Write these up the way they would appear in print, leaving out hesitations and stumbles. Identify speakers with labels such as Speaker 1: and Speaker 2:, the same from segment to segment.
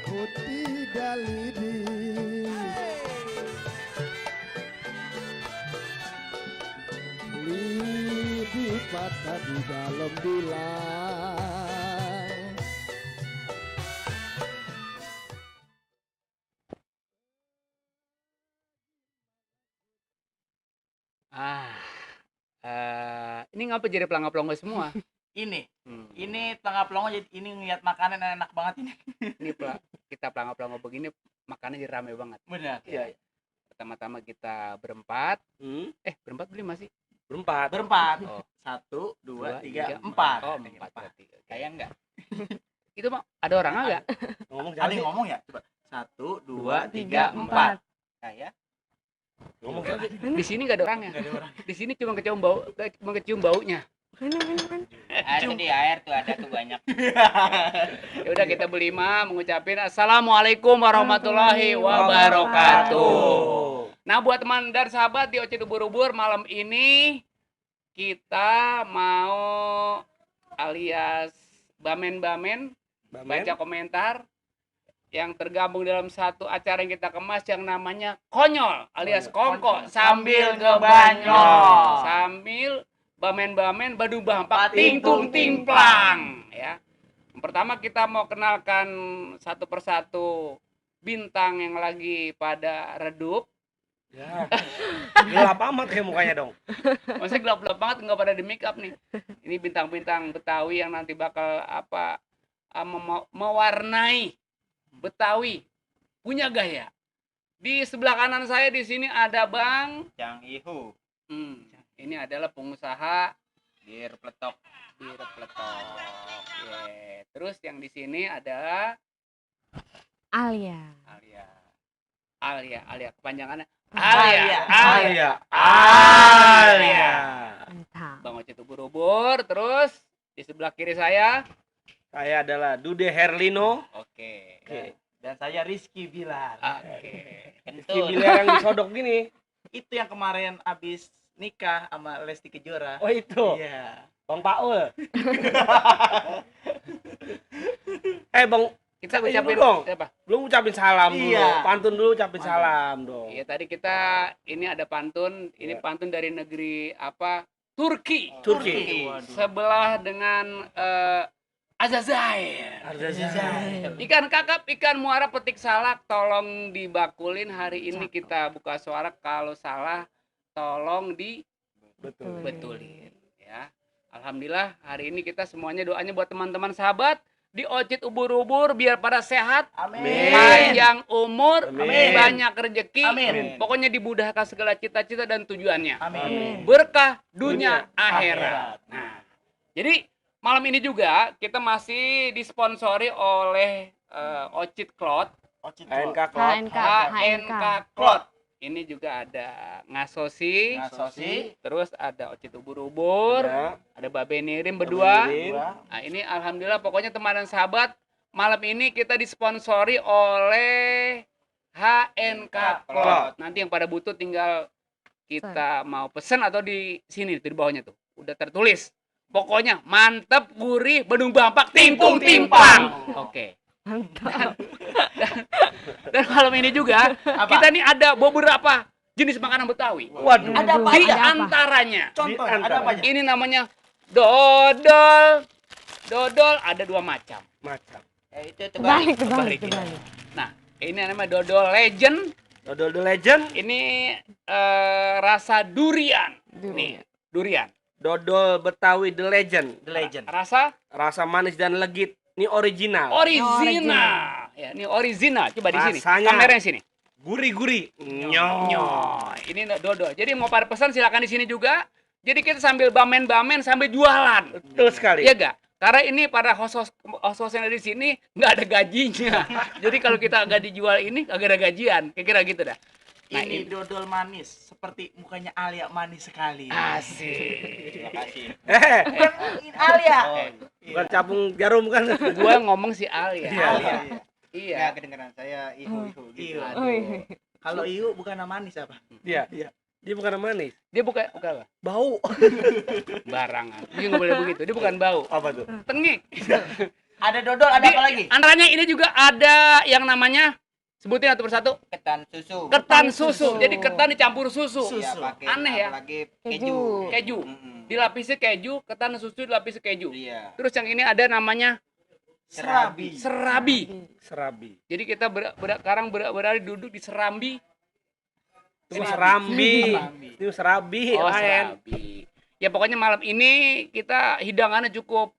Speaker 1: aku tidak lidi. Lidi patah di dalam bilang.
Speaker 2: Ini ngapa jadi pelangga-pelangga semua?
Speaker 3: Ini tengah pelongo, jadi ini ngeliat makanan enak banget ini.
Speaker 2: Ini kita pelangga-pelangga begini makannya jadi rame banget.
Speaker 3: Benar.
Speaker 2: Iya. Pertama-tama kita berempat. Berempat beli masih?
Speaker 4: Berempat.
Speaker 2: Oh.
Speaker 3: 1, 2, 3, 4.
Speaker 2: Oh, 4 berarti.
Speaker 3: Kayak enggak?
Speaker 2: Itu mah ada orang enggak?
Speaker 4: Ngomong
Speaker 3: Kali ngomong ya, coba. 1, 2, 3, 4. Kayak
Speaker 4: Ngomong
Speaker 2: Di sini enggak ada orangnya.
Speaker 3: enggak ada orang.
Speaker 2: Di sini cuma kecium baunya.
Speaker 5: Itu di air tuh ada tuh banyak.
Speaker 2: Ya udah kita berlima mengucapin assalamualaikum warahmatullahi wabarakatuh. Nah buat teman dan sahabat di Ocit Ubur-Ubur, malam ini kita mau alias bamen-bamen baca komentar yang tergabung dalam satu acara yang kita kemas yang namanya konyol alias kongko sambil ngebanyol sambil bamen-bamen badu bampak tingtung timplang ya. Yang pertama kita mau kenalkan satu persatu bintang yang lagi pada redup.
Speaker 4: Ya. Gelap amat kayak mukanya dong.
Speaker 2: Maksudnya gelap-gelap banget nggak pada di make up nih. Ini bintang-bintang Betawi yang nanti bakal mewarnai Betawi punya gaya. Di sebelah kanan saya di sini ada Bang
Speaker 5: Cang Ihu,
Speaker 2: ini adalah pengusaha
Speaker 5: Bir Pletok.
Speaker 2: Yeah. Terus yang di sini ada
Speaker 6: Alia.
Speaker 2: Alia kepanjangannya
Speaker 4: Alia.
Speaker 6: Mantap.
Speaker 2: Bang Ocit Ubur-Ubur. Terus di sebelah kiri saya
Speaker 4: Saya adalah Dude Herlino.
Speaker 2: Oke.
Speaker 3: Dan saya Rizky Bilar.
Speaker 4: Rizky
Speaker 5: Kentut.
Speaker 4: Bilar yang disodok gini.
Speaker 3: Itu yang kemarin abis nikah sama Lesti Kejora.
Speaker 4: Oh itu.
Speaker 3: Iya.
Speaker 4: Bang Paul. Bang,
Speaker 2: Kita
Speaker 4: Ini
Speaker 2: ucapin
Speaker 4: dulu dong.
Speaker 2: apa?
Speaker 4: belum ucapin salam dulu.
Speaker 3: Iya.
Speaker 4: Pantun dulu ucapin salam dong.
Speaker 2: Iya tadi kita ini ada pantun. Ini
Speaker 4: Iya.
Speaker 2: pantun dari negeri apa? Turki.
Speaker 4: Turki.
Speaker 3: Waduh.
Speaker 2: Sebelah dengan Azazair. Ikan kakap, ikan muara, petik salak, tolong dibakulin. Hari ini kita buka suara, kalau salah tolong
Speaker 4: Betul.
Speaker 2: dibetulin ya. Alhamdulillah hari ini kita semuanya doanya buat teman-teman sahabat di Ocit Ubur-Ubur biar pada sehat,
Speaker 3: Amin.
Speaker 2: panjang umur,
Speaker 4: Amin.
Speaker 2: banyak rezeki,
Speaker 3: Amin.
Speaker 2: pokoknya dimudahkan segala cita-cita dan tujuannya.
Speaker 3: Amin.
Speaker 2: Berkah dunia
Speaker 3: Akhirat.
Speaker 2: akhirat. Nah, jadi malam ini juga kita masih disponsori oleh Ocit Cloth,
Speaker 4: ANK Club.
Speaker 2: HNK Cloth. Ini juga ada Ngasosi, terus ada Ocit Ubur-Ubur,
Speaker 4: Ya.
Speaker 2: ada Babe Nirim berdua.
Speaker 4: Babe Nirim.
Speaker 2: Nah, ini alhamdulillah pokoknya teman dan sahabat, malam ini kita disponsori oleh HNK Cloth. Nanti yang pada butuh tinggal kita mau pesen atau di sini di bawahnya tuh udah tertulis. Pokoknya mantep, gurih, bedung bampak, tingtung timpang. Oke.
Speaker 6: Mantap.
Speaker 2: Dan malam ini juga kita nih ada beberapa jenis makanan Betawi.
Speaker 4: Waduh.
Speaker 3: Ada apa
Speaker 2: Di
Speaker 3: aja?
Speaker 2: antaranya
Speaker 3: Contoh,
Speaker 4: Di
Speaker 3: ada apa aja?
Speaker 2: ini namanya dodol. Dodol ada dua macam.
Speaker 4: Macam.
Speaker 5: Itu terbalik.
Speaker 6: Terbalik.
Speaker 2: Nah, ini namanya dodol legend.
Speaker 4: Dodol the Legend.
Speaker 2: Ini rasa durian. Nih, durian.
Speaker 4: Dodol Betawi the Legend.
Speaker 3: The Legend.
Speaker 4: Rasa manis dan legit. Ini original.
Speaker 2: Original. Ya, ini original. Coba di sini.
Speaker 4: Rasanya.
Speaker 2: Kameranya sini.
Speaker 4: Gurih-gurih.
Speaker 2: Nyoy. Ini dodol. Jadi mau pada pesan silakan di sini juga. Jadi kita sambil bamen-bamen sambil jualan.
Speaker 4: Betul sekali.
Speaker 2: Iya gak? Karena ini para host-host yang ada di sini nggak ada gajinya. Jadi kalau kita nggak dijual ini nggak ada gajian. Kira-kira gitu dah. Nah,
Speaker 3: Ini dodol manis, seperti mukanya Alia manis sekali.
Speaker 2: Asik.
Speaker 5: Terima kasih.
Speaker 3: Ini Alia.
Speaker 4: Bukan capung jarum kan?
Speaker 2: Gua ngomong si Al ya.
Speaker 3: Alia.
Speaker 2: Iya.
Speaker 5: Ya kedengeran saya ihu gitu.
Speaker 3: Iya.
Speaker 2: Aduh.
Speaker 3: Kalau Iu bukan nama manis apa?
Speaker 4: Iya.
Speaker 3: Iya.
Speaker 4: Dia bukan manis.
Speaker 2: Dia bukan apa?
Speaker 4: Bau.
Speaker 2: Barangan. Dia nggak boleh begitu. Dia bukan bau.
Speaker 4: Apa tuh?
Speaker 2: Tengik.
Speaker 3: Ada dodol, ada apa lagi?
Speaker 2: Antaranya ini juga ada yang namanya, sebutin satu persatu.
Speaker 5: Ketan susu.
Speaker 2: Ketan susu. Jadi ketan dicampur susu.
Speaker 5: Iya, pakai
Speaker 2: Aneh ya.
Speaker 5: apalagi
Speaker 6: Keju.
Speaker 2: Keju. Dilapisi keju, ketan susu dilapisi keju.
Speaker 5: Iya.
Speaker 2: Terus yang ini ada namanya
Speaker 3: Serabi.
Speaker 2: serabi. Jadi kita sekarang berada duduk di serambi.
Speaker 4: Itu serambi. Itu serabi.
Speaker 2: Oh,
Speaker 4: lain.
Speaker 2: serabi. Ya pokoknya malam ini kita hidangannya cukup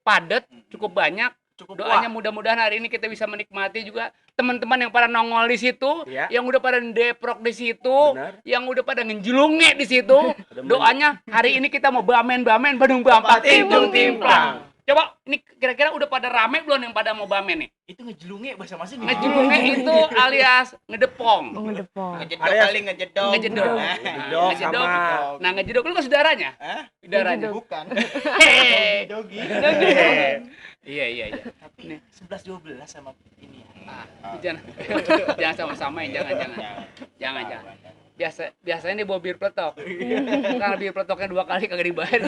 Speaker 2: padat, cukup banyak.
Speaker 3: Cukup
Speaker 2: Doanya mudah-mudahan hari ini kita bisa menikmati juga teman-teman yang pada nongol di situ,
Speaker 4: Ya.
Speaker 2: yang udah pada deprok di situ,
Speaker 4: Benar.
Speaker 2: yang udah pada ngenjelunge di situ. Doanya hari ini kita mau bamen-bamen Badung Bampak Timpung Timplang. Coba ini kira-kira udah pada rame belum yang pada mau bamen nih?
Speaker 3: Itu ngejelunge bahasa masih
Speaker 2: Ngejelunge itu alias ngedepong.
Speaker 6: Oh, ngedepong.
Speaker 5: Ngejedok
Speaker 4: Ada yang-
Speaker 5: kali ngejedok.
Speaker 2: Ngejedok.
Speaker 4: Jedok
Speaker 2: Ngejedok.
Speaker 4: sama
Speaker 2: Nah, ngejedok lu kan saudaranya?
Speaker 5: Hah?
Speaker 2: Saudaranya.
Speaker 5: Bukan.
Speaker 2: Hehehe.
Speaker 5: Dogi.
Speaker 2: Iya.
Speaker 3: Tapi 11-12 sama ini ya.
Speaker 2: Jangan jangan sama-samain, jangan. Biasanya dia bawa bir peletok. Karena bir peletoknya 2 kali kagak dibayar.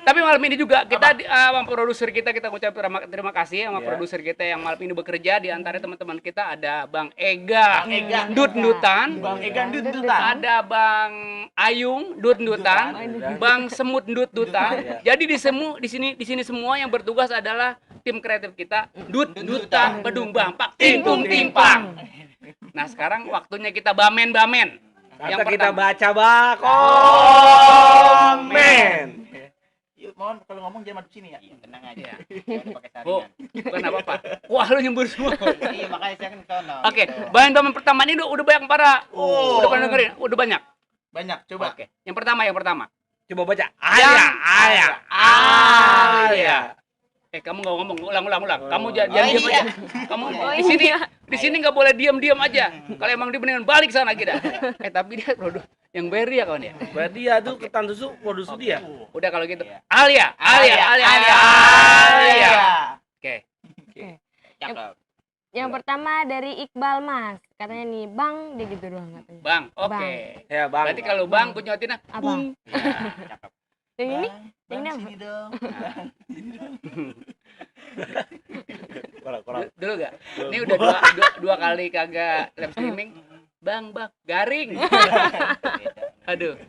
Speaker 2: Tapi malam ini juga kita sama produser kita ngucap terima kasih sama
Speaker 4: Iya.
Speaker 2: produser kita yang malam ini bekerja. Di antara teman-teman kita ada Bang Ega,
Speaker 3: Bang Ega.
Speaker 2: Dut-dutan,
Speaker 3: Bang Egan Dundutan.
Speaker 2: ada Bang Ayung Dut-dutan, Bang Semut Dut-dutan.
Speaker 4: Iya.
Speaker 2: Jadi di sini semua yang bertugas adalah tim kreatif kita Dut-dutan Badung Bampak Timpung Timpang. Nah, sekarang waktunya kita bamen-bamen. Yang
Speaker 4: kata kita
Speaker 2: pertama.
Speaker 4: baca komen.
Speaker 3: Yuk, mohon kalau ngomong jangan madep sini ya.
Speaker 5: Iya, tenang aja.
Speaker 2: Iya.
Speaker 5: Jangan pakai
Speaker 2: Oh,
Speaker 5: saringan.
Speaker 2: bukan apa-apa. Wah, lu nyembur semua.
Speaker 5: Iya, makanya saya kan ke sono.
Speaker 2: Oke,
Speaker 5: gitu.
Speaker 2: bamen-bamen pertama ini udah banyak para.
Speaker 3: Oh.
Speaker 2: Udah pada dengerin, udah banyak.
Speaker 3: Banyak, coba.
Speaker 2: Oke. Yang pertama.
Speaker 4: Coba baca.
Speaker 2: Yang-
Speaker 4: Alia.
Speaker 2: Kamu nggak ngomong, ulang. Kamu
Speaker 4: Oh.
Speaker 2: jangan
Speaker 5: Oh,
Speaker 2: diam
Speaker 5: iya.
Speaker 2: aja. Kamu
Speaker 6: Oh,
Speaker 2: di sini nggak boleh diam aja. Kalau emang dia mendingan balik sana kita. Tapi dia produk yang Berry ya kawan ya.
Speaker 4: Berarti dia tuh ketan susu produksi dia.
Speaker 2: Udah kalau gitu.
Speaker 5: Iya.
Speaker 2: Alia. Oke.
Speaker 5: Cakep.
Speaker 6: Yang pertama dari Iqbal Mas. Katanya nih, Bang, dia gitu doang katanya.
Speaker 2: Bang, oke.
Speaker 6: Bang.
Speaker 4: Ya, Bang.
Speaker 2: Berarti kalau Bang kunyotinnya
Speaker 6: Apa?
Speaker 2: Bung.
Speaker 5: Cakep.
Speaker 6: Yang ini?
Speaker 3: Bang,
Speaker 6: Yang ini apa?
Speaker 3: sini dong.
Speaker 4: Kurang.
Speaker 2: Dulu gak? Ini udah dua kali kagak live streaming. Bang, garing. Aduh.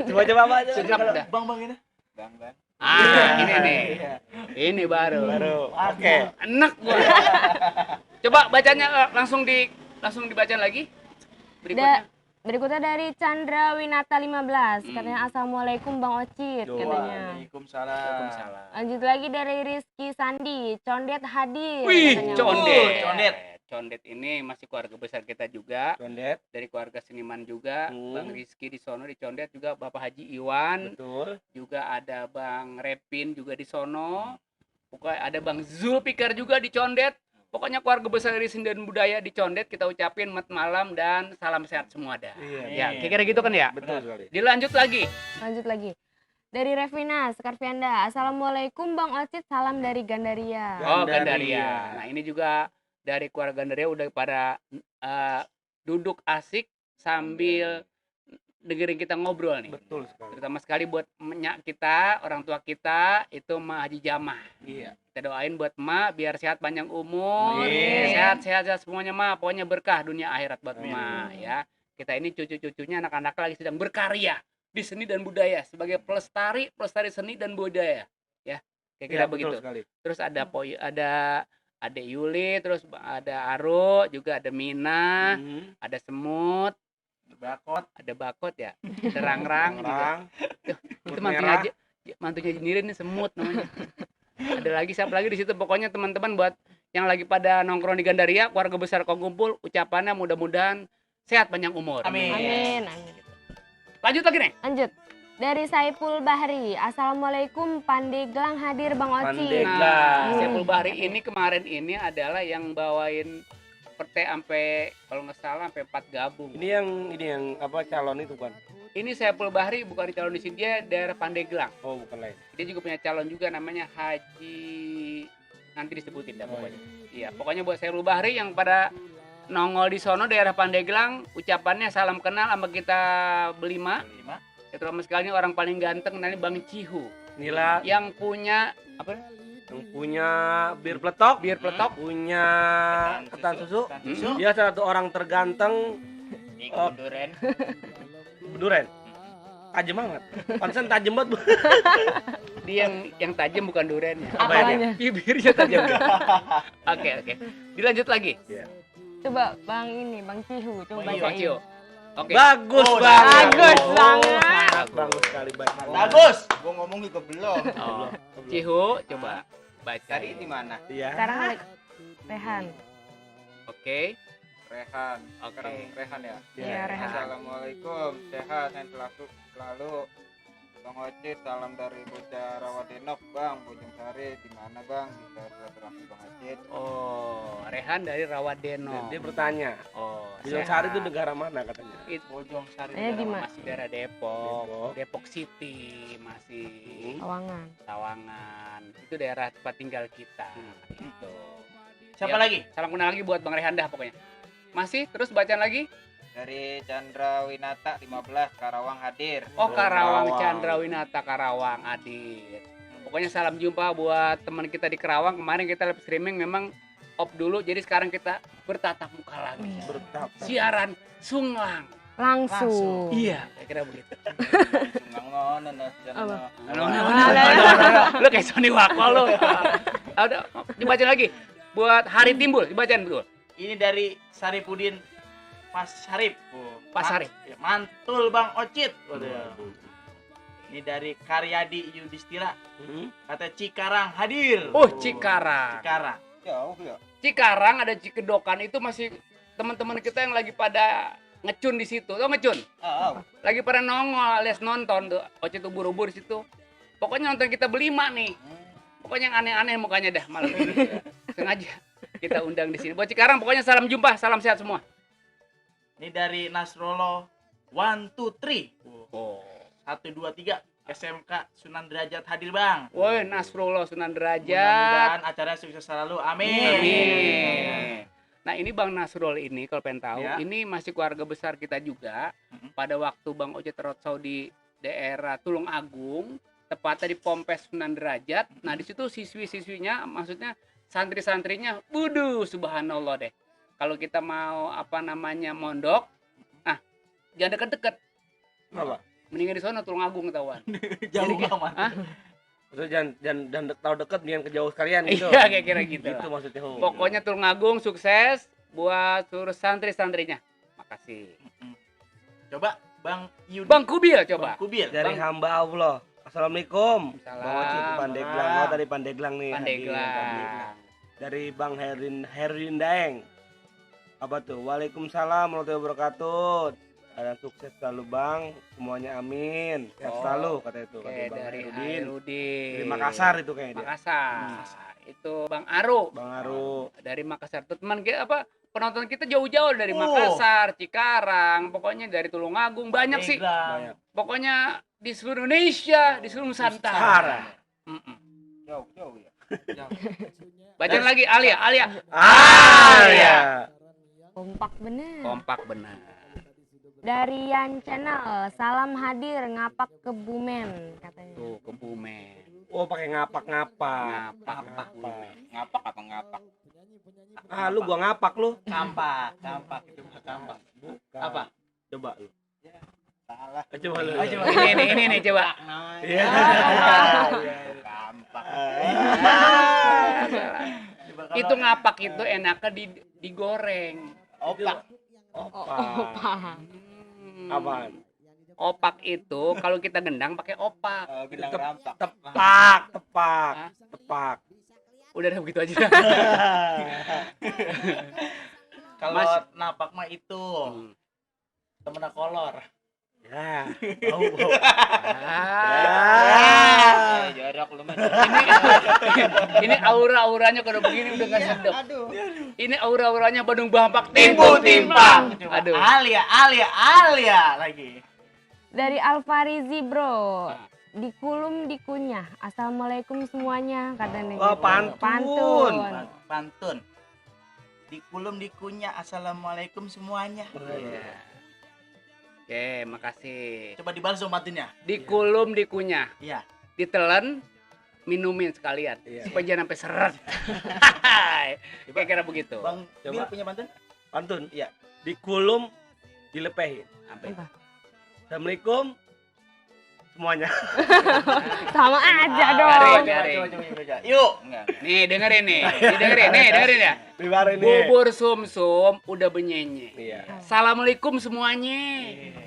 Speaker 4: Coba baca.
Speaker 2: Sedap dah.
Speaker 3: Bang ini.
Speaker 5: Bang.
Speaker 2: Ini nih. Ini baru.
Speaker 4: Oke.
Speaker 2: Enak gua. Coba bacanya langsung dibaca lagi. Berikutnya.
Speaker 6: Berikutnya dari Chandra Winata 15. Katanya Assalamualaikum Bang Ocit
Speaker 4: Doa.
Speaker 6: katanya.
Speaker 3: Waalaikumsalam.
Speaker 6: Lanjut lagi dari Rizky Sandi. Condet hadir.
Speaker 2: Wih,
Speaker 6: katanya.
Speaker 2: condet. Condet ini masih keluarga besar kita juga.
Speaker 4: Condet.
Speaker 2: Dari keluarga seniman juga.
Speaker 4: Hmm.
Speaker 2: Bang Rizky di sono di Condet juga Bapak Haji Iwan.
Speaker 4: Betul.
Speaker 2: Juga ada Bang Repin juga di sono. Pokoknya ada Bang Zulfikar juga di Condet. Pokoknya keluarga besar dari seni dan budaya di Condet kita ucapin mat malam dan salam sehat semua dah.
Speaker 4: Iya.
Speaker 2: Ya, kira-kira gitu kan ya?
Speaker 4: Betul sekali.
Speaker 2: Dilanjut lagi.
Speaker 6: Lanjut lagi. Dari Revina Skarvianda. Assalamualaikum Bang Ocit. Salam dari Gandaria.
Speaker 2: Oh,
Speaker 4: Gandaria.
Speaker 2: Gandaria. Nah, ini juga dari keluarga Gandaria udah pada duduk asik sambil dengerin kita ngobrol nih.
Speaker 4: Betul sekali.
Speaker 2: Terutama sekali buat emak kita, orang tua kita itu Mak Haji Jamah.
Speaker 4: Iya.
Speaker 2: Kita doain buat emak biar sehat panjang umur,
Speaker 4: Amin.
Speaker 2: sehat semuanya emak, pokoknya berkah dunia akhirat buat emak ya. Kita ini cucu-cucunya anak-anak lagi sedang berkarya di seni dan budaya sebagai pelestari seni dan budaya ya. Kira-kira
Speaker 4: Iya,
Speaker 2: begitu.
Speaker 4: betul sekali.
Speaker 2: Terus ada ada Yuli, terus ada Aro, juga ada Mina,
Speaker 4: Mhm.
Speaker 2: ada Semut,
Speaker 3: Bakot.
Speaker 2: ada Bakot ya, ada Rangrang juga.
Speaker 4: Orang.
Speaker 2: Itu mantunya Jenirin nih Semut namanya. Ada lagi siapa lagi di situ, pokoknya teman-teman buat yang lagi pada nongkrong di Gandaria, keluarga besar Kogumpul, ucapannya mudah-mudahan sehat panjang umur.
Speaker 3: Amin.
Speaker 6: Amin.
Speaker 2: Lanjut lagi nih.
Speaker 6: Lanjut. Dari Saiful Bahri. Assalamualaikum Pandeglang hadir Bang Ocit.
Speaker 4: Pandeglang.
Speaker 2: Nah, Saiful Bahri ini kemarin ini adalah yang bawain pete sampai kalau nggak salah sampai 4 gabung.
Speaker 4: Ini yang apa calon itu kan?
Speaker 2: Ini Saiful Bahri bukan calon di sini, dia daerah Pandeglang.
Speaker 4: Oh, bukan lain.
Speaker 2: Dia juga punya calon juga namanya Haji, nanti disebutin dah pokoknya. Iya, pokoknya buat Saiful Bahri yang pada nongol di sono daerah Pandeglang, ucapannya salam kenal sama kita berlima. terutama sekali ini orang paling ganteng namanya Bang Cihu
Speaker 4: Inilah
Speaker 2: yang punya apa?
Speaker 4: yang punya bir peletok, punya ketan susu. Dia salah satu orang terganteng
Speaker 5: Di Kuduren.
Speaker 4: Duren. Tajam banget. Pantesan tajam banget. Bu.
Speaker 2: Dia yang tajam bukan durennya.
Speaker 6: Apanya?
Speaker 2: Bibirnya tajam. Oke. Dilanjut lagi.
Speaker 6: Coba Bang Cihu, coba
Speaker 2: Bang
Speaker 6: bacain.
Speaker 2: Cihu. Oke.
Speaker 4: Bagus
Speaker 3: Oh,
Speaker 4: banget.
Speaker 6: bagus banget.
Speaker 4: Bagus sekali banget.
Speaker 3: Bagus.
Speaker 5: Gua ngomong juga belum.
Speaker 2: Oh. Cihu, coba baca.
Speaker 5: Tadi di mana?
Speaker 4: Iya.
Speaker 6: Sekarang Rehan.
Speaker 2: Oke.
Speaker 5: Rehan.
Speaker 2: Oke.
Speaker 5: Sekarang Rehan ya.
Speaker 6: Iya, Rehan.
Speaker 5: Assalamualaikum. Sehat dan selalu. Bang Ocit, salam dari Bocah Rawadenok, Bang. Bojong Sari, di mana, Bang? Bisa silaturahmi Bang Ocit.
Speaker 2: Oh, Rehan dari Rawadeno.
Speaker 4: Dia bertanya,
Speaker 2: Oh,
Speaker 4: Bojong
Speaker 2: sehat.
Speaker 4: Sari itu negara mana katanya?
Speaker 3: Bojong Sari.
Speaker 6: Di mana?
Speaker 2: Masih daerah Depok City, masih
Speaker 6: Sawangan.
Speaker 2: Sawangan. Itu daerah tempat tinggal kita. Itu.
Speaker 3: Siapa
Speaker 2: Ya,
Speaker 3: lagi?
Speaker 2: Salam kenal lagi buat Bang Rehan dah pokoknya. Masih terus bacaan lagi?
Speaker 5: Dari Chandra Winata 15, Karawang hadir.
Speaker 2: Oh, Karawang
Speaker 4: Karawang.
Speaker 2: Chandra Winata Karawang hadir. Pokoknya salam jumpa buat teman kita di Karawang. Kemarin kita live streaming memang off dulu, jadi sekarang kita bertatap muka lagi.
Speaker 4: Bertapa.
Speaker 2: Siaran sunglang.
Speaker 6: Langsung.
Speaker 2: Iya, saya kira begitu.
Speaker 5: Sungang ngono nah,
Speaker 6: Apa?
Speaker 2: Lu kayak Sony Wako lu. Udah, dibaca lagi. Buat Hari Timbul, dibacain betul.
Speaker 3: Ini dari Saripudin Pas Sarip.
Speaker 2: Pak Sarip.
Speaker 3: Mantul Bang Ocit. Ini dari Karyadi Yudhistira. Kata Cikarang hadir.
Speaker 2: Oh, Cikarang.
Speaker 3: Cikarang.
Speaker 5: Jauh ya.
Speaker 2: Cikarang ada Cikedokan itu masih teman-teman kita yang lagi pada ngecun di situ. Tau ngecun? Lagi pada nongol alias nonton tuh. Ocit ubur-ubur di situ. Pokoknya nonton kita berlima nih. Pokoknya yang aneh-aneh mukanya dah malam ini. Sengaja kita undang di sini. Buat Cikarang pokoknya salam jumpa, salam sehat semua.
Speaker 3: Ini dari Nasrullah 1 2 3.
Speaker 2: Oh.
Speaker 3: 1 2 3 SMK Sunan Derajat hadir Bang.
Speaker 2: Woi, Nasrullah Sunan Derajat.
Speaker 3: Mudah-mudahan acara sukses selalu. Amin.
Speaker 2: Amin. Nah, ini Bang Nasrul ini kalau pengen tahu,
Speaker 3: Ya.
Speaker 2: ini masih keluarga besar kita juga. Pada waktu Bang Ocit Roadshow di daerah Tulung Agung, tepatnya di Pompes Sunan Derajat. Nah, di situ siswi-siswinya, maksudnya santri-santrinya, wuduh, subhanallah deh. Kalau kita mau mondok, nah jangan deket-deket.
Speaker 4: Apa?
Speaker 2: Mendingan di sana Tulung Agung ketahuan.
Speaker 3: Jauh
Speaker 2: Jadi,
Speaker 3: amat.
Speaker 2: Hah?
Speaker 4: Maksudnya jangan tahu dekat dengan kejauh sekalian gitu.
Speaker 2: Iya, kayak kira gitu.
Speaker 4: Gitu
Speaker 2: lah.
Speaker 4: maksudnya.
Speaker 2: Pokoknya Tulung Agung sukses buat seluruh santri-santrinya. Makasih.
Speaker 3: Coba Bang Yudi.
Speaker 2: Bang Kubil coba.
Speaker 3: Bang Kubil.
Speaker 4: Dari
Speaker 2: Bang.
Speaker 4: hamba Allah. Assalamualaikum.
Speaker 2: Salam.
Speaker 4: Bang Ocit Pandeglang. Oh, dari Pandeglang nih.
Speaker 2: Pandeglang.
Speaker 4: Dari Bang Herin Daeng. Apa tuh? Waalaikumsalam warahmatullahi wabarakatuh. Dan sukses selalu Bang, semuanya amin. Sehat
Speaker 2: Oh,
Speaker 4: selalu kata itu.
Speaker 2: Oke,
Speaker 4: Kata Bang
Speaker 2: dari
Speaker 4: Herudin.
Speaker 2: Herudin.
Speaker 4: Dari Makassar itu kayaknya dia.
Speaker 2: Makassar. Itu Bang Aru.
Speaker 4: Bang Aru.
Speaker 2: Dari Makassar. Tuh teman kita apa? Penonton kita jauh-jauh dari
Speaker 3: Oh.
Speaker 2: Makassar, Cikarang, pokoknya dari Tulungagung banyak sih.
Speaker 4: Banyak.
Speaker 2: Pokoknya di seluruh Indonesia, di seluruh Nusantara.
Speaker 4: Nusantara.
Speaker 2: Mm-mm.
Speaker 5: Jauh ya.
Speaker 2: Bacaan lagi Alia.
Speaker 4: Ya.
Speaker 6: Kompak bener.
Speaker 2: Kompak benar.
Speaker 6: Dari Yan Channel, salam hadir ngapak Kebumen katanya.
Speaker 2: Tuh Kebumen.
Speaker 4: Oh, pakai ngapak-ngapak.
Speaker 2: Ngapak Kebumen.
Speaker 5: Ngapak apa ngapak?
Speaker 4: Ah, lu gua ngapak lu.
Speaker 3: Kampak itu bukan kampak.
Speaker 4: Bukan.
Speaker 3: Apa?
Speaker 4: Coba lu.
Speaker 5: Salah.
Speaker 4: Coba lu.
Speaker 3: Oh, coba.
Speaker 2: Ini nih coba.
Speaker 4: Iya.
Speaker 5: Gampang.
Speaker 3: Coba kalau-
Speaker 2: Itu ngapak itu enaknya digoreng.
Speaker 5: Opak.
Speaker 4: Opak.
Speaker 2: Hmm.
Speaker 4: Apaan?
Speaker 2: Opak itu kalau kita gendang pakai opak.
Speaker 5: Gendang rampak.
Speaker 4: Tepak.
Speaker 2: Udah begitu aja.
Speaker 3: Kalau
Speaker 2: Mas-
Speaker 3: napak mah itu
Speaker 2: Hmm.
Speaker 3: temen kolor.
Speaker 4: Ya.
Speaker 2: Ah.
Speaker 5: Jorok lu mah.
Speaker 2: Ini aura-auranya kalau begini udah nggak sedap.
Speaker 5: Aduh.
Speaker 2: Ini aura-auranya Bandung Bampak timpang.
Speaker 3: Coba.
Speaker 2: Aduh.
Speaker 3: Alia lagi.
Speaker 6: Dari Alfarizi bro, dikulum dikunyah. Assalamualaikum semuanya katanya.
Speaker 4: Wah,
Speaker 6: gitu.
Speaker 4: pantun.
Speaker 3: Pantun. Dikulum dikunyah. Assalamualaikum semuanya.
Speaker 2: Iya. Oke, makasih.
Speaker 3: Coba dibalas dong batinnya.
Speaker 2: Dikulum, dikunyah,
Speaker 3: Iya.
Speaker 2: ditelen, minumin sekalian.
Speaker 4: Iya.
Speaker 2: Supaya jangan sampai seret. Kira-kira begitu.
Speaker 3: Bang,
Speaker 4: Coba.
Speaker 3: Bil punya pantun?
Speaker 4: Pantun. Iya. Dikulum, dilepehin.
Speaker 2: Sampai.
Speaker 6: Apa?
Speaker 4: Assalamualaikum semuanya.
Speaker 6: Sama aja
Speaker 2: Garing,
Speaker 6: dong.
Speaker 2: garing.
Speaker 3: Coba. Yuk.
Speaker 5: Enggak.
Speaker 2: Nih, dengerin nih. Dengerin ya.
Speaker 4: Di baru ini.
Speaker 2: Bubur sumsum udah benyenye.
Speaker 4: Iya.
Speaker 2: Assalamualaikum semuanya.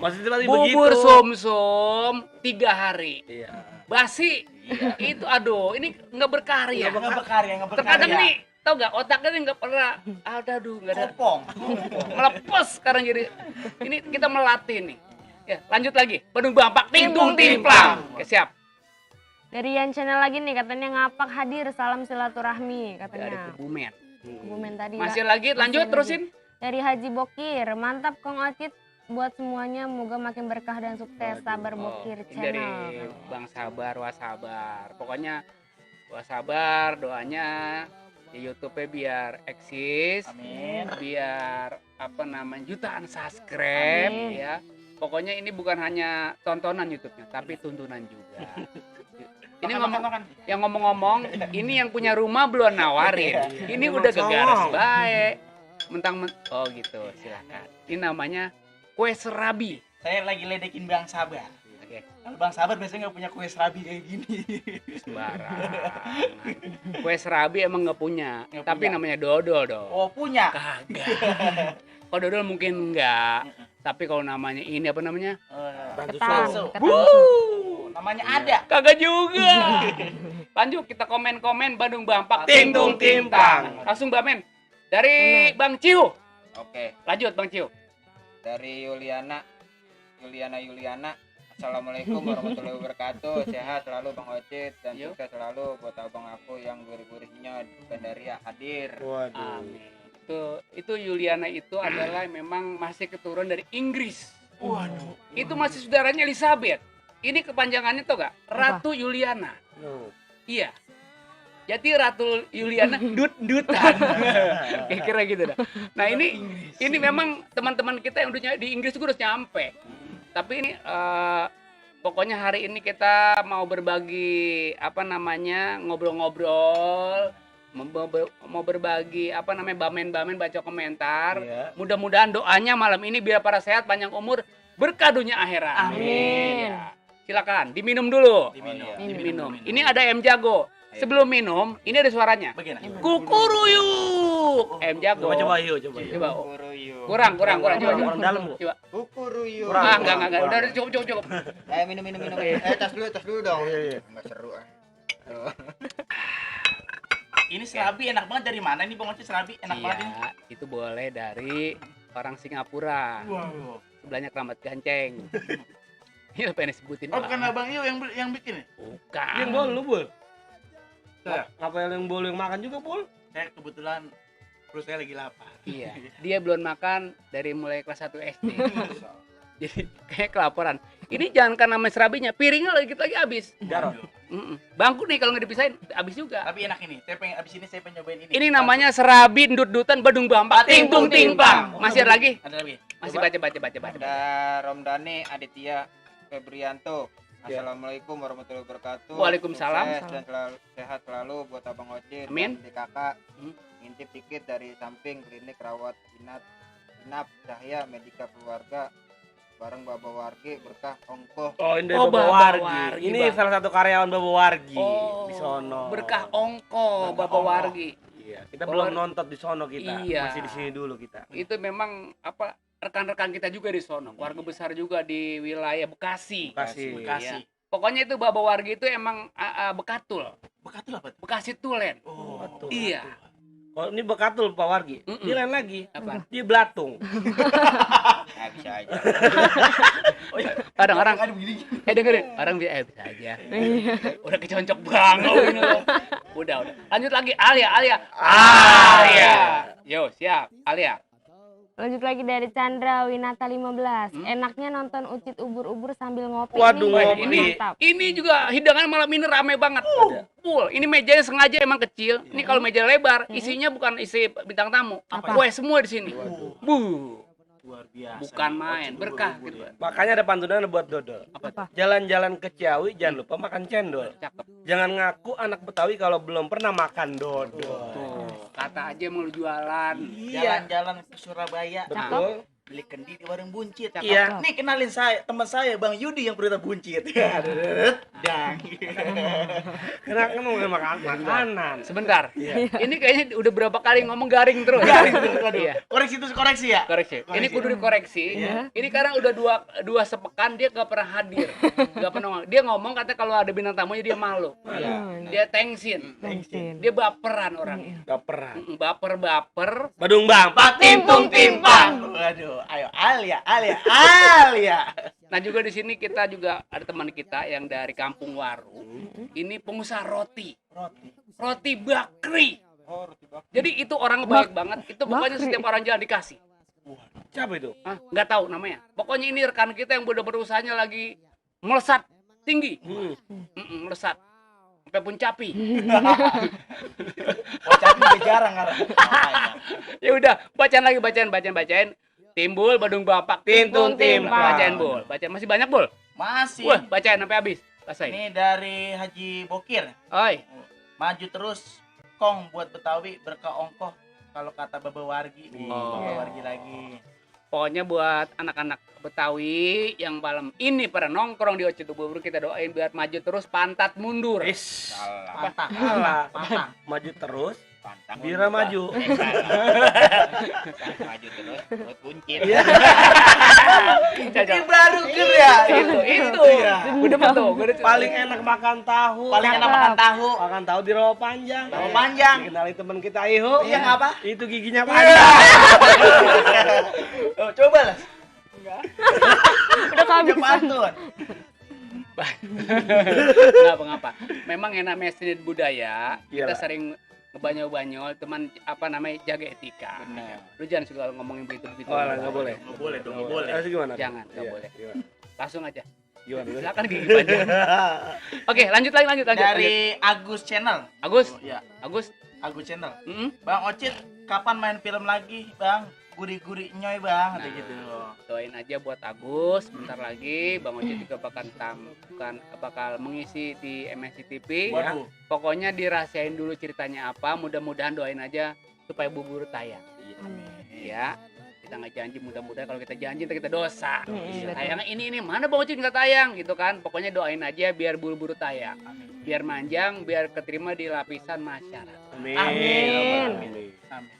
Speaker 4: Maksudnya tadi
Speaker 2: Bubur
Speaker 4: begitu.
Speaker 2: sumsum 3 hari.
Speaker 4: Iya.
Speaker 2: Basi. Itu aduh, ini nggak berkarya.
Speaker 3: Nggak berkarya.
Speaker 2: Terkadang nih, tau gak otaknya nih nggak pernah. Aduh, nggak ada.
Speaker 3: Kopong.
Speaker 2: Melepos sekarang jadi. Ini kita melatih nih. Ya, lanjut lagi. Bandung Bampak, Tingtung Timplang. Oke, siap.
Speaker 6: Dari Yan Channel lagi nih katanya ngapak hadir salam silaturahmi
Speaker 2: Dari
Speaker 6: katanya.
Speaker 2: Kebumen.
Speaker 6: Kebumen tadi.
Speaker 2: Masih
Speaker 6: Lah.
Speaker 2: lagi, lanjut
Speaker 6: Masih
Speaker 2: terusin.
Speaker 6: Dari Haji Bokir, mantap Kong Ocit buat semuanya, moga makin berkah dan sukses. Sabar Bokir
Speaker 2: Ini dari
Speaker 6: Channel.
Speaker 2: Bang Sabar, Wasabar. Pokoknya Wasabar doanya di YouTube-nya biar eksis,
Speaker 3: Amin.
Speaker 2: biar apa namanya jutaan subscribe
Speaker 6: Amin.
Speaker 2: ya. Pokoknya ini bukan hanya tontonan YouTube-nya, tapi tuntunan juga. Ini yang ngomong-ngomong, ini yang punya rumah belum nawarin. Ini udah gegaras baik. Oh gitu, silakan. Ini namanya kue serabi.
Speaker 3: Saya lagi ledekin Bang Sabar.
Speaker 2: Oke,
Speaker 3: Kalau Bang Sabar biasanya nggak punya kue serabi kayak gini.
Speaker 2: sembarangan. Kue serabi emang nggak punya,
Speaker 3: Nggak
Speaker 2: tapi
Speaker 3: punya.
Speaker 2: namanya dodol dong.
Speaker 3: Oh punya.
Speaker 2: Kagak. Kalau dodol mungkin enggak. Tapi kalau namanya ini apa namanya?
Speaker 6: Ketan,
Speaker 3: Susu.
Speaker 6: ketan susu.
Speaker 3: Namanya ada.
Speaker 2: Kagak juga. Lanjut kita komen-komen Bandung Bampak
Speaker 4: Tingtung Timplang.
Speaker 2: Langsung Mbak Men. Dari Bang Cihu.
Speaker 5: Oke.
Speaker 2: Lanjut Bang Cihu.
Speaker 5: Dari Yuliana. Assalamualaikum warahmatullahi wabarakatuh. Sehat selalu Bang Ocit dan
Speaker 2: Yuk.
Speaker 5: sukses selalu buat abang aku yang gurih-gurihnya Gandaria hadir.
Speaker 4: Waduh.
Speaker 2: Amin. Itu Yuliana itu adalah memang masih keturunan dari Inggris.
Speaker 3: Waduh.
Speaker 2: Itu masih saudaranya Elizabeth. Ini kepanjangannya tuh gak? Ratu Yuliana.
Speaker 4: No.
Speaker 2: Iya. Jadi Ratu Yuliana dut-dutan. Kira-kira gitu dah. Nah, ini memang teman-teman kita yang udah di Inggris juga udah nyampe. Tapi ini pokoknya hari ini kita mau berbagi apa namanya? Ngobrol-ngobrol, mau berbagi apa namanya? Bamen-bamen baca komentar.
Speaker 4: Iya.
Speaker 2: Mudah-mudahan doanya malam ini biar para sehat panjang umur berkah dunia akhirat.
Speaker 6: Amin.
Speaker 2: Ya. Silakan diminum dulu.
Speaker 3: Diminum.
Speaker 5: Oh, iya.
Speaker 2: Diminum. Ini ada M Jago. Sebelum minum, ini ada suaranya.
Speaker 3: Bagaimana?
Speaker 2: Kukuruyuk. M Jago.
Speaker 4: Coba yuk, coba.
Speaker 2: Coba.
Speaker 5: Kukuruyu.
Speaker 2: Kurang. Coba.
Speaker 4: Orang dalam, Bu.
Speaker 2: Coba.
Speaker 5: Kukuruyu.
Speaker 4: Kurang.
Speaker 2: Ah, enggak. Udah cukup.
Speaker 5: Minum. Tas dulu dong.
Speaker 4: Iya.
Speaker 5: Enggak seru ah.
Speaker 3: Ini serabi enak banget dari mana nih Bang Ocit? Serabi enak banget ini.
Speaker 2: Iya, itu boleh dari orang Singapura.
Speaker 3: Wow.
Speaker 2: Sebelahnya Keramat Ganceng. Ini apa yang disebutin?
Speaker 3: Oh bukan Abang Iyo yang bikin ya?
Speaker 2: Bukan.
Speaker 4: Yang bol lu, Bol.
Speaker 3: Saya.
Speaker 4: Apa yang bol yang makan juga, Bol?
Speaker 3: Saya kebetulan perut saya lagi lapar.
Speaker 2: Iya. Dia belum makan dari mulai kelas 1 SD. Jadi kayak kelaparan. Ini jangan karena nama serabinya, piringnya lagi habis.
Speaker 4: Jarot.
Speaker 2: Bangku nih kalau nggak dipisahin habis juga.
Speaker 3: Tapi enak ini. Saya pengen abis ini saya pengen nyobain ini.
Speaker 2: Ini namanya serabi ndut-dutan Bandung Bampak Tingtung Timplang. Masih ada lagi?
Speaker 3: Ada lagi.
Speaker 2: Masih baca.
Speaker 5: Ada Romdani Aditya Febrianto.
Speaker 4: Ya.
Speaker 5: Assalamualaikum warahmatullahi wabarakatuh.
Speaker 2: Waalaikumsalam.
Speaker 5: Sukses dan selalu sehat selalu buat Abang Ocit.
Speaker 2: Amin.
Speaker 5: Dan kakak.
Speaker 2: Hmm.
Speaker 5: Ngintip dikit dari samping klinik rawat inap Cahya Medika Keluarga bareng Baba Wargi berkah ongkoh.
Speaker 4: Oh, ini dari
Speaker 2: Oh,
Speaker 4: Baba
Speaker 2: Baba
Speaker 4: Wargi.
Speaker 2: Wargi,
Speaker 4: Ini
Speaker 2: Bang.
Speaker 4: salah satu karyawan Baba Wargi
Speaker 2: Oh,
Speaker 4: di sono.
Speaker 2: berkah ongko Bapak
Speaker 3: ongko.
Speaker 2: Wargi.
Speaker 4: Iya, kita
Speaker 2: Oh,
Speaker 4: belum nonton di sono kita.
Speaker 2: iya.
Speaker 4: Masih di sini dulu kita.
Speaker 2: Itu memang apa rekan-rekan kita juga di sono, keluarga besar juga di wilayah Bekasi.
Speaker 4: Bekasi.
Speaker 3: Bekasi.
Speaker 2: Iya. Pokoknya itu Baba Wargi itu emang bekatul,
Speaker 3: Bekatul apa tuh?
Speaker 2: Bekasi tulen.
Speaker 3: Oh.
Speaker 4: Betul.
Speaker 2: Iya.
Speaker 4: Oh, ini bekatul Pak Wargi.
Speaker 2: Mm-mm.
Speaker 4: Dia lain lagi.
Speaker 2: Apa?
Speaker 4: Dia belatung.
Speaker 5: Nah, bisa aja.
Speaker 2: Orang-orang
Speaker 3: Ada begini.
Speaker 2: dengerin, orang bisa aja. Udah keconcok banget ini loh. Udah. Lanjut lagi Alia. Yo, siap. Alia.
Speaker 6: Lanjut lagi dari Chandra Winata 15.
Speaker 2: Hmm?
Speaker 6: Enaknya nonton Ucit ubur-ubur sambil ngopi.
Speaker 4: Waduh,
Speaker 6: nih.
Speaker 4: ngopi.
Speaker 6: Mantap.
Speaker 2: Ini juga hidangan malam ini rame banget. Full. Ini mejanya sengaja emang kecil. Ini kalau meja lebar, isinya bukan isi bintang tamu.
Speaker 6: Apa?
Speaker 2: Kue semua di sini. Bu.
Speaker 3: Luar biasa.
Speaker 2: Bukan
Speaker 3: nih,
Speaker 2: main,
Speaker 3: Ocit
Speaker 2: berkah
Speaker 3: ubur-ubur
Speaker 2: gitu.
Speaker 3: ya.
Speaker 4: Makanya ada pantunan buat dodol.
Speaker 6: Apa?
Speaker 4: Jalan-jalan ke Ciawi jangan lupa makan cendol.
Speaker 2: Cakep.
Speaker 4: Jangan ngaku anak Betawi kalau belum pernah makan dodol.
Speaker 2: Tuh, kata aja mau lu jualan.
Speaker 3: Jalan-jalan ke Surabaya,
Speaker 4: Betul.
Speaker 3: beli kendi di warung buncit.
Speaker 4: Iya.
Speaker 3: Nih kenalin saya, teman saya Bang Yudi yang berita buncit. Dang.
Speaker 4: Karena kan mau makan makanan.
Speaker 2: Sebentar.
Speaker 4: Iya.
Speaker 2: Ini kayaknya udah berapa kali ngomong garing terus. Iya.
Speaker 3: Koreksi itu koreksi ya.
Speaker 2: Koreksi. Ini kudu dikoreksi.
Speaker 3: Iya.
Speaker 2: Ini karena udah dua sepekan dia gak pernah hadir. Gak pernah ngomong. Dia ngomong kata kalau ada bintang tamunya dia malu. Dia tengsin. Dia baperan orangnya.
Speaker 4: Baperan.
Speaker 2: Baper.
Speaker 4: Badung Bang, Pak Tintung Timpang.
Speaker 3: Waduh, ayo Alia.
Speaker 2: Nah juga di sini kita juga ada teman kita yang dari Kampung Waru. Ini pengusaha roti. Roti bakri.
Speaker 5: Oh, roti bakar.
Speaker 2: Jadi itu orang baik banget. Itu pokoknya setiap orang jalan dikasih.
Speaker 4: Siapa itu?
Speaker 2: Hah? Nggak tahu namanya. Pokoknya ini rekan kita yang udah berusahanya lagi melesat tinggi. Melesat. Sampai puncapi.
Speaker 3: Tapi udah jarang kan.
Speaker 2: Ya udah, bacain. Timbul Badung Bapak
Speaker 4: Tintung Timpang.
Speaker 2: Bacain Bol. Bacain masih banyak Bol.
Speaker 3: Masih.
Speaker 2: Wah, bacain sampai habis. Basahin.
Speaker 3: Ini dari Haji Bokir.
Speaker 2: Oi.
Speaker 3: Maju terus kong buat Betawi berkah ongkoh kalau kata Baba Wargi.
Speaker 2: Oh.
Speaker 3: Baba Wargi lagi.
Speaker 2: Pokoknya buat anak-anak Betawi yang malam ini pada nongkrong di Ocit Ubur kita doain biar maju terus pantat mundur.
Speaker 3: Pantang.
Speaker 4: Salah.
Speaker 3: Pantang.
Speaker 4: Maju terus,
Speaker 3: Pantang.
Speaker 4: Bira maju.
Speaker 3: Maju terus buat buncit.
Speaker 2: Cocok.
Speaker 3: Baru ya.
Speaker 2: Itu. Udah betul.
Speaker 4: Paling enak makan tahu.
Speaker 3: Paling enak makan tahu.
Speaker 4: Makan tahu di rawa panjang.
Speaker 3: Rawa panjang.
Speaker 4: Dikenali teman kita Iho.
Speaker 3: Iya, ngapa?
Speaker 4: Itu giginya panjang.
Speaker 3: Oh, coba lah.
Speaker 6: Udah kehabisan.
Speaker 3: Pantun.
Speaker 2: Ngapa. Memang enak mesin budaya. Kita
Speaker 4: Iyalah.
Speaker 2: sering ngebanyol-banyol teman apa namanya jaga etika. Lu jangan suka ngomongin begitu.
Speaker 4: Oh, nggak boleh.
Speaker 3: Nggak boleh dong, nggak boleh.
Speaker 4: Terus gimana?
Speaker 2: Jangan, nggak
Speaker 4: Iya,
Speaker 2: boleh.
Speaker 4: Gimana?
Speaker 2: Langsung aja.
Speaker 4: Gimana?
Speaker 2: Silakan gigi panjang. Oke, lanjut.
Speaker 3: Dari Agus Channel.
Speaker 2: Agus.
Speaker 3: Ya,
Speaker 2: Agus.
Speaker 3: Agus Channel.
Speaker 2: Mm-mm.
Speaker 3: Bang Ocit, kapan main film lagi, Bang? Guri-guri nyoy, Bang,
Speaker 2: Nah,
Speaker 3: gitu.
Speaker 2: doain aja buat Agus. Bentar lagi Bang Ocit juga bakal mengisi di MNC TV. Ya.
Speaker 3: Waduh.
Speaker 2: Pokoknya dirahasiain dulu ceritanya apa. Mudah-mudahan doain aja supaya bubur tayang. Ya. Kita nggak janji, mudah-mudahan kalau kita janji ntar kita dosa. Tayangnya ini mana Bang Ocit nggak tayang gitu kan. Pokoknya doain aja biar buru-buru tayang. Biar manjang, biar keterima di lapisan masyarakat.
Speaker 4: Amin.
Speaker 6: Amin.
Speaker 3: Amin.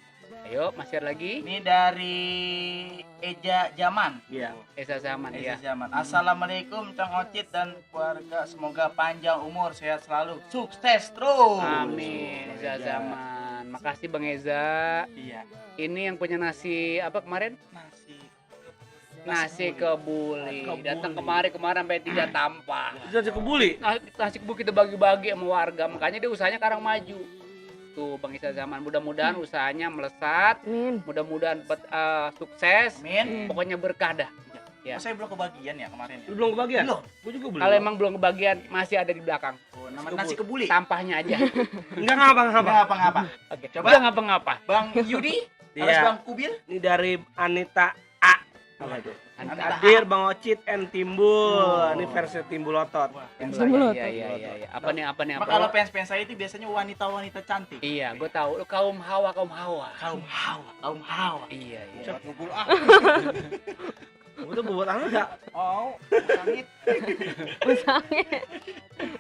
Speaker 2: Ayo, masih ada lagi.
Speaker 3: Ini dari Eja Zaman.
Speaker 4: Iya.
Speaker 2: Esa Zaman
Speaker 3: Eja
Speaker 2: ya.
Speaker 3: Zaman. Assalamualaikum Cang Ocit dan keluarga. Semoga panjang umur, sehat selalu, sukses terus.
Speaker 2: Amin. Esa Zaman. Makasih Bang Eza.
Speaker 3: Iya.
Speaker 2: Ini yang punya nasi apa kemarin? Nasi kebuli. Datang kemarin sampai 3 tampah.
Speaker 4: Bisa kebuli.
Speaker 2: Nasi kebuli kita bagi-bagi sama warga. Makanya dia usahanya sekarang maju. Tuh Bang Isa Zaman, mudah-mudahan usahanya melesat,
Speaker 6: Amin.
Speaker 2: mudah-mudahan sukses,
Speaker 3: Amin.
Speaker 2: pokoknya berkah dah. Ya.
Speaker 3: Oh, saya belum kebagian ya kemarin ya?
Speaker 4: Lu belum kebagian?
Speaker 3: Belum.
Speaker 4: Gua juga belum.
Speaker 2: Kalau emang belum kebagian masih ada di belakang.
Speaker 3: Oh, nama nasi kebuli.
Speaker 2: Tampahnya aja.
Speaker 4: enggak ngapa.
Speaker 3: Ngapa-ngapa.
Speaker 2: Oke.
Speaker 3: Coba.
Speaker 2: Udah ngapa-ngapa.
Speaker 3: Bang Yudi,
Speaker 4: Iya.
Speaker 3: harus Bang Kubil.
Speaker 4: Ini dari Anita A. Apa itu?
Speaker 3: Anita
Speaker 4: Hadir Bang Ocit and Timbul. Ini versi Timbul Otot.
Speaker 2: Iya. Apa nih?
Speaker 3: Maka kalau fans-fans saya itu biasanya wanita-wanita cantik.
Speaker 2: Iya, gue tahu. Lu kaum hawa.
Speaker 3: Kaum hawa.
Speaker 2: Iya.
Speaker 3: Ngumpul ah.
Speaker 4: Itu buat apa enggak?
Speaker 3: Oh, sangit.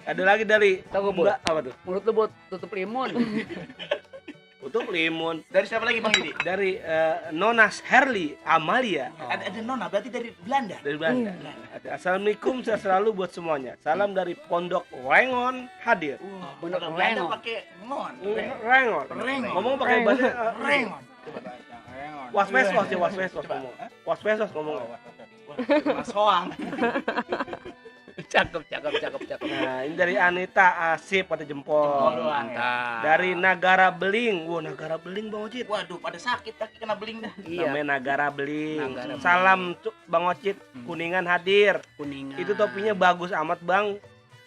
Speaker 4: Ada lagi dari
Speaker 2: Tahu gua, Bol?
Speaker 4: Mbak, apa tuh?
Speaker 2: Mulut lu buat tutup limun.
Speaker 4: Untuk limun.
Speaker 3: Dari siapa lagi Bang Yudi?
Speaker 4: Dari Nonas Herli Amalia
Speaker 3: Ada Nona, berarti dari Belanda.
Speaker 4: dari Belanda. Assalamualaikum sehat selalu buat semuanya. Salam dari Pondok Rengon hadir.
Speaker 2: Pondok
Speaker 3: Kalau Belanda
Speaker 2: Rengon.
Speaker 3: pakai ngon.
Speaker 4: Rengon.
Speaker 3: Rengon.
Speaker 4: Ngomong pakai bahasa
Speaker 3: Rengon.
Speaker 4: waspesos ya waspesos ngomong. Waspesos ngomong.
Speaker 3: Mas Hoang.
Speaker 2: Cakep.
Speaker 4: Nah, ini dari Anita Asip pada jempol.
Speaker 2: Mantap.
Speaker 4: Dari Nagara Beling. Wah, Nagara Beling Bang Ocit.
Speaker 3: Waduh, pada sakit kaki kena beling dah.
Speaker 2: Iya.
Speaker 4: Namanya Nagara Beling.
Speaker 2: Nagara Beling.
Speaker 4: Salam Bang Ocit, Kuningan hadir.
Speaker 2: Kuningan.
Speaker 4: Itu topinya bagus amat Bang.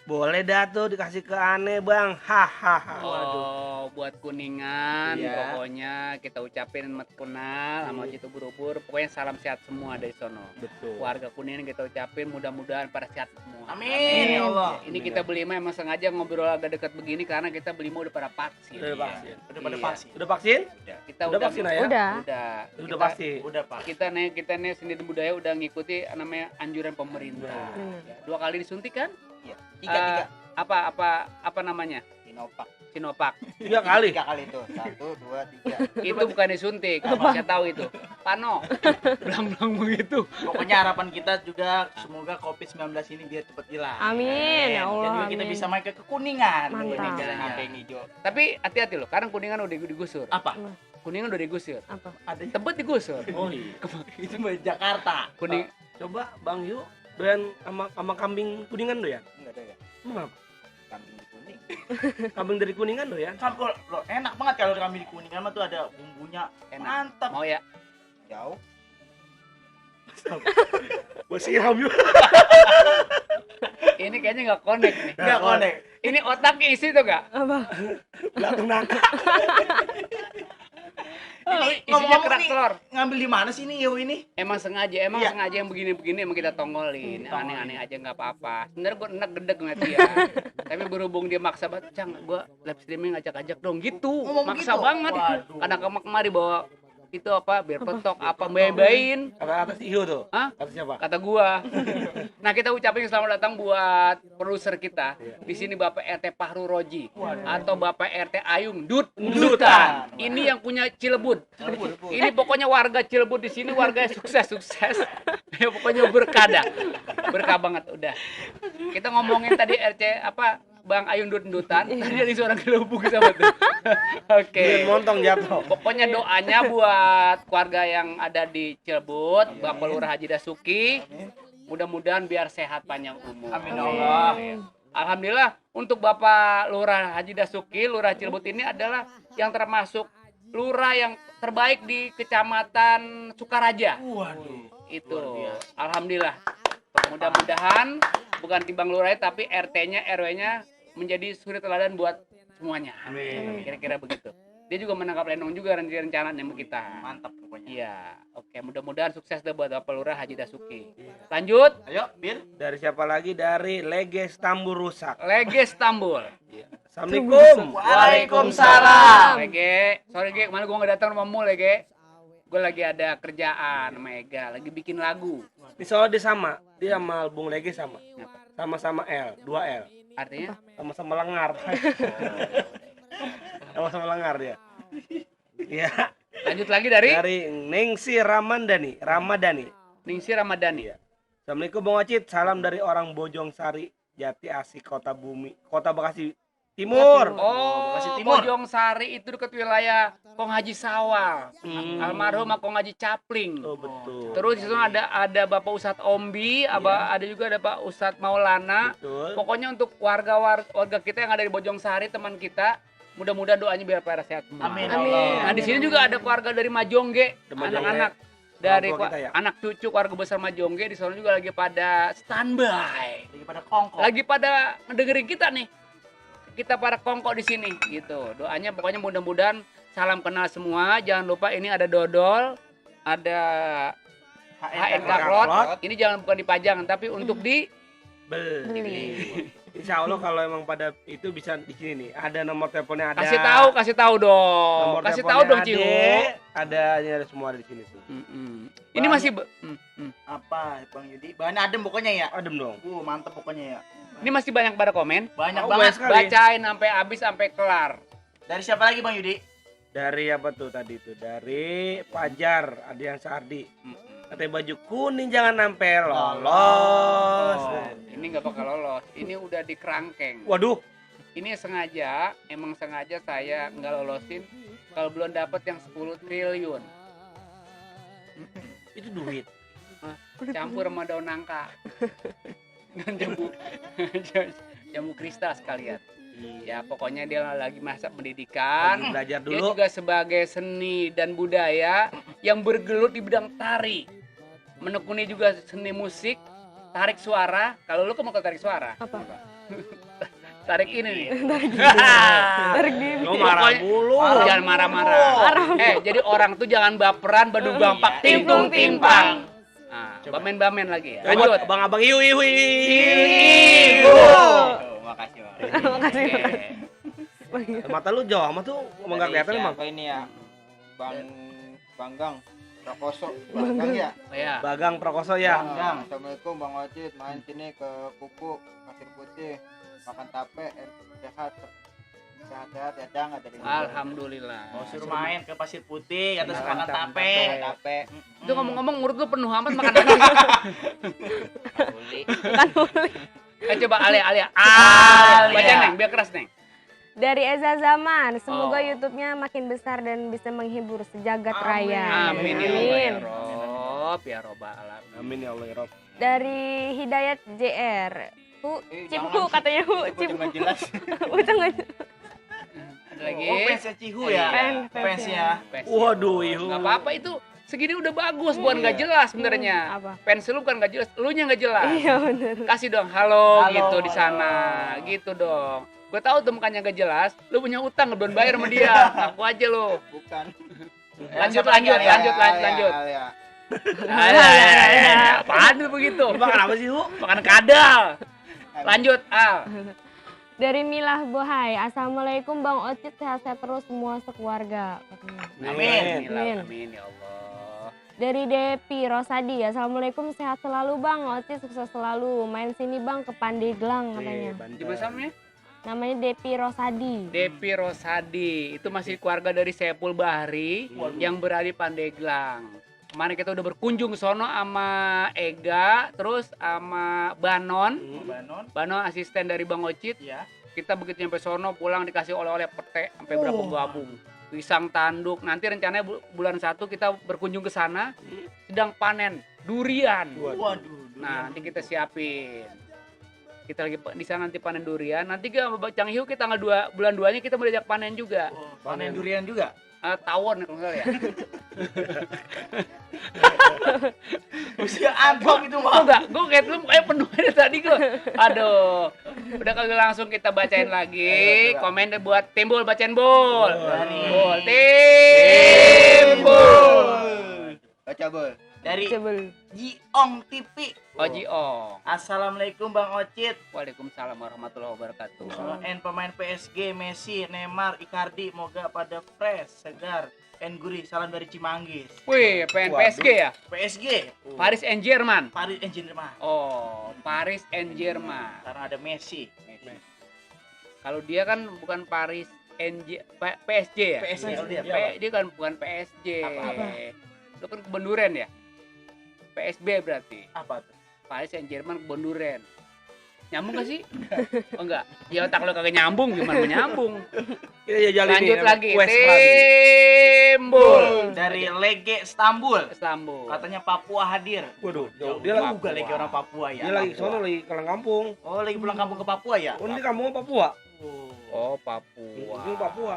Speaker 4: Boleh dah tuh dikasih ke Ane bang. Hahaha.
Speaker 2: Oh, buat Kuningan,
Speaker 3: Iya.
Speaker 2: pokoknya kita ucapin met kunal sama Ocit ubur-ubur. Pokoknya salam sehat semua dari sono.
Speaker 4: Betul.
Speaker 2: Warga Kuningan kita ucapin mudah-mudahan pada sehat semua.
Speaker 3: Amin ya Allah.
Speaker 2: Ini kita beli mah emang sengaja ngobrol agak dekat begini karena kita beli mah udah pada vaksin.
Speaker 4: Udah vaksin.
Speaker 3: Udah pada
Speaker 2: Iya.
Speaker 3: vaksin.
Speaker 4: Udah vaksin?
Speaker 2: Kita
Speaker 4: Udah vaksin ya?
Speaker 6: Udah.
Speaker 2: Udah.
Speaker 4: Udah
Speaker 2: Kita-
Speaker 4: pasti.
Speaker 3: Udah Pak.
Speaker 2: Kita nih seni dan budaya udah ngikuti namanya anjuran pemerintah.
Speaker 6: Benar.
Speaker 2: Ya, 2 kali disuntik kan?
Speaker 3: Iya. Tiga.
Speaker 2: Apa namanya?
Speaker 3: Sinovac.
Speaker 2: Sinovac.
Speaker 4: 3 kali.
Speaker 3: 3 kali itu. 1, 2, 3.
Speaker 2: Itu bukan disuntik. Saya tahu itu. Pano. Belang-belang begitu.
Speaker 3: Pokoknya harapan kita juga semoga COVID-19 ini biar cepat hilang.
Speaker 6: Amin, ya Allah,
Speaker 3: Dan juga kita
Speaker 6: amin.
Speaker 3: bisa main ke Kuningan.
Speaker 6: Mantap.
Speaker 3: Ini jalan apa yang hijau.
Speaker 2: Tapi hati-hati loh, karena Kuningan udah digusur.
Speaker 3: Apa?
Speaker 2: Kuningan udah digusur.
Speaker 6: Apa?
Speaker 3: Ada
Speaker 2: Tebet digusur.
Speaker 4: Oh iya.
Speaker 3: itu mah Jakarta.
Speaker 2: Kuning
Speaker 4: Coba Bang Yu doyan sama kambing Kuningan doyan.
Speaker 3: Enggak ada ya.
Speaker 4: Emang apa?
Speaker 3: Kambing di kuning.
Speaker 4: Kambing dari Kuningan doyan.
Speaker 3: Kalau lo enak banget kalau kambing di Kuningan mah tuh ada bumbunya
Speaker 2: enak.
Speaker 3: mantap.
Speaker 2: Mau ya?
Speaker 3: Jauh.
Speaker 4: Gua siram Yu.
Speaker 2: Ini kayaknya nggak connect nih.
Speaker 3: Enggak konek.
Speaker 2: Ini otaknya isi tuh nggak?
Speaker 6: Apa?
Speaker 4: Belakang nangka.
Speaker 2: Ini isinya
Speaker 3: ngomong-ngomong
Speaker 2: kerak
Speaker 3: nih,
Speaker 2: telur.
Speaker 3: ngambil di mana sih ini Yo ini?
Speaker 2: Emang sengaja
Speaker 3: Iya.
Speaker 2: yang begini-begini emang kita tonggolin.
Speaker 3: Tonggolin.
Speaker 2: Aneh-aneh aja nggak apa-apa. Sebenarnya gue enak gedeg ngeliat dia. Tapi berhubung dia maksa banget, Cang, gue live streaming ngajak-ajak dong gitu.
Speaker 3: Ngomong
Speaker 2: Maksa
Speaker 3: gitu?
Speaker 2: banget.
Speaker 3: Waduh.
Speaker 2: Kadang kemari bawa itu apa biar petok apa bayi-bayin
Speaker 4: Kata si Yu tuh.
Speaker 2: Hah?
Speaker 4: Kata siapa?
Speaker 2: kata gua. Nah, kita ucapin selamat datang buat produser kita. Di sini Bapak RT Fahru Roji atau Bapak RT Ayung Dutan. Ini yang punya Cilebut. Ini pokoknya warga Cilebut di sini warga sukses. Ya pokoknya berkah banget udah. Kita ngomongin tadi RC apa Bang Ayung Dutan. Tadi ada suara gelembung sama tuh. Oke.
Speaker 4: Bikin montong jatuh.
Speaker 2: Pokoknya doanya buat keluarga yang ada di Cilebut, Bapak Lurah Haji Dasuki. Mudah-mudahan biar sehat panjang umur.
Speaker 3: Amin ya Allah.
Speaker 2: Alhamdulillah untuk Bapak Lurah Haji Dasuki, Lurah Cilebut ini adalah yang termasuk lurah yang terbaik di Kecamatan Sukaraja.
Speaker 3: Waduh.
Speaker 2: Itu.
Speaker 3: Luar biasa.
Speaker 2: Alhamdulillah. Mudah-mudahan bukan timbang lurahnya tapi RT-nya, RW-nya menjadi suri teladan buat semuanya.
Speaker 4: Amin.
Speaker 2: Kira-kira begitu. Dia juga menangkap lenong juga rencananya sama kita.
Speaker 3: Mantap pokoknya.
Speaker 2: Iya, oke. Mudah-mudahan sukses deh buat Bapak Lurah Haji Dasuki. Lanjut,
Speaker 3: Ayo, Bir.
Speaker 4: Dari siapa lagi? Dari Leges Tambur Rusak.
Speaker 2: Lege Stambul.
Speaker 4: Assalamualaikum.
Speaker 3: Waalaikumsalam.
Speaker 2: Lege, sorry Ge, kemarin gua nggak datang rumahmu Lege. Gue lagi ada kerjaan sama Ega, lagi bikin lagu.
Speaker 4: Ini soalnya dia sama. Dia sama Bung Leges sama.
Speaker 2: Kenapa?
Speaker 4: Sama-sama L, 2 L.
Speaker 2: Artinya?
Speaker 4: Sama-sama lengar. Sama-sama lengar dia. Iya.
Speaker 2: Lanjut lagi dari
Speaker 4: Dari Ningsi Ramadhani.
Speaker 2: Ningsi Ramadhani.
Speaker 4: Assalamualaikum Bang Ocit. Salam dari orang Bojong Sari, Jati Asih, Kota Bekasi Timur.
Speaker 2: Oh,
Speaker 3: Bekasi Timur.
Speaker 2: Bojong Sari itu dekat wilayah Kong Haji Sawal. Almarhum Kong Haji Capling.
Speaker 4: Oh betul.
Speaker 2: Terus di sana ada Bapak Ustadz Ombi, ada juga ada Pak Ustadz Maulana.
Speaker 4: Betul.
Speaker 2: Pokoknya untuk warga kita yang ada di Bojong Sari, teman kita, mudah-mudahan doanya biar pada sehat semua.
Speaker 3: Amin.
Speaker 6: Amin.
Speaker 2: Nah, di sini juga ada keluarga dari Majongge,
Speaker 4: Ada Majongge.
Speaker 2: anak-anak dari
Speaker 4: Orang tua kita ya?
Speaker 2: anak cucu keluarga besar Majongge di sana juga lagi pada standby.
Speaker 3: Lagi pada kongkong.
Speaker 2: Lagi pada ngedengerin kita nih. Kita para kongkok di sini gitu. Doanya pokoknya mudah-mudahan salam kenal semua. Jangan lupa ini ada dodol, ada HNK Klot. Ini jangan bukan dipajang tapi untuk di
Speaker 4: Beli. Insya Allah kalau emang pada itu bisa di sini nih. Ada nomor teleponnya ada.
Speaker 2: kasih tahu dong.
Speaker 4: Nomor
Speaker 2: Kasih
Speaker 4: teleponnya
Speaker 2: tahu dong,
Speaker 4: ada.
Speaker 2: Ciu.
Speaker 4: Ini ada semua di sini tuh.
Speaker 2: Ini
Speaker 3: Bang.
Speaker 2: masih
Speaker 3: Apa Bang Yudi? Bahannya adem pokoknya ya.
Speaker 4: Adem dong.
Speaker 3: Mantap pokoknya ya.
Speaker 2: ini masih banyak pada komen.
Speaker 3: Banyak
Speaker 4: Oh,
Speaker 3: banget.
Speaker 4: banyak sekali.
Speaker 2: Bacain sampai habis sampai kelar.
Speaker 3: Dari siapa lagi Bang Yudi?
Speaker 4: Dari apa tuh tadi tuh? Dari Fajar Adian Sardi. Katanya baju kuning jangan sampai lolos.
Speaker 2: Ini nggak bakal lolos. Ini udah di kerangkeng.
Speaker 4: Waduh.
Speaker 2: Ini emang sengaja saya nggak lolosin kalau belum dapat yang 10 triliun.
Speaker 4: Itu duit.
Speaker 2: Campur sama daun nangka. Dan jamu kristal sekalian. Ya pokoknya dia lagi masa pendidikan.
Speaker 4: Lagi belajar
Speaker 2: Dia
Speaker 4: dulu.
Speaker 2: juga sebagai seni dan budaya yang bergelut di bidang tari. Menekuni juga seni musik, tarik suara. Kalau lu kan mau ke tarik suara.
Speaker 6: Apa?
Speaker 2: Tarik ini nih.
Speaker 6: Tarik diri.
Speaker 4: Lo marah
Speaker 2: Pokoknya-
Speaker 4: mulu.
Speaker 2: Jangan marah-marah. Jadi orang tuh jangan baperan, badu bampak, timpung timpang. Nah, bamen-bamen lagi ya.
Speaker 4: Lanjut.
Speaker 2: Lanjut.
Speaker 4: Abang-abang iu.
Speaker 2: Ibu.
Speaker 3: Oh, makasih Bang.
Speaker 6: Makasih.
Speaker 2: Oke.
Speaker 4: Mata lu jauh amat tuh enggak kelihatan emang.
Speaker 5: Siapa ini ya? Banggang Prakoso. Banggang ya?
Speaker 2: Oh, ya.
Speaker 4: Bagang Prakoso ya.
Speaker 3: Banggang.
Speaker 5: Assalamualaikum Bang Ocit, main sini ke Kuku Pasir Putih, makan tape, sehat ya Dang, ada di
Speaker 2: Alhamdulillah.
Speaker 3: Oh, suruh main ke Pasir Putih, atas
Speaker 2: Makan
Speaker 3: makan
Speaker 2: tape.
Speaker 3: tape.
Speaker 2: Itu ngomong-ngomong urut lu penuh amat makan apa? Coba Alia. Baca Neng, biar keras Neng.
Speaker 6: Dari Eza Zaman, semoga
Speaker 2: Oh.
Speaker 6: YouTube-nya makin besar dan bisa menghibur sejagat raya.
Speaker 2: Amin ya Allah ya Rob, ya Robbal alamin.
Speaker 4: Amin ya Allah ya Rob.
Speaker 6: Dari Hidayat JR, Cipu
Speaker 3: jangan.
Speaker 6: katanya Cipu.
Speaker 3: Jangan jelas.
Speaker 6: Udah nggak
Speaker 2: Ada lagi.
Speaker 3: Oh, fansnya Cihu ya. Fansnya.
Speaker 4: Waduh, Ihu.
Speaker 2: Gak apa-apa itu. Segini udah bagus, bukan nggak jelas sebenarnya.
Speaker 6: apa?
Speaker 2: Fans lu bukan nggak jelas, lu nya nggak jelas.
Speaker 6: Iya benar.
Speaker 2: Kasih dong halo,
Speaker 3: Halo,
Speaker 2: gitu di sana, gitu dong. Gue tahu tuh mukanya nggak jelas, lu punya utang belum bayar sama dia, ngaku aja lu.
Speaker 5: bukan.
Speaker 2: Lanjut.
Speaker 5: Alia.
Speaker 2: Apaan tuh begitu?
Speaker 4: Makan apa sih, Hu?
Speaker 2: Makan kadal. Lanjut Al.
Speaker 6: Dari Milah Bohai, Assalamualaikum Bang Ocit, sehat-sehat terus semua sekeluarga.
Speaker 3: Amin.
Speaker 2: Amin ya Allah.
Speaker 6: Dari Depi Rosadi, Assalamualaikum, sehat selalu Bang Ocit, sukses selalu. Main sini Bang ke Pandeglang katanya.
Speaker 2: Di mana namanya?
Speaker 6: Namanya Depi Rosadi.
Speaker 2: Depi Rosadi, itu masih keluarga dari Sepul Bahri yang berada di Pandeglang. Kemarin kita udah berkunjung ke sono sama Ega, terus sama Banon. Banon asisten dari Bang Ocit.
Speaker 3: Ya.
Speaker 2: Kita begitu nyampe sono pulang dikasih oleh-oleh pete sampai berapa gabung. Pisang tanduk. Nanti rencananya bulan 1 kita berkunjung ke sana sedang panen durian.
Speaker 3: Waduh.
Speaker 2: Nah, nanti kita siapin. Kita lagi di sana nanti panen durian. Nanti ke Cang Hiu kita tanggal 2 bulan 2-nya kita mau diajak panen juga.
Speaker 3: Oh, panen durian juga.
Speaker 2: Tawon kalau nggak salah ya.
Speaker 3: Usia abang itu
Speaker 2: Kok
Speaker 3: mah.
Speaker 2: enggak? Gue kayak lu penuh dari tadi gue. Aduh. Udah kagak langsung kita bacain lagi. Komen deh buat Timbul, bacain Bul. Bul, Timbul.
Speaker 5: Baca Bol.
Speaker 3: Dari
Speaker 6: Sebel.
Speaker 3: Jiong TV.
Speaker 2: Oji Ong.
Speaker 3: Assalamualaikum Bang Ocit.
Speaker 2: Waalaikumsalam warahmatullahi wabarakatuh.
Speaker 3: And pemain PSG Messi, Neymar, Icardi moga pada fresh, segar, and gurih. Salam dari Cimanggis.
Speaker 2: Wih, PSG ya?
Speaker 3: PSG.
Speaker 2: Paris Saint-Germain.
Speaker 3: Paris Saint-Germain.
Speaker 2: Oh, Paris Saint-Germain.
Speaker 3: Karena ada Messi.
Speaker 2: Kalau dia kan bukan Paris PSG ya?
Speaker 3: PSG kalau dia.
Speaker 2: Dia kan bukan PSG.
Speaker 3: Apa?
Speaker 2: Lu kan Kebenduren ya? PSB berarti.
Speaker 3: Apa tuh?
Speaker 2: Paris Saint-Germain Kebenduren. Nyambung gak sih? Oh enggak. Ya otak lu kagak nyambung, gimana mau nyambung?
Speaker 4: Kita jajal ini.
Speaker 2: Lanjut lagi.
Speaker 4: Quest Prabi.
Speaker 2: Timbul.
Speaker 3: Dari Lege Istanbul.
Speaker 2: Istanbul.
Speaker 3: Katanya Papua hadir.
Speaker 4: Waduh,
Speaker 3: Jauh
Speaker 4: dia lagi
Speaker 3: juga lagi orang Papua ya.
Speaker 4: dia lagi sono lagi pulang kampung.
Speaker 3: Oh, lagi pulang kampung ke Papua ya?
Speaker 4: Oh, ini kampungnya Papua.
Speaker 2: Oh, Papua.
Speaker 4: Ini Papua.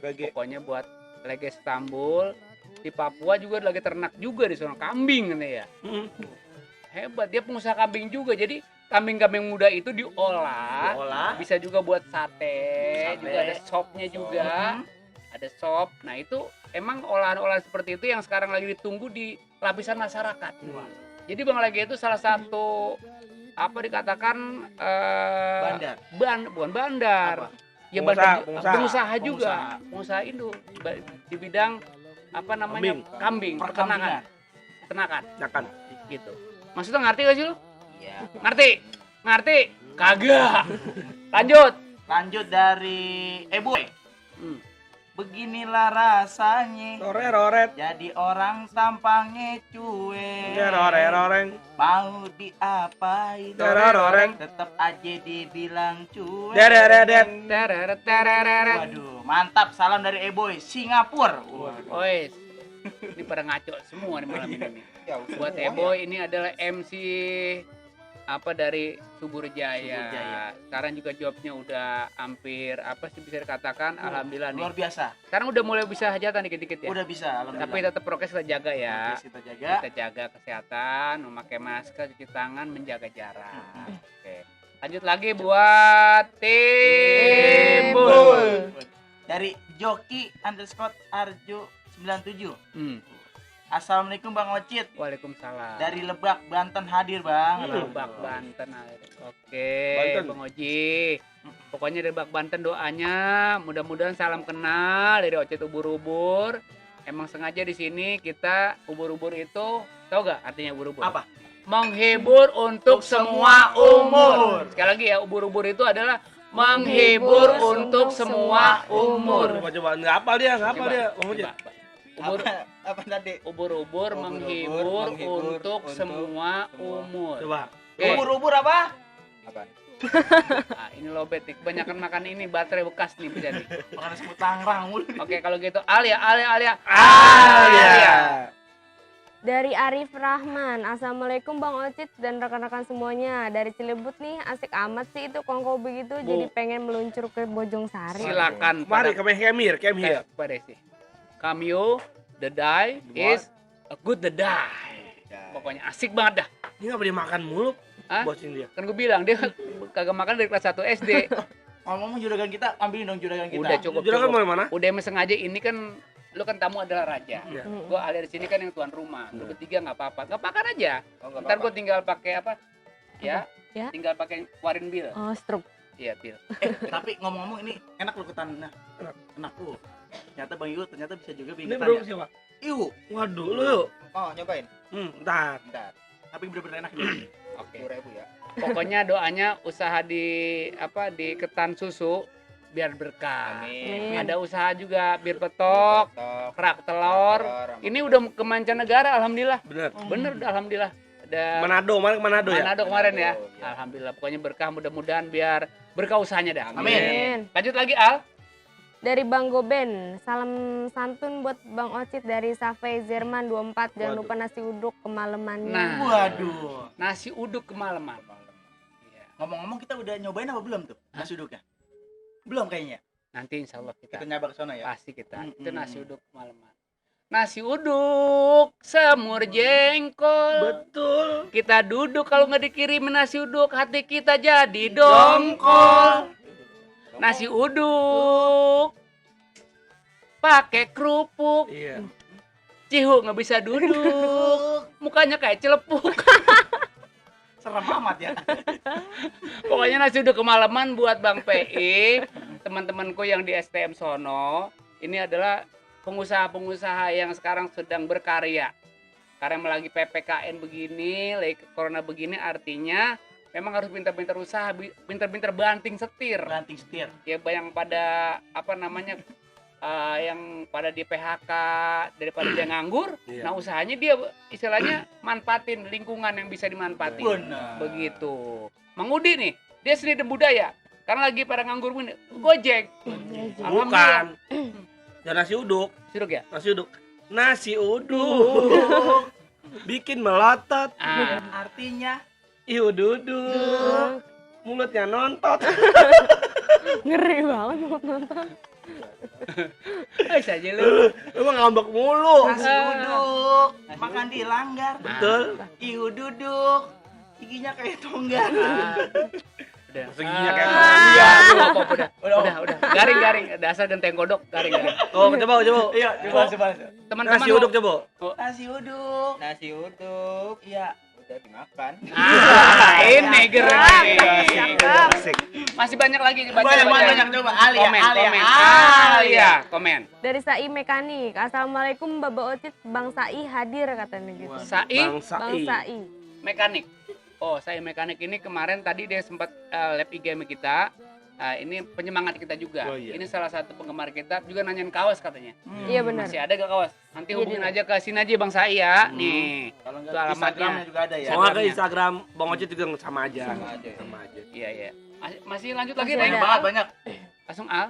Speaker 4: Lagi
Speaker 2: Pokoknya buat lagi Istanbul, di Papua juga lagi ternak juga di sana kambing nih ya. Hebat, dia pengusaha kambing juga. Jadi kambing-kambing muda itu diolah, bisa juga buat sate. Juga ada sopnya juga. Ada sop. Nah, itu emang olahan-olahan seperti itu yang sekarang lagi ditunggu di lapisan masyarakat. Jadi Bang Lagi itu salah satu apa dikatakan
Speaker 3: Bandar.
Speaker 2: bukan bandar.
Speaker 3: Apa?
Speaker 2: Ya pengusaha juga, pengusaha induk di bidang apa namanya kambing, peternakan, gitu. Maksudnya ngerti gak sih lu?
Speaker 3: Iya.
Speaker 2: Ngerti? Kagak. Lanjut
Speaker 3: dari Boy. Beginilah rasanya
Speaker 4: roret.
Speaker 3: jadi orang tampangnya cuek.
Speaker 4: Roreng.
Speaker 3: Mau diapain?
Speaker 4: Roreng.
Speaker 3: Tetap aja dibilang cuek.
Speaker 4: Dereredet.
Speaker 3: Waduh, mantap. Salam dari Boy, Singapura.
Speaker 2: Ois. Ini pada ngaco semua nih malam ini. Buat Eboy ini adalah MC apa dari Subur Jaya. Sekarang juga jobnya udah hampir apa sih bisa dikatakan alhamdulillah nih.
Speaker 3: Luar biasa.
Speaker 2: Sekarang udah mulai bisa hajatan dikit-dikit ya.
Speaker 3: Udah bisa, alhamdulillah.
Speaker 2: Tapi tetap prokes kita jaga ya.
Speaker 3: Prokes kita jaga.
Speaker 2: Kita jaga kesehatan, memakai masker, cuci tangan, menjaga jarak. Oke. Lanjut lagi buat Timbul.
Speaker 3: Dari Joki_Arjo97. Assalamualaikum Bang Ocit.
Speaker 2: Waalaikumsalam.
Speaker 3: Dari Lebak, Banten hadir Bang.
Speaker 2: Lebak Banten. Oke,
Speaker 4: Banten.
Speaker 2: Bang Oji. Pokoknya dari Lebak Banten doanya mudah-mudahan salam kenal dari Ocit ubur-ubur. Emang sengaja di sini kita ubur-ubur itu tahu gak artinya ubur-ubur?
Speaker 3: Apa?
Speaker 2: Menghibur untuk semua umur. Sekali lagi ya, ubur-ubur itu adalah menghibur untuk semua umur.
Speaker 4: Coba nggak hafal dia, nggak hafal
Speaker 2: Coba,
Speaker 4: dia. Bang Ocit.
Speaker 2: coba. Ubur,
Speaker 3: Apa tadi?
Speaker 2: ubur-ubur menghibur untuk semua umur.
Speaker 4: Coba.
Speaker 2: Oke.
Speaker 3: Ubur-ubur apa?
Speaker 5: Apa?
Speaker 2: Nah, ini lobet nih. Kebanyakan makan ini baterai bekas nih bisa nih.
Speaker 3: Makan semut Tangerang mulu.
Speaker 2: Oke, kalau gitu Alia.
Speaker 4: Alia.
Speaker 6: Dari Arif Rahman, Assalamualaikum Bang Ocit dan rekan-rekan semuanya. Dari Cilebut nih, asik amat sih itu kongko begitu.
Speaker 2: Bu.
Speaker 6: Jadi pengen meluncur ke Bojong Sari.
Speaker 2: Silakan
Speaker 4: Mari
Speaker 2: pada
Speaker 4: come here.
Speaker 2: pada sih. Cameo, the die is a good the die. Pokoknya asik banget dah.
Speaker 4: Ini nggak boleh makan mulu.
Speaker 2: Hah?
Speaker 4: Bosin dia.
Speaker 2: Kan gue bilang dia kagak makan dari kelas 1 SD.
Speaker 3: Ngomong juragan kita, ambilin dong juragan kita.
Speaker 2: Udah cukup.
Speaker 4: Juragan mau mana?
Speaker 2: Udah emang sengaja ini kan lu kan tamu adalah raja.
Speaker 4: Iya.
Speaker 2: Gue Alia di sini kan yang tuan rumah. Lu bertiga nggak apa-apa. Nggak makan aja.
Speaker 5: Oh, nggak
Speaker 2: Ntar
Speaker 5: apa-apa.
Speaker 2: gue tinggal pakai apa? Ya.
Speaker 6: Ya.
Speaker 2: Tinggal pakai warin bil.
Speaker 6: Oh, struk.
Speaker 2: Iya, bil.
Speaker 3: Tapi ngomong-ngomong ini enak loh ketan. Nah, enak tuh. Ternyata Bang Iu ternyata bisa juga bikin
Speaker 4: Ini
Speaker 3: ketan
Speaker 4: bro
Speaker 3: ya.
Speaker 4: siapa?
Speaker 3: Iu,
Speaker 4: Waduh, lu yuk.
Speaker 5: Oh, nyobain.
Speaker 4: Ntar.
Speaker 5: Bentar.
Speaker 3: tapi bener-bener enak ini.
Speaker 2: Oke.
Speaker 5: 10.000 ya.
Speaker 2: Pokoknya doanya usaha di di ketan susu biar berkah.
Speaker 5: Amin.
Speaker 2: Ada usaha juga bir petok,
Speaker 5: Tok,
Speaker 2: kerak telur. Ini udah ke mancanegara alhamdulillah.
Speaker 4: Bener.
Speaker 2: Bener udah alhamdulillah. Ada
Speaker 4: Manado, Manado ya?
Speaker 2: Manado kemarin ya.
Speaker 5: Manado, ya.
Speaker 2: Alhamdulillah pokoknya berkah, mudah-mudahan biar berkah usahanya dah.
Speaker 3: Amin.
Speaker 2: Lanjut lagi Al.
Speaker 6: Dari Bang Goben, salam santun buat Bang Ocit dari Safei Zerman 24. Jangan
Speaker 4: Waduh.
Speaker 6: lupa nasi uduk kemalamannya.
Speaker 2: Nah.
Speaker 3: Waduh.
Speaker 2: Nasi uduk kemalaman. Iya.
Speaker 3: Ngomong-ngomong kita udah nyobain apa belum tuh nasi uduknya? Belum kayaknya.
Speaker 2: Nanti insya Allah
Speaker 3: Kita
Speaker 2: kita
Speaker 3: nyoba ke sana ya.
Speaker 2: pasti kita. Itu
Speaker 3: Mm-mm.
Speaker 2: nasi uduk kemalaman. Nasi uduk semur jengkol.
Speaker 4: Betul.
Speaker 2: Kita duduk kalau nggak dikirimin nasi uduk hati kita jadi dongkol. Nasi uduk pakai kerupuk.
Speaker 4: Iya.
Speaker 2: Cihu nggak bisa duduk. Mukanya kayak celepuk.
Speaker 3: Serem amat ya.
Speaker 2: Pokoknya nasi uduk kemalaman buat Bang PI, teman-temanku yang di STM sono. Ini adalah pengusaha-pengusaha yang sekarang sedang berkarya. Karena lagi PPKN begini, lagi corona begini, artinya memang harus pintar-pintar usaha, pintar-pintar banting setir.
Speaker 3: Ranting setir.
Speaker 2: Ya yang pada yang pada di PHK daripada dia nganggur.
Speaker 4: Iya.
Speaker 2: Nah usahanya dia istilahnya manfaatin lingkungan yang bisa dimanfaatin.
Speaker 3: Benar.
Speaker 2: Begitu. Mang Udi nih, dia seni dan budaya. Karena lagi pada nganggur ini, Gojek.
Speaker 4: Bukan. Dan nasi uduk.
Speaker 2: Siruk ya?
Speaker 4: Nasi uduk. Nasi uduk. Bikin melotot.
Speaker 2: Ah,
Speaker 3: Artinya
Speaker 4: Iu duduk. Mulutnya nontot.
Speaker 6: Ngeri banget mau nonton.
Speaker 2: saja lu.
Speaker 4: Lu mah ngambek mulu.
Speaker 3: nasi uduk, makan di langgar.
Speaker 4: Betul.
Speaker 3: Iu duduk, giginya kayak tonggar.
Speaker 2: Udah.
Speaker 4: Seginya kayak
Speaker 2: Iya, udah.
Speaker 3: Udah.
Speaker 2: Udah. Garing. Dasar genteng kodok, garing.
Speaker 4: Oh, coba.
Speaker 3: Iya, coba.
Speaker 2: Teman-teman
Speaker 4: Nasi uduk coba.
Speaker 3: Nasi uduk.
Speaker 5: Nasi uduk.
Speaker 3: Iya.
Speaker 5: Udah dimakan.
Speaker 2: ini gerak.
Speaker 4: Asik.
Speaker 2: Masih banyak lagi
Speaker 3: Banyak coba. Alia,
Speaker 2: komen.
Speaker 6: Dari Sai Mekanik, Assalamualaikum Bapak Ocit, Bang Sai hadir katanya gitu.
Speaker 2: Sai
Speaker 4: Bang
Speaker 6: Bang
Speaker 4: Sai.
Speaker 6: Sai.
Speaker 2: mekanik. Oh, saya mekanik ini kemarin tadi dia sempat live IG sama kita. Ini penyemangat kita juga.
Speaker 4: Oh, iya.
Speaker 2: Ini salah satu penggemar kita juga nanyain kaos katanya.
Speaker 6: Iya benar.
Speaker 2: Masih ada gak kaos? Nanti
Speaker 6: Iya,
Speaker 2: hubungin
Speaker 6: iya.
Speaker 2: aja ke sini aja Bang Saya. Nih.
Speaker 3: Kalau
Speaker 2: Itu
Speaker 3: enggak
Speaker 2: alamatnya.
Speaker 3: Instagramnya juga ada ya.
Speaker 4: Soalnya ke Instagram Bang Ocit juga sama aja.
Speaker 5: Sama aja.
Speaker 4: Sama aja.
Speaker 2: Iya. Masih lanjut lagi
Speaker 6: Masih
Speaker 2: Neng?
Speaker 3: Banyak banget, banyak.
Speaker 2: Langsung Al.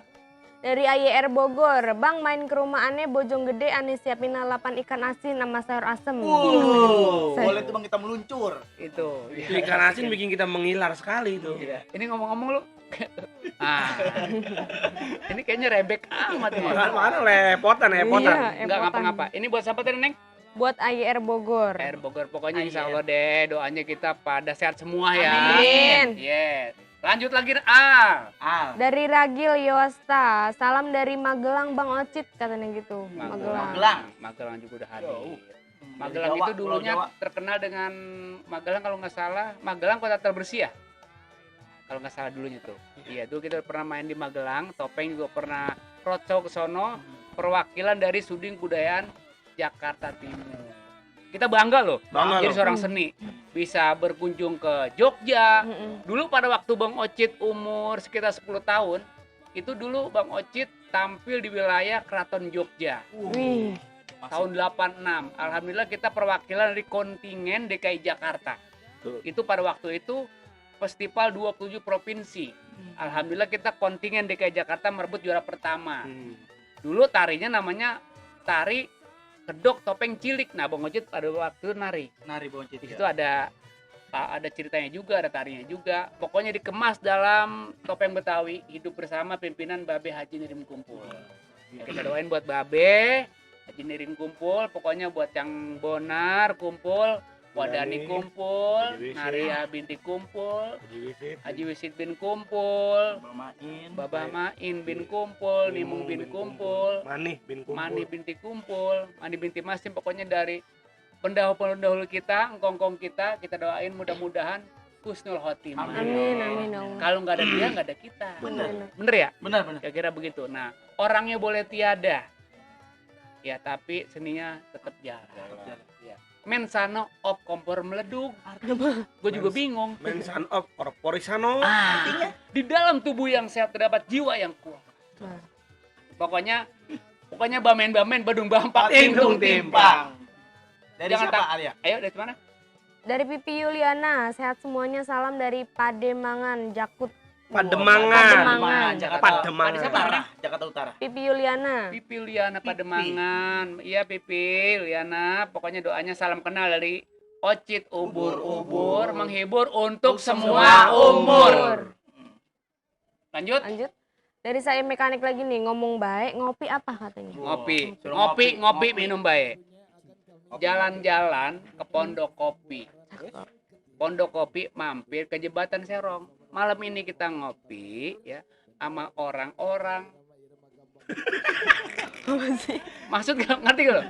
Speaker 6: Dari AYR Bogor, Bang main ke rumah aneh Bojong Gede, aneh siapin 8 ikan asin sama sayur asem.
Speaker 3: Boleh tuh Bang kita meluncur.
Speaker 2: Itu.
Speaker 4: Itu ikan asin bikin kita mengilar sekali itu.
Speaker 2: Ini ngomong-ngomong lu. Ini kayaknya rebek amat ya.
Speaker 4: Mana lepotan.
Speaker 6: Iya,
Speaker 2: Enggak
Speaker 6: epotan.
Speaker 2: ngapa-ngapa. Ini buat siapa tadi Neng?
Speaker 6: Buat AYR Bogor.
Speaker 2: Bogor. Pokoknya insya Allah deh doanya kita pada sehat semua ya.
Speaker 6: Amin.
Speaker 2: Yes. Lanjut lagi Al.
Speaker 6: Dari Ragil Yosta, salam dari Magelang Bang Ocit katanya gitu.
Speaker 2: Magelang juga udah hadir. Magelang itu dulunya terkenal dengan Magelang kalau nggak salah, Magelang kota terbersih ya. Kalau nggak salah dulunya tuh. Iya, dulu kita pernah main di Magelang, Topeng juga pernah roadshow ke sono, perwakilan dari Sudin Kebudayaan Jakarta Timur. Kita bangga loh, jadi seorang seni bisa berkunjung ke Jogja. Dulu pada waktu Bang Ocit umur sekitar 10 tahun, itu dulu Bang Ocit tampil di wilayah Keraton Jogja.
Speaker 6: Wih.
Speaker 2: Tahun 86. Alhamdulillah kita perwakilan dari kontingen DKI Jakarta. Itu pada waktu itu festival 27 provinsi. Alhamdulillah kita kontingen DKI Jakarta merebut juara pertama. Dulu tarinya namanya tari kedok topeng cilik. Nah, Bang Ocit pada waktu itu nari Bang Ocit. Di situ ada ceritanya juga, ada tarinya juga. Pokoknya dikemas dalam topeng Betawi, hidup bersama pimpinan Babe Haji Nirim Kumpul. Ya, kita doain buat Babe Haji Nirim kumpul, pokoknya buat yang Bonar kumpul, Wadani kumpul, Naria binti kumpul, Haji Wisid bin kumpul, Babah Main bin kumpul, Nimung bin kumpul, Mani binti kumpul, Mani binti Masim, pokoknya dari pendahulu-pendahulu kita, engkong-engkong kita doain mudah-mudahan husnul khotimah.
Speaker 6: Amin.
Speaker 2: Kalau nggak ada dia, nggak ada kita. Bener ya? Bener. Kira-kira begitu. Nah, orangnya boleh tiada. Ya, tapi seninya tetap jalan. Ya. Mensano op kompor meleduk. Gue juga bingung.
Speaker 4: Mensan op corporisano.
Speaker 2: Artinya di dalam tubuh yang sehat terdapat jiwa yang kuat. Pokoknya bamen-bamen badung bampak
Speaker 3: Tintung timpang. Dari
Speaker 2: Jangan
Speaker 3: siapa Alia?
Speaker 2: Ayo dari mana?
Speaker 6: Dari Pipi Yuliana, sehat semuanya, salam dari Pademangan, Jakut.
Speaker 4: Pademangan.
Speaker 3: Jakarta Utara.
Speaker 6: Pipi Yuliana.
Speaker 2: Pipi Liana Pademangan. Iya Pipi Liana. Pokoknya doanya salam kenal dari Ocit ubur-ubur menghibur untuk semua umur. Lanjut.
Speaker 6: Dari saya mekanik lagi nih, ngomong baik, ngopi apa katanya?
Speaker 2: Ngopi minum baik. Jalan-jalan ke Pondok Kopi. Pondok Kopi mampir ke Jembatan Serong. Malam ini kita ngopi ya sama orang-orang. Maksud ngerti gak lo?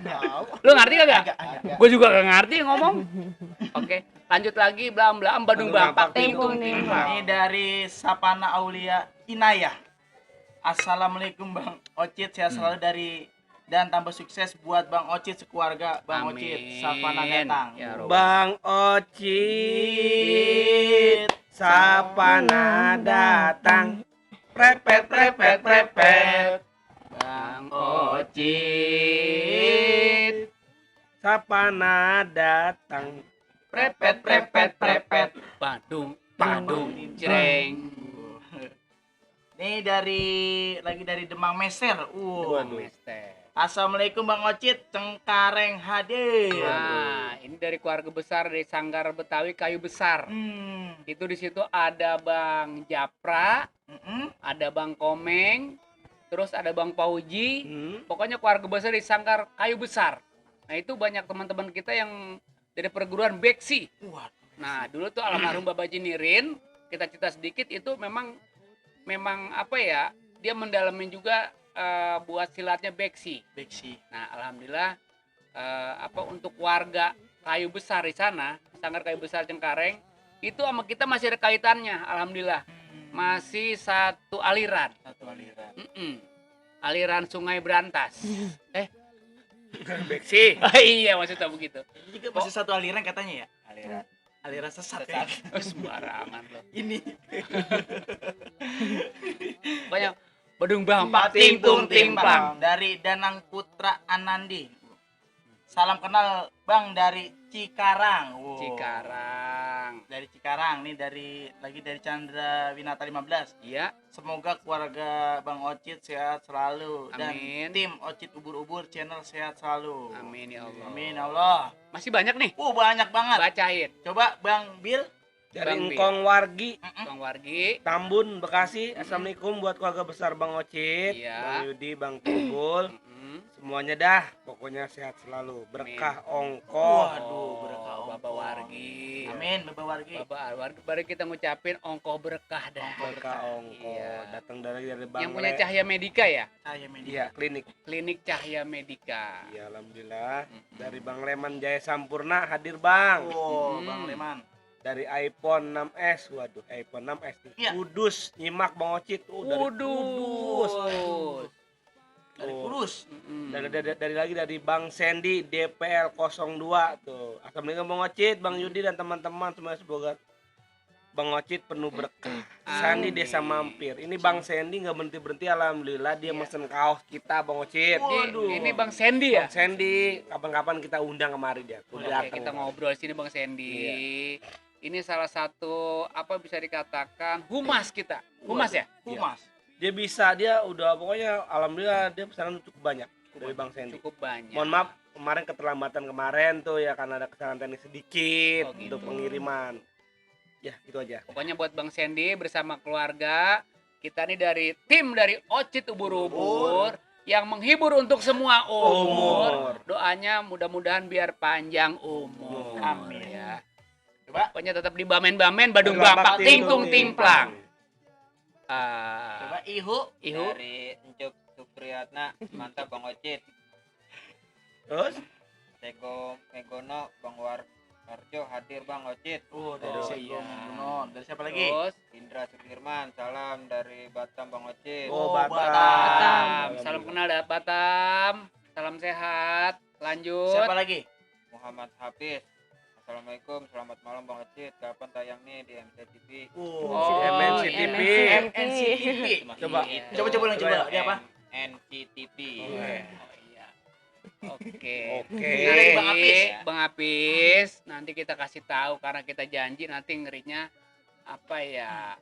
Speaker 2: Lu ngerti gak? Gue juga gak ngerti ngomong. Oke, lanjut lagi belam-belam badung bampak tintung timpang.
Speaker 3: Ini dari Sapana Aulia Inayah. Assalamualaikum Bang Ocit, sehat selalu dari dan tambah sukses buat Bang Ocit sekeluarga. Bang Ocit, Sapana datang.
Speaker 2: Ya,
Speaker 4: Bang Ocit, Sapana datang. Prepet.
Speaker 2: Bang Ocit,
Speaker 3: Sapana datang.
Speaker 2: Prepet. Badung, jreng.
Speaker 3: Ini lagi dari Demang Meser.
Speaker 2: Mister.
Speaker 3: Assalamualaikum Bang Ocit, Cengkareng hadir.
Speaker 2: Nah, ini dari keluarga besar dari Sanggar Betawi Kayu Besar. Itu di situ ada Bang Japra, ada Bang Komeng, terus ada Bang Pauji. Pokoknya keluarga besar di Sanggar Kayu Besar. Nah, itu banyak teman-teman kita yang dari perguruan Beksi. Nah, dulu tuh almarhum Bapak Jinirin, kita cerita sedikit, itu memang apa ya, dia mendalamin juga buat silatnya Beksi. Nah, alhamdulillah untuk warga Kayu Besar di sana, Sanggar Kayu Besar Cengkareng, itu sama kita masih ada kaitannya, alhamdulillah. Masih satu aliran. Aliran Sungai Berantas.
Speaker 4: Beksi.
Speaker 2: Iya, maksudnya begitu.
Speaker 3: Ini juga masih satu aliran katanya ya? Aliran sesat ya?
Speaker 2: Sembarangan loh.
Speaker 3: Ini.
Speaker 2: Pokoknya badung bampak tintung timpang.
Speaker 3: Dari Danang Putra Anandi. Salam kenal Bang dari Cikarang. Dari Cikarang nih, lagi dari Chandra Winata 15.
Speaker 2: Iya.
Speaker 3: Semoga keluarga Bang Ocit sehat selalu.
Speaker 2: Amin.
Speaker 3: Dan tim Ocit Ubur-Ubur channel sehat selalu.
Speaker 2: Amin ya Allah.
Speaker 3: Amin ya Allah.
Speaker 2: Masih banyak nih.
Speaker 3: Banyak banget.
Speaker 2: Bacain.
Speaker 3: Coba Bang Bil.
Speaker 4: Dari
Speaker 2: Bang Bil.
Speaker 4: Engkong Wargi,
Speaker 2: Bang Wargi.
Speaker 4: Tambun, Bekasi. Assalamualaikum buat keluarga besar Bang Ocit,
Speaker 2: Iya.
Speaker 4: Bang Yudi, Bang Tunggul. Semuanya dah, pokoknya sehat selalu, berkah ongko.
Speaker 3: Waduh, berkah ongko.
Speaker 2: Bapak Wargi.
Speaker 3: Amin, Bapak Wargi.
Speaker 2: Bapak Wargi, baru kita ngucapin ongko berkah dah.
Speaker 4: Berkah ongko.
Speaker 2: Iya.
Speaker 4: Datang dari Bang
Speaker 2: Yang punya
Speaker 4: Le.
Speaker 2: Cahya Medika ya?
Speaker 3: Saya Media.
Speaker 4: Iya, klinik.
Speaker 2: Klinik Cahya Medika.
Speaker 4: Iya, alhamdulillah. Dari Bang Leman Jaya Sampurna hadir, Bang.
Speaker 3: Oh,
Speaker 2: Hmm.
Speaker 3: Bang Leman.
Speaker 4: Dari iPhone 6s, waduh, iPhone 6s nih.
Speaker 3: Iya.
Speaker 4: Kudus, nyimak Bang Ocit. Dari Kudus.
Speaker 3: Dari
Speaker 4: Tuh.
Speaker 3: Kudus.
Speaker 4: Dari Bang Sandy DPL 02 tuh. Assalamualaikum Bang Ocit, Bang Yudi dan teman-teman semuanya, semoga Bang Ocit penuh berkah. Sandy
Speaker 2: Amin.
Speaker 4: Desa Mampir. Ini Bang Sandy nggak berhenti-berhenti, alhamdulillah dia
Speaker 2: Iya.
Speaker 4: mesen kaos kita Bang Ocit.
Speaker 3: Waduh.
Speaker 2: Ini Bang Sandy ya?
Speaker 4: Bang Sandy, kapan-kapan kita undang kemari dia. Tuh,
Speaker 2: Oke,
Speaker 4: datang
Speaker 2: kita
Speaker 4: kemari.
Speaker 2: ngobrol di sini Bang Sandy. Ini salah satu apa bisa dikatakan humas kita. Humas ya?
Speaker 3: Humas.
Speaker 4: Dia udah pokoknya alhamdulillah dia pesanan cukup banyak dari Bang Sandy.
Speaker 2: Cukup banyak.
Speaker 4: Mohon maaf kemarin keterlambatan kemarin tuh ya karena ada kesalahan teknis sedikit
Speaker 2: Oh, gitu.
Speaker 4: untuk pengiriman. Ya, gitu aja.
Speaker 2: Pokoknya buat Bang Sandy bersama keluarga, kita nih dari tim dari Ocit Ubur-Ubur yang menghibur untuk semua umur. Doanya mudah-mudahan biar panjang umur.
Speaker 3: Amin.
Speaker 2: Ya.
Speaker 3: Coba.
Speaker 2: Pokoknya tetap di bamen-bamen, badung bampak, tingtung timplang.
Speaker 3: Coba Ihu.
Speaker 2: Ihu.
Speaker 5: Dari Encuk Supriyatna, mantap Bang Ocit.
Speaker 4: Terus
Speaker 5: Sego Megono, Bang Warjo hadir Bang Ocit.
Speaker 3: Oh, dari
Speaker 2: Oh,
Speaker 3: Sego
Speaker 2: iya.
Speaker 3: Megono. Dari siapa lagi?
Speaker 2: Terus
Speaker 5: Indra Sudirman, salam dari Batam Bang Ocit.
Speaker 3: Oh,
Speaker 4: Batam.
Speaker 2: Batam. Salam kenal dah Batam. Salam sehat. Lanjut.
Speaker 3: Siapa lagi?
Speaker 5: Muhammad Hafiz. Assalamualaikum, selamat malam Bang Ocit. Kapan tayang nih di MCTV?
Speaker 2: Oh,
Speaker 4: MNC TV.
Speaker 3: NCTV.
Speaker 4: Coba.
Speaker 2: Iya.
Speaker 3: Coba coba. Dia apa?
Speaker 5: NCTV.
Speaker 2: Oh iya. Oke.
Speaker 4: Oke.
Speaker 2: Nanti
Speaker 3: Bang Apis.
Speaker 2: Bang Apis, nanti kita kasih tahu karena kita janji nanti ngerinya apa ya?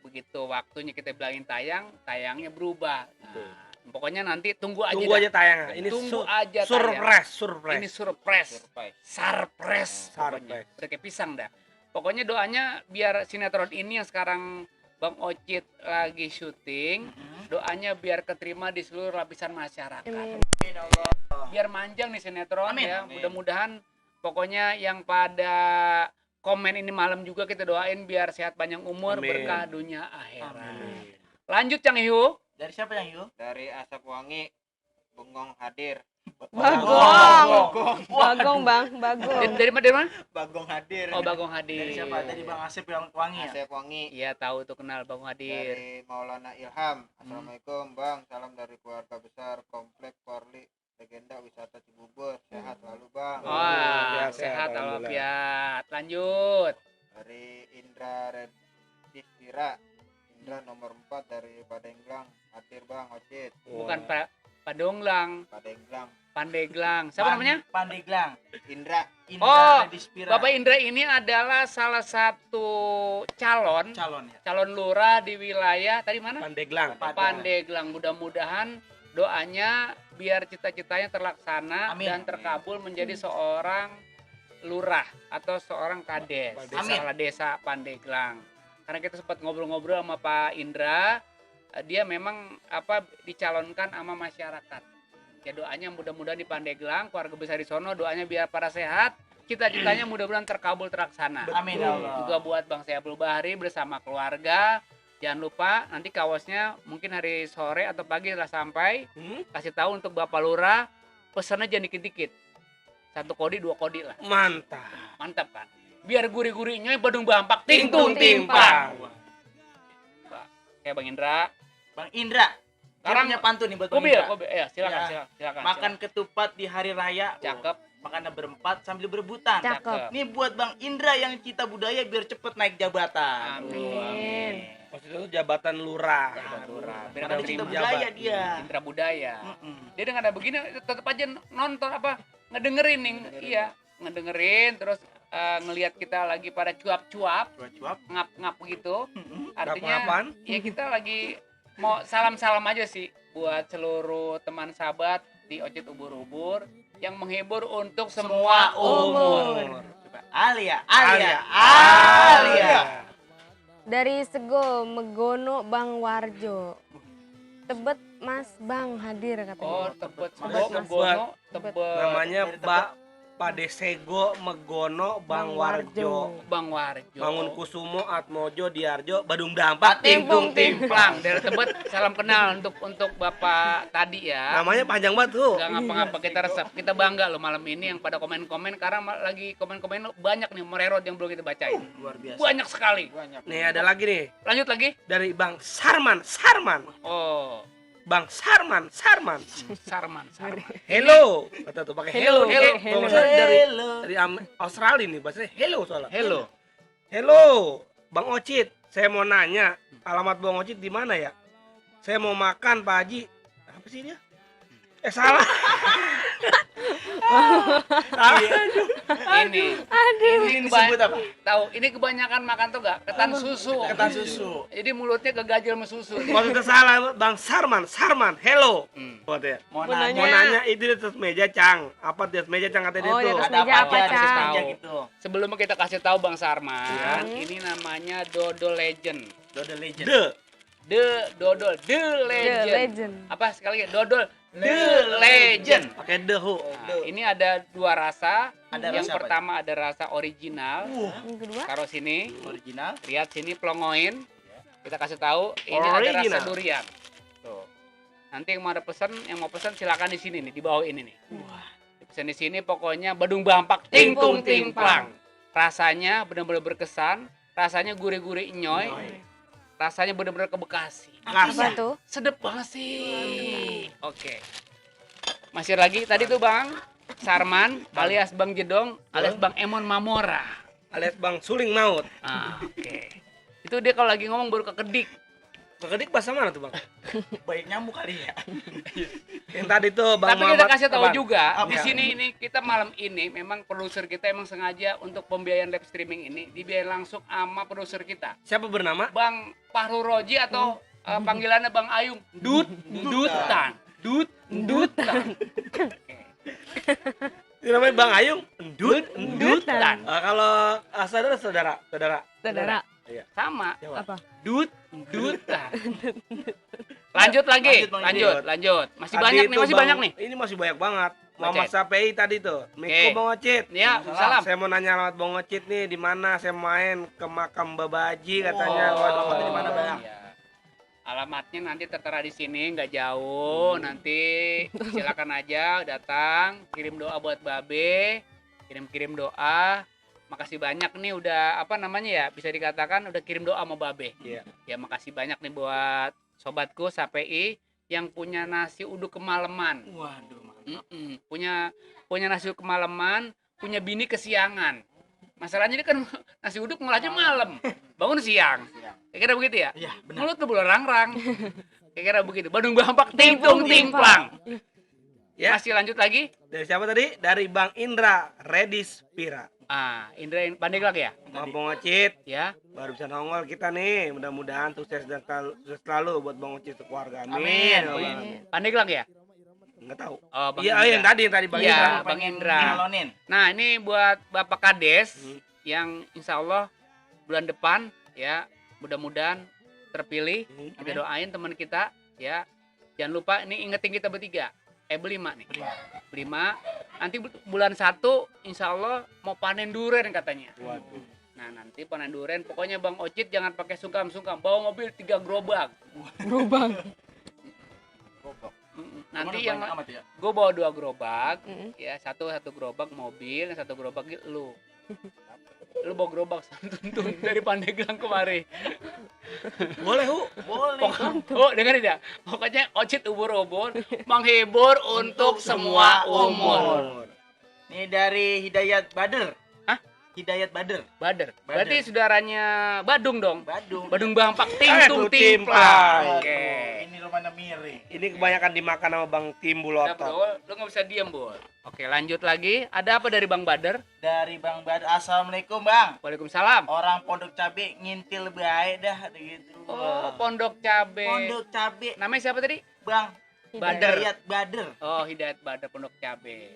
Speaker 2: Begitu waktunya kita bilangin tayangnya berubah. Nah, pokoknya nanti tunggu aja.
Speaker 4: Tunggu
Speaker 2: dah.
Speaker 4: aja tayangan. Ini
Speaker 2: Tunggu aja tayang.
Speaker 4: surprise.
Speaker 2: Ini surprise.
Speaker 5: Surprise.
Speaker 2: Sarpres. Pokoknya.
Speaker 4: Surprise.
Speaker 2: Udah kayak pisang dah. Pokoknya doanya biar sinetron ini yang sekarang Bang Ocit lagi syuting, doanya biar keterima di seluruh lapisan masyarakat.
Speaker 6: Amin.
Speaker 2: Biar manjang nih sinetron
Speaker 3: Amin.
Speaker 2: ya.
Speaker 5: Amin.
Speaker 2: Mudah-mudahan pokoknya yang pada komen ini malam juga kita doain biar sehat panjang umur,
Speaker 4: Amin.
Speaker 2: berkah dunia akhirat.
Speaker 3: Amin.
Speaker 2: Lanjut Cang Ihu.
Speaker 3: Dari siapa yang Ihu?
Speaker 5: Dari Asap Wangi, Bengong hadir.
Speaker 6: Bagong. Bagong Bang, Bagong.
Speaker 2: Dari mana?
Speaker 3: Bagong hadir.
Speaker 2: Oh, Bagong hadir.
Speaker 3: Dari siapa? Dari Bang Asep yang wangi ya?
Speaker 5: Asep Wangi.
Speaker 2: Iya, tahu tuh kenal Bagong hadir.
Speaker 5: Dari Maulana Ilham. Assalamualaikum Bang, salam dari keluarga besar Komplek Porli Legenda Wisata Cibubur. Sehat selalu Bang.
Speaker 2: Wah,
Speaker 4: sehat,
Speaker 2: sehat
Speaker 4: alhamdulillah.
Speaker 2: walafiat. Lanjut.
Speaker 5: Dari Indra Redistira. Indra nomor 4 dari Padenglang. Hadir Bang Ocit.
Speaker 2: Bukan Padonglang,
Speaker 5: Padenglang.
Speaker 2: Pandeglang. Siapa namanya?
Speaker 3: Pandeglang.
Speaker 5: Indra.
Speaker 3: Indra
Speaker 2: Oh,
Speaker 3: Redispira.
Speaker 2: Bapak Indra ini adalah salah satu calon
Speaker 3: calon ya.
Speaker 2: lurah di wilayah tadi mana?
Speaker 4: Pandeglang.
Speaker 2: Pandeglang. Mudah-mudahan doanya biar cita-citanya terlaksana
Speaker 3: Amin.
Speaker 2: dan terkabul menjadi seorang lurah atau seorang kades
Speaker 3: Amin.
Speaker 2: kepala desa Pandeglang. Karena kita sempat ngobrol-ngobrol sama Pak Indra, dia memang dicalonkan sama masyarakat. Ya doanya mudah-mudahan di Pandeglang, keluarga besar di sono, doanya biar para sehat, cita-citanya mudah-mudahan terkabul terlaksana.
Speaker 3: Amin ya Allah.
Speaker 2: Juga buat Bang Syabul Bahri bersama keluarga. Jangan lupa nanti kaosnya mungkin hari sore atau pagi setelah sampai, kasih tahu untuk Bapak Lurah, pesannya jangan dikit-dikit. 1 kodi 2 kodi lah.
Speaker 4: Mantap.
Speaker 2: Mantap kan? Biar gurih-gurihnya badung bampak
Speaker 4: Tingtung
Speaker 2: tingtung
Speaker 4: timpang.
Speaker 2: timpang. Kayak Bang Indra.
Speaker 3: Bang Indra. Sekarang
Speaker 2: Sekarang
Speaker 3: punya pantun nih buat Bang
Speaker 2: Kobil,
Speaker 3: Indra.
Speaker 2: ya silakan,
Speaker 3: Ya.
Speaker 2: silakan.
Speaker 3: Makan ketupat di hari raya.
Speaker 2: Cakep.
Speaker 3: Makannya berempat sambil berebutan.
Speaker 6: Cakep.
Speaker 3: Ini buat Bang Indra yang cita budaya biar cepet naik jabatan.
Speaker 2: Amin.
Speaker 4: Maksudnya itu jabatan lurah.
Speaker 2: Lurah. Biar
Speaker 3: Karena
Speaker 2: ada
Speaker 3: cinta
Speaker 2: terima
Speaker 3: budaya dia.
Speaker 2: Indra budaya.
Speaker 3: Mm-mm.
Speaker 2: Dia dengan ada begini tetap aja nonton ngedengerin nih. Iya, ngedengerin terus ngelihat kita lagi pada cuap-cuap,
Speaker 3: Cuap-cuap.
Speaker 2: ngap-ngap gitu.
Speaker 3: Mm-mm.
Speaker 2: Artinya
Speaker 4: Ngap-ngapan?
Speaker 2: ya kita lagi mau salam-salam aja sih buat seluruh teman sahabat di Ocit Ubur-Ubur yang menghibur untuk semua umur.
Speaker 3: Coba. Alia.
Speaker 6: Dari Sego Megono Bang Warjo. Tebet Mas Bang hadir katanya.
Speaker 2: Oh, Tebet
Speaker 3: Tebet,
Speaker 2: Sego,
Speaker 6: Mas.
Speaker 2: Megono, Tebet
Speaker 4: Namanya
Speaker 3: dari Tebet.
Speaker 4: Padesego Megono Bang Warjo.
Speaker 2: Bang Warjo.
Speaker 4: Mangun Kusumo Atmojo Diarjo Badung Dampak
Speaker 6: Timpung,
Speaker 2: Timplang dari Tebet. Salam kenal untuk Bapak tadi ya.
Speaker 4: Namanya panjang banget tuh.
Speaker 2: Gak ngapa-ngapa kita resep. Kita bangga loh malam ini yang pada komen-komen karena lagi komen-komen banyak nih mererot yang belum kita bacain.
Speaker 3: Luar biasa.
Speaker 2: Banyak sekali.
Speaker 5: Banyak.
Speaker 4: Nih ada lagi nih
Speaker 2: Lanjut lagi.
Speaker 4: dari Bang Sarman.
Speaker 2: Oh,
Speaker 4: Bang Sarman.
Speaker 2: Sarman.
Speaker 4: Hello. Kata tuh pakai hello.
Speaker 2: Hello.
Speaker 4: Kalau nggak salah dari Australia nih bahasanya hello soalnya.
Speaker 2: Hello.
Speaker 4: Hello, Bang Ocit. Saya mau nanya, alamat Bang Ocit di mana ya? Saya mau makan Pak Haji. Apa sih dia? Salah. Salah.
Speaker 2: Ini
Speaker 3: disebut apa?
Speaker 2: Tahu, ini kebanyakan makan tuh gak? Ketan susu.
Speaker 3: Ketan susu.
Speaker 2: Jadi mulutnya kegajel sama susu.
Speaker 4: Maksudnya salah, Bang Sarman. Hello. Katanya.
Speaker 3: Mau
Speaker 6: Mau
Speaker 3: nanya.
Speaker 4: Mau nanya itu di atas meja, Cang. Apa di atas meja, Cang, katanya
Speaker 6: Oh, di
Speaker 4: itu?
Speaker 6: atas
Speaker 3: Ada
Speaker 6: meja
Speaker 3: apa
Speaker 6: apa,
Speaker 3: aja di atas
Speaker 6: Cang?
Speaker 3: meja gitu.
Speaker 2: Sebelum kita kasih tahu Bang Sarman,
Speaker 4: Ya.
Speaker 2: ini namanya Dodol Legend.
Speaker 3: Dodol Legend.
Speaker 2: Dodol The
Speaker 6: The
Speaker 2: Legend.
Speaker 6: Legend.
Speaker 2: Apa sekali lagi? Dodol The Legend.
Speaker 4: Pakai dehu.
Speaker 2: Nah, ini ada dua rasa.
Speaker 3: Ada
Speaker 2: Yang
Speaker 3: rasa apa?
Speaker 2: pertama ada rasa original.
Speaker 6: Yang kedua?
Speaker 2: Taruh sini.
Speaker 3: Original.
Speaker 2: Lihat sini pelongoin. Kita kasih tahu ini ada rasa
Speaker 4: Original.
Speaker 2: durian. Tuh. Nanti yang mau pesan silakan di sini nih, di bawah ini nih. Pesan di sini pokoknya Badung Bampak Tingtung Tingplang. Rasanya benar-benar berkesan, rasanya gurih-gurih nyoy. Rasanya benar-benar ke Bekasi.
Speaker 6: Apa tuh?
Speaker 2: Sedep banget sih. Oke. Masih lagi tadi tuh Bang Sarman alias Bang Jedong alias Bang Emon Mamora.
Speaker 4: Alias Bang Suling Maut.
Speaker 2: Oke. Itu dia kalau lagi ngomong baru kekedik.
Speaker 4: Kekedik bahasa mana tuh, Bang?
Speaker 3: Baik nyamuk kali ya.
Speaker 4: Yang tadi tuh Bang
Speaker 2: Tapi kita
Speaker 4: Muhammad
Speaker 2: kasih tahu
Speaker 4: apa?
Speaker 2: juga di
Speaker 4: Apa?
Speaker 2: sini ini kita malam ini memang produser kita emang sengaja untuk pembiayaan live streaming ini dibiayain langsung sama produser kita.
Speaker 4: Siapa bernama?
Speaker 2: Bang Fahru Roji atau panggilannya Bang Ayung. Dutan. Dutan.
Speaker 4: Ini namanya Bang Ayung.
Speaker 2: Dutan.
Speaker 4: Kalau saudara.
Speaker 6: Saudara.
Speaker 2: Sama.
Speaker 6: Apa?
Speaker 2: Dutan. Lanjut lagi.
Speaker 3: Lanjut, Bang.
Speaker 2: Lanjut. Masih
Speaker 4: Tadi
Speaker 2: banyak
Speaker 4: itu
Speaker 2: nih, masih
Speaker 4: Bang-
Speaker 2: banyak nih.
Speaker 4: Ini masih banyak banget.
Speaker 2: Ocit.
Speaker 4: Muhammad Sapei tadi tuh. Assalamualaikum Bang Ocit.
Speaker 2: Ya, salam.
Speaker 4: Saya mau nanya alamat Bang Ocit nih di mana? Saya main ke makam Babaji katanya.
Speaker 3: Oh,
Speaker 4: Waduh.
Speaker 3: alamatnya di mana, Bang?
Speaker 2: Iya. Alamatnya nanti tertera di sini, nggak jauh. Nanti silakan aja datang, kirim doa buat Babe, kirim doa. Makasih banyak nih udah apa namanya ya, bisa dikatakan udah kirim doa sama Babe.
Speaker 4: Iya.
Speaker 2: Ya makasih banyak nih buat sobatku SAPI yang punya nasi uduk kemalaman.
Speaker 3: Waduh, mantap.
Speaker 2: Punya nasi uduk kemalaman, punya bini kesiangan. Masalahnya ini kan nasi uduk ngolahnya malam, bangun siang. Kira-kira begitu ya?
Speaker 3: Iya, benar.
Speaker 2: Mulut lu belerang-rang. Kira-kira begitu. Badung Bampak Tingtung Tingplang.
Speaker 4: Ya.
Speaker 2: Masih lanjut lagi?
Speaker 4: Dari siapa tadi? Dari Bang Indra Redis Pira.
Speaker 2: Indra Pandeglang ya?
Speaker 4: Maaf Bang Ocit,
Speaker 2: Ya.
Speaker 4: baru bisa nongol kita nih. Mudah-mudahan sukses dan sukses selalu buat Bang Ocit sekeluarga. Amin.
Speaker 3: Amin.
Speaker 4: Ya, Bang.
Speaker 2: Pandeglang ya?
Speaker 4: Nggak tahu.
Speaker 2: Oh, Bang
Speaker 4: Iya,
Speaker 2: Indra.
Speaker 4: yang tadi Bang
Speaker 2: Iya.
Speaker 4: Indra.
Speaker 2: Bang Indra.
Speaker 3: Nyalonin.
Speaker 2: Nah, ini buat Bapak Kades
Speaker 4: Hmm.
Speaker 2: yang insya Allah bulan depan ya mudah-mudahan terpilih. Kita doain teman kita ya. Jangan lupa ini ingetin kita bertiga. Berlima nih. Berlima. Nanti bulan 1 insya Allah mau panen duren katanya.
Speaker 4: Waduh.
Speaker 2: Nah nanti panen duren. Pokoknya Bang Ocit jangan pakai sungkam-sungkam. Bawa mobil 3 gerobak.
Speaker 6: Gerobak.
Speaker 2: Nanti
Speaker 3: Emang
Speaker 2: yang
Speaker 3: banyak amat ya?
Speaker 2: gue bawa 2 gerobak.
Speaker 6: Mm-mm.
Speaker 2: Ya satu gerobak mobil, yang 1 gerobak lu. Lu bawa gerobak tuntun dari Pandeglang kemari.
Speaker 4: Boleh, Hu.
Speaker 3: Boleh.
Speaker 2: Oh dengerin ya. Pokoknya Ocit ubur-ubur menghibur untuk semua umur.
Speaker 3: Ini dari Hidayat Bader.
Speaker 2: Hah?
Speaker 3: Hidayat Bader.
Speaker 2: Bader. Berarti saudaranya Badung dong.
Speaker 3: Badung.
Speaker 2: Badung Bampak Tingtung
Speaker 4: Tingtung
Speaker 2: Timplang.
Speaker 4: Timplang.
Speaker 2: Oke.
Speaker 3: Ini rumahnya miring.
Speaker 4: Ini kebanyakan dimakan sama Bang Timbul
Speaker 2: Udah,
Speaker 4: Otot.
Speaker 2: bro, lu nggak bisa diem, Bol. Oke, lanjut lagi. Ada apa dari Bang Badar?
Speaker 3: Dari Bang Bader. Assalamualaikum, Bang.
Speaker 2: Waalaikumsalam.
Speaker 3: Orang Pondok Cabe ngintil baik dah gitu.
Speaker 2: Oh, Pondok Cabe.
Speaker 3: Pondok Cabe,
Speaker 2: Namanya siapa tadi?
Speaker 3: Bang.
Speaker 2: Badar.
Speaker 3: Hidayat Bader.
Speaker 2: Oh, Hidayat Badar Pondok Cabe.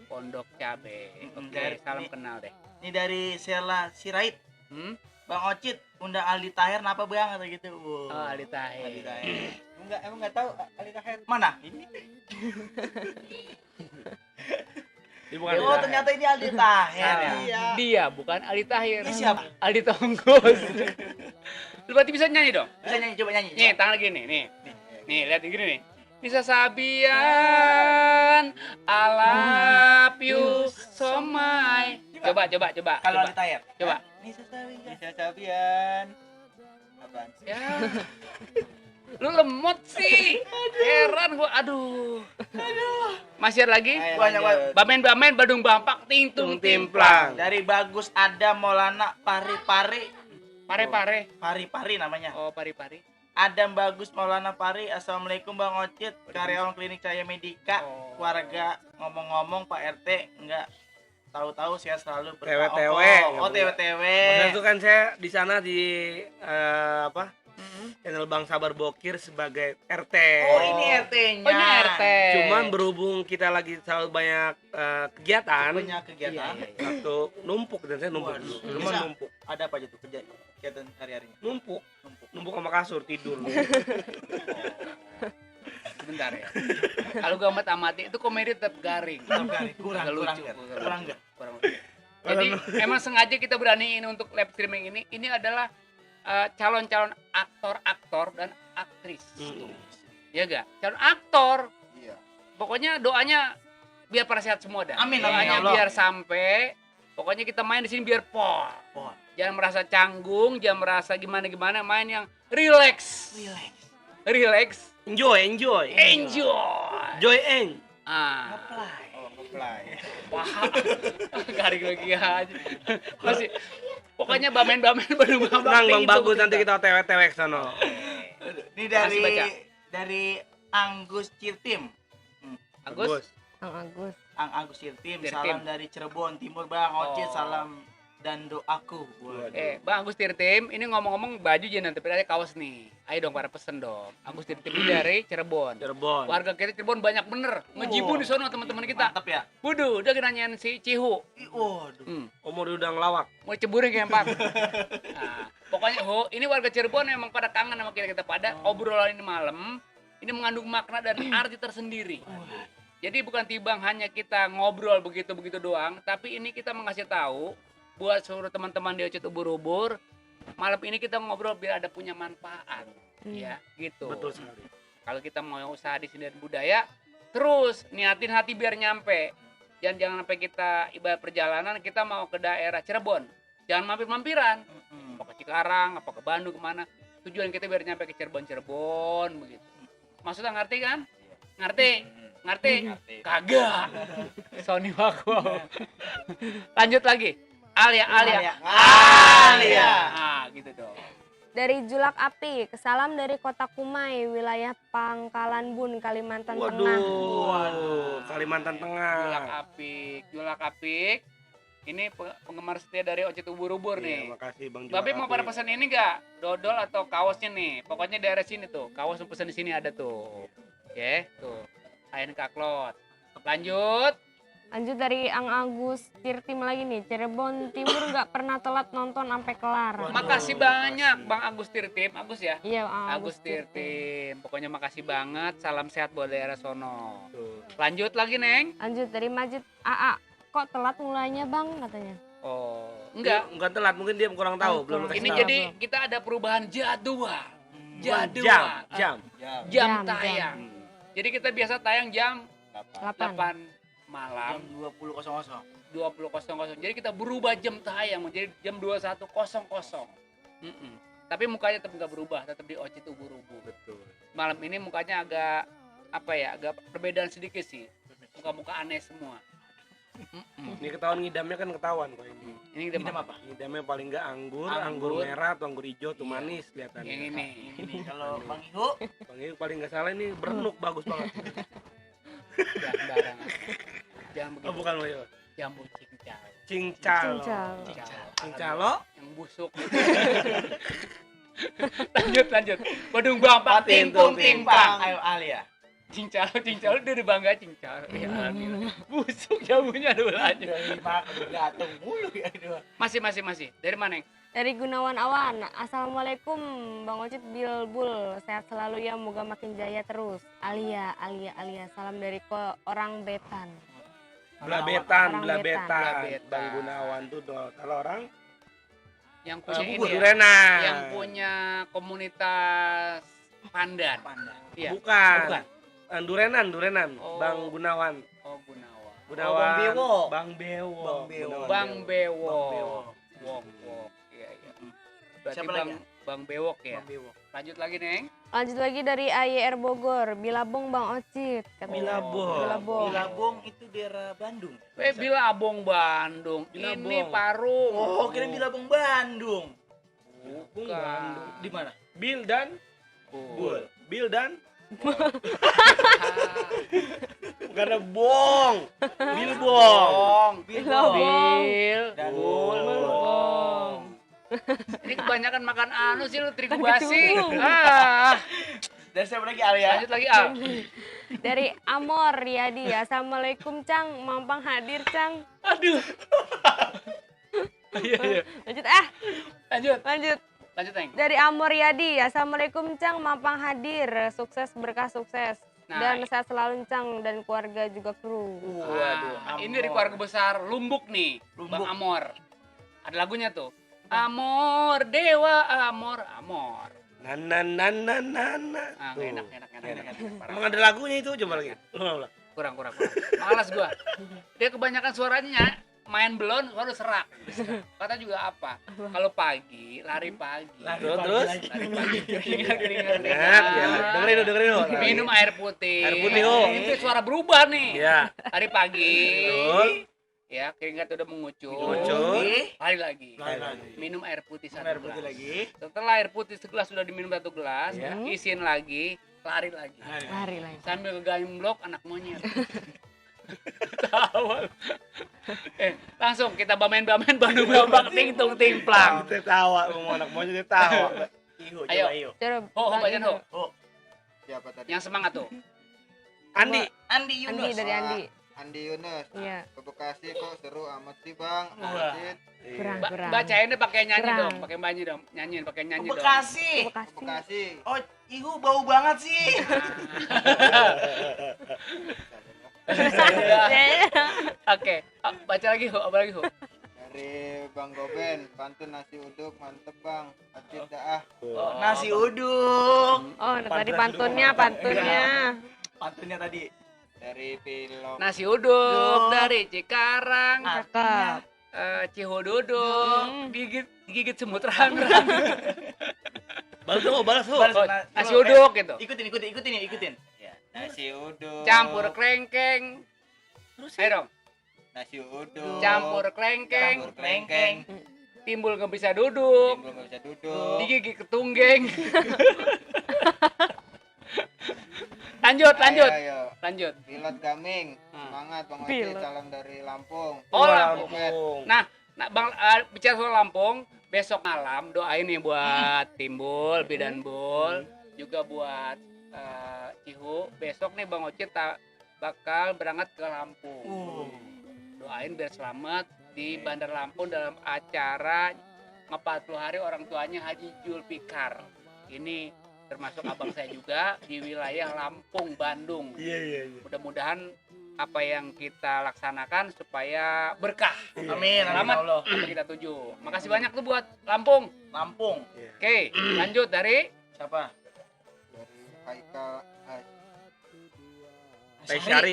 Speaker 2: Pondok Cabe. Oke,
Speaker 3: Dari-
Speaker 2: salam kenal deh.
Speaker 3: Ini dari Sela Sirait.
Speaker 2: Hmm?
Speaker 3: Bang Ocit undang Aldi Tahir kenapa Bang kata gitu.
Speaker 2: Oh, Ali Tahir.
Speaker 3: Aldi Tahir.
Speaker 5: Enggak tahu Ali Tahir.
Speaker 3: Mana? Ini.
Speaker 4: Ini bukan
Speaker 3: Oh, ternyata ini Aldi Tahir ya.
Speaker 5: Iya.
Speaker 2: Dia bukan Ali Tahir.
Speaker 3: Ini siapa?
Speaker 2: Aldi Tonggus. Lu berarti bisa nyanyi dong?
Speaker 3: Bisa nyanyi, coba nyanyi.
Speaker 2: Nih, tangan lagi nih, nih. Nih, lihat gini nih. Bisa Sabian, I love you so much. Coba.
Speaker 3: Kalau Aldi Tahir.
Speaker 2: Coba.
Speaker 3: Nisa Sabian.
Speaker 5: Bisa Sabian. Apaan sih?
Speaker 2: Ya. Lu lemot sih. Heran gua, aduh. Masih ada lagi?
Speaker 5: Ayo,
Speaker 3: Banyak
Speaker 5: lanjut.
Speaker 2: Bamen Badung Bampak Tingtung Timplang.
Speaker 3: Dari Bagus Adam Maulana Pari
Speaker 2: Pare.
Speaker 3: namanya.
Speaker 2: Oh, pari.
Speaker 3: Adam Bagus Maulana Pari. Assalamualaikum Bang Ocit, karyawan klinik Cahaya Medika.
Speaker 2: Oh.
Speaker 3: Warga ngomong-ngomong Pak RT enggak tahu-tahu saya selalu
Speaker 4: TW.
Speaker 3: Oh, TW.
Speaker 4: Maksudnya itu kan saya di sana di channel Bang Sabar Bokir sebagai RT.
Speaker 3: Oh, ini RT-nya.
Speaker 2: Oh, ini RT.
Speaker 4: Cuman berhubung kita lagi selalu banyak kegiatan,
Speaker 3: Punya kegiatan.
Speaker 4: satu numpuk dan saya numpuk.
Speaker 3: Waduh.
Speaker 4: Cuma
Speaker 3: Bisa.
Speaker 4: numpuk.
Speaker 3: Ada apa aja tuh kegiatan hari-harinya?
Speaker 4: Numpuk sama kasur tidur.
Speaker 2: Sebentar ya. Kalau gue amati itu komedi tetap garing.
Speaker 3: Kurang
Speaker 2: Agak lucu.
Speaker 3: enggak?
Speaker 2: Kurang. Jadi emang sengaja kita beraniin untuk live streaming ini. Ini adalah calon-calon aktor dan aktris. Ya gak? Calon aktor.
Speaker 5: Iya.
Speaker 2: Pokoknya doanya biar pada sehat semua dah.
Speaker 3: Amin,
Speaker 2: Doanya
Speaker 3: amin, ya Allah.
Speaker 2: biar sampai. Pokoknya kita main di sini biar pol. Jangan merasa canggung, jangan merasa gimana-gimana, main yang relax.
Speaker 4: Enjoy. Joy eng.
Speaker 2: Ah.
Speaker 5: Oh, apply.
Speaker 2: Wah, garing lagi aja. Masih, pokoknya bamen Badung Bampak.
Speaker 4: Tenang Bang,
Speaker 2: Tingtung
Speaker 4: bagus nanti
Speaker 2: Timplang.
Speaker 4: kita TW ke sono.
Speaker 3: Ini
Speaker 2: Masih baca.
Speaker 3: dari Anggus Cirtim.
Speaker 2: Agus.
Speaker 3: Ang Agus Cirtim,
Speaker 2: Cirtim.
Speaker 3: salam dari Cirebon Timur Bang Ocit,
Speaker 2: Oh.
Speaker 3: salam dan doaku. Waduh.
Speaker 2: Bang Agus Tirtim, ini ngomong-ngomong baju jangan tapi ada kaos nih. Ayo dong para pesen dong. Agus Tirtim ini dari Cirebon. Warga kita Cirebon banyak bener. Ngejibun di sono teman-teman kita.
Speaker 3: Mantap ya.
Speaker 2: Waduh, udah nanyain si Cihu.
Speaker 3: Waduh.
Speaker 4: Umur udang lawak.
Speaker 2: Mau ceburin ke empang. Nah, pokoknya ini warga Cirebon memang pada kangen sama kita pada obrolan ini malam. Ini mengandung makna dan arti tersendiri. Jadi bukan tibang hanya kita ngobrol begitu-begitu doang, tapi ini kita mengasih tahu buat seluruh teman-teman di Ocit Ubur-Ubur, malam ini kita ngobrol biar ada punya manfaat, ya gitu.
Speaker 4: Betul sekali.
Speaker 2: Kalau kita mau usaha di seni dan budaya, terus niatin hati biar nyampe. Jangan sampai kita ibarat perjalanan kita mau ke daerah Cirebon, jangan mampir-mampiran, apa ke Cikarang, apa ke Bandung kemana. Tujuan kita biar nyampe ke Cirebon begitu. Maksudnya ngerti kan? Ngerti? Kagak. Sony Wako. Lanjut lagi. Alia. Ah, gitu dong.
Speaker 6: Dari Julak Api, salam dari Kota Kumai, wilayah Pangkalan Bun, Kalimantan Tengah.
Speaker 4: Waduh, Kalimantan Tengah.
Speaker 2: Julak Apik. Ini penggemar setia dari Ocit Ubur-Ubur nih.
Speaker 4: Makasih Bang.
Speaker 2: Babe mau pada pesan ini enggak? Dodol atau kaosnya nih? Pokoknya daerah sini tuh. Kaos pesan di sini ada tuh. Oke, tuh. Ayan Kaklot. Lanjut.
Speaker 6: Lanjut dari Ang Agus Tirtim lagi nih, Cirebon Timur nggak pernah telat nonton sampai kelar.
Speaker 2: Makasih banyak Bang Agus Tirtim. Agus ya?
Speaker 6: Iya, Ang
Speaker 2: Agus Tirtim. Pokoknya makasih banget. Salam sehat buat daerah sono. Lanjut lagi, Neng.
Speaker 6: Lanjut dari Majid AA, kok telat mulainya Bang katanya.
Speaker 2: Oh, enggak.
Speaker 4: Bukan telat, mungkin dia kurang tahu, belum kasih
Speaker 2: Ini
Speaker 4: tahu.
Speaker 2: jadi kita ada perubahan jadwal.
Speaker 4: jam.
Speaker 2: Jam
Speaker 6: Jam.
Speaker 2: tayang. Jadi kita biasa tayang jam
Speaker 6: 8.
Speaker 2: 8 malam.
Speaker 3: Jam 20.00.
Speaker 2: 20.00. Jadi kita berubah jam tayang menjadi jam 21.00. Tapi mukanya tetap nggak berubah, tetap di Ocit Ubur-Ubur.
Speaker 4: Betul.
Speaker 2: Malam ini mukanya agak agak perbedaan sedikit sih. Muka-muka aneh semua.
Speaker 4: Ini ketahuan ngidamnya kan ketahuan kok ini.
Speaker 2: Ini
Speaker 3: Ngidam apa?
Speaker 4: Ngidamnya paling enggak anggur
Speaker 2: Anggur.
Speaker 4: merah atau anggur hijau tuh
Speaker 2: Iya.
Speaker 4: manis kelihatannya.
Speaker 2: Yang ini.
Speaker 3: Ini kalau Bang Ihu
Speaker 4: Bang Iu paling enggak salah ini berenuk bagus banget.
Speaker 2: Jangan sembarangan. Jangan begitu.
Speaker 4: Oh bukan Bang Iu.
Speaker 2: Jambu cincau.
Speaker 4: Cincalo.
Speaker 6: Cincau.
Speaker 4: Cincalo.
Speaker 2: Yang busuk. lanjut. Badung Bampak Tingtung Timplang.
Speaker 3: Ayo Alia.
Speaker 2: Cincau dia udah bangga cincau. Ya, busuk jambunya dulu aja.
Speaker 3: Dari mak gatung mulu ya.
Speaker 2: Masih. Dari mana, Neng?
Speaker 6: Dari Gunawan Awan. Assalamualaikum Bang Ocit Bilbul. Sehat selalu ya, moga makin jaya terus. Alia. Salam dari orang Betan.
Speaker 4: Belabetan,
Speaker 6: Orang
Speaker 2: Belabetan.
Speaker 4: Bang Gunawan tuh kalau orang
Speaker 2: Yang punya ini ya,
Speaker 4: Durenan.
Speaker 2: yang punya komunitas pandan. Iya.
Speaker 4: Bukan. Durenan.
Speaker 2: Oh.
Speaker 4: Bang Gunawan.
Speaker 2: Oh, Gunawan.
Speaker 4: Gunawan.
Speaker 3: Bang Bewo.
Speaker 4: Bang Bewo. Gunawan
Speaker 2: Bang Bewo.
Speaker 4: Bewo.
Speaker 2: Wok. Iya. Berarti
Speaker 3: Siapa lagi?
Speaker 2: Bang Bewok ya.
Speaker 3: Bang Bewo.
Speaker 2: Lanjut lagi, Neng.
Speaker 6: Lanjut lagi dari AYR Bogor. Bilabong Bang Ocit.
Speaker 4: Bilabong.
Speaker 3: Bilabong itu daerah Bandung.
Speaker 2: Bilabong Bandung.
Speaker 4: Bilabong.
Speaker 2: Ini Parung.
Speaker 3: Oh, kira Bilabong Bandung.
Speaker 2: Bukan.
Speaker 3: Di mana?
Speaker 4: Bil dan
Speaker 2: Bul.
Speaker 4: Bil dan karena bong. Bilbong.
Speaker 6: Bilabong.
Speaker 2: Bil.
Speaker 3: Dan
Speaker 6: Bong.
Speaker 2: Ini kebanyakan makan anu sih lu, terigu basi. Ah.
Speaker 3: Dan siapa lagi Alia?
Speaker 2: Lanjut lagi, Al.
Speaker 6: Dari Amor Riyadi. Assalamualaikum Cang, mampang hadir Cang.
Speaker 2: Aduh. Iya.
Speaker 6: Lanjut.
Speaker 2: Lanjut, Neng.
Speaker 6: Dari Amor Riyadi. Assalamualaikum Cang, mampang hadir. Sukses berkah sukses.
Speaker 2: Nah,
Speaker 6: Dan sehat selalu Cang dan keluarga juga kru.
Speaker 2: Waduh, ini dari keluarga besar Lumbuk nih, Bang Amor. Ada lagunya tuh. Amor, dewa, amor.
Speaker 4: Nana.
Speaker 2: Ah,
Speaker 4: Tuh.
Speaker 2: enak. Parah.
Speaker 4: Emang ada lagunya itu, coba lagi. Ulang.
Speaker 2: Kurang. Malas gua. Dia kebanyakan suaranya main belon, suara serak. Kata juga apa? Kalau pagi, lari pagi.
Speaker 4: Terus?
Speaker 2: Lari pagi. Keringat.
Speaker 4: Ya, dengerin dulu.
Speaker 2: Minum air putih.
Speaker 4: Air putih, oh.
Speaker 2: Ini suara berubah nih.
Speaker 4: Ya.
Speaker 2: Lari pagi.
Speaker 4: Betul.
Speaker 2: Ya, keringat udah mengucur. Lari lagi. Minum air putih satu gelas.
Speaker 3: lagi.
Speaker 2: Setelah air putih segelas sudah diminum satu gelas,
Speaker 4: Ya.
Speaker 2: isiin lagi, lari lagi.
Speaker 6: Lari lagi.
Speaker 2: Sambil kegamblok anak monyet. Tawa. Langsung kita bamen-bamen Bandung Babak tingtung timplang.
Speaker 4: Kita tawa, mau anak monyet dia tawa.
Speaker 2: Ayo.
Speaker 6: Coba
Speaker 2: Ho, bacaan ho.
Speaker 5: Siapa tadi?
Speaker 2: Yang semangat tuh.
Speaker 4: Andi.
Speaker 3: Andi Yunus.
Speaker 6: Andi dari Andi.
Speaker 5: Andi Yunus.
Speaker 6: Iya.
Speaker 5: Ke Bekasi kok seru amat sih Bang.
Speaker 3: Wah.
Speaker 5: Acit.
Speaker 6: Kurang.
Speaker 2: Bacain deh pakai nyanyi
Speaker 6: Kurang.
Speaker 2: dong, pakai nyanyi dong. Nyanyiin pakai nyanyi dong.
Speaker 3: Bekasi.
Speaker 5: Ke
Speaker 6: Bekasi.
Speaker 5: Bekasi.
Speaker 3: Oh, ihu bau banget sih.
Speaker 2: Oke, baca lagi ho, apa lagi ho?
Speaker 5: Dari Bang Goben, pantun nasi uduk mantep Bang. Acit dah.
Speaker 3: Nasi uduk.
Speaker 6: Oh, tadi pantunnya.
Speaker 3: Pantunnya tadi.
Speaker 5: Dari Pilok.
Speaker 2: Nasi uduk dari Cikarang,
Speaker 6: Cakep.
Speaker 2: Cihududuk, gigit semut rang-rang.
Speaker 4: Balas ho.
Speaker 2: Nasi uduk gitu.
Speaker 3: Ikutin.
Speaker 5: Ya, nasi uduk.
Speaker 2: Campur klengkeng. Ayo dong.
Speaker 5: Nasi uduk.
Speaker 2: Campur klengkeng.
Speaker 5: Campur klengkeng.
Speaker 2: Timbul nggak bisa duduk.
Speaker 5: Timbul nggak bisa duduk.
Speaker 2: Digigit ketunggeng. Lanjut.
Speaker 5: Ayo. Pilot Gaming.
Speaker 2: Hmm.
Speaker 5: Semangat Bang Oci.
Speaker 6: Pilot.
Speaker 5: Salam dari Lampung.
Speaker 2: Oh,
Speaker 4: Lampung.
Speaker 2: Nah, Bang, bicara soal Lampung, besok malam doain nih buat Timbul, Bidan Bul, juga buat Cihu. Besok nih Bang Ocit bakal berangkat ke Lampung. Doain biar selamat di Bandar Lampung dalam acara 40 hari orang tuanya Haji Julfikar. Ini termasuk abang saya juga di wilayah Lampung, Bandung.
Speaker 4: Iya.
Speaker 2: Mudah-mudahan apa yang kita laksanakan supaya berkah.
Speaker 3: Amin.
Speaker 2: Selamat
Speaker 3: Allah.
Speaker 2: apa kita tuju. Makasih banyak tuh buat Lampung.
Speaker 3: Lampung.
Speaker 2: Oke, lanjut dari
Speaker 3: Siapa?
Speaker 5: Dari Haikal.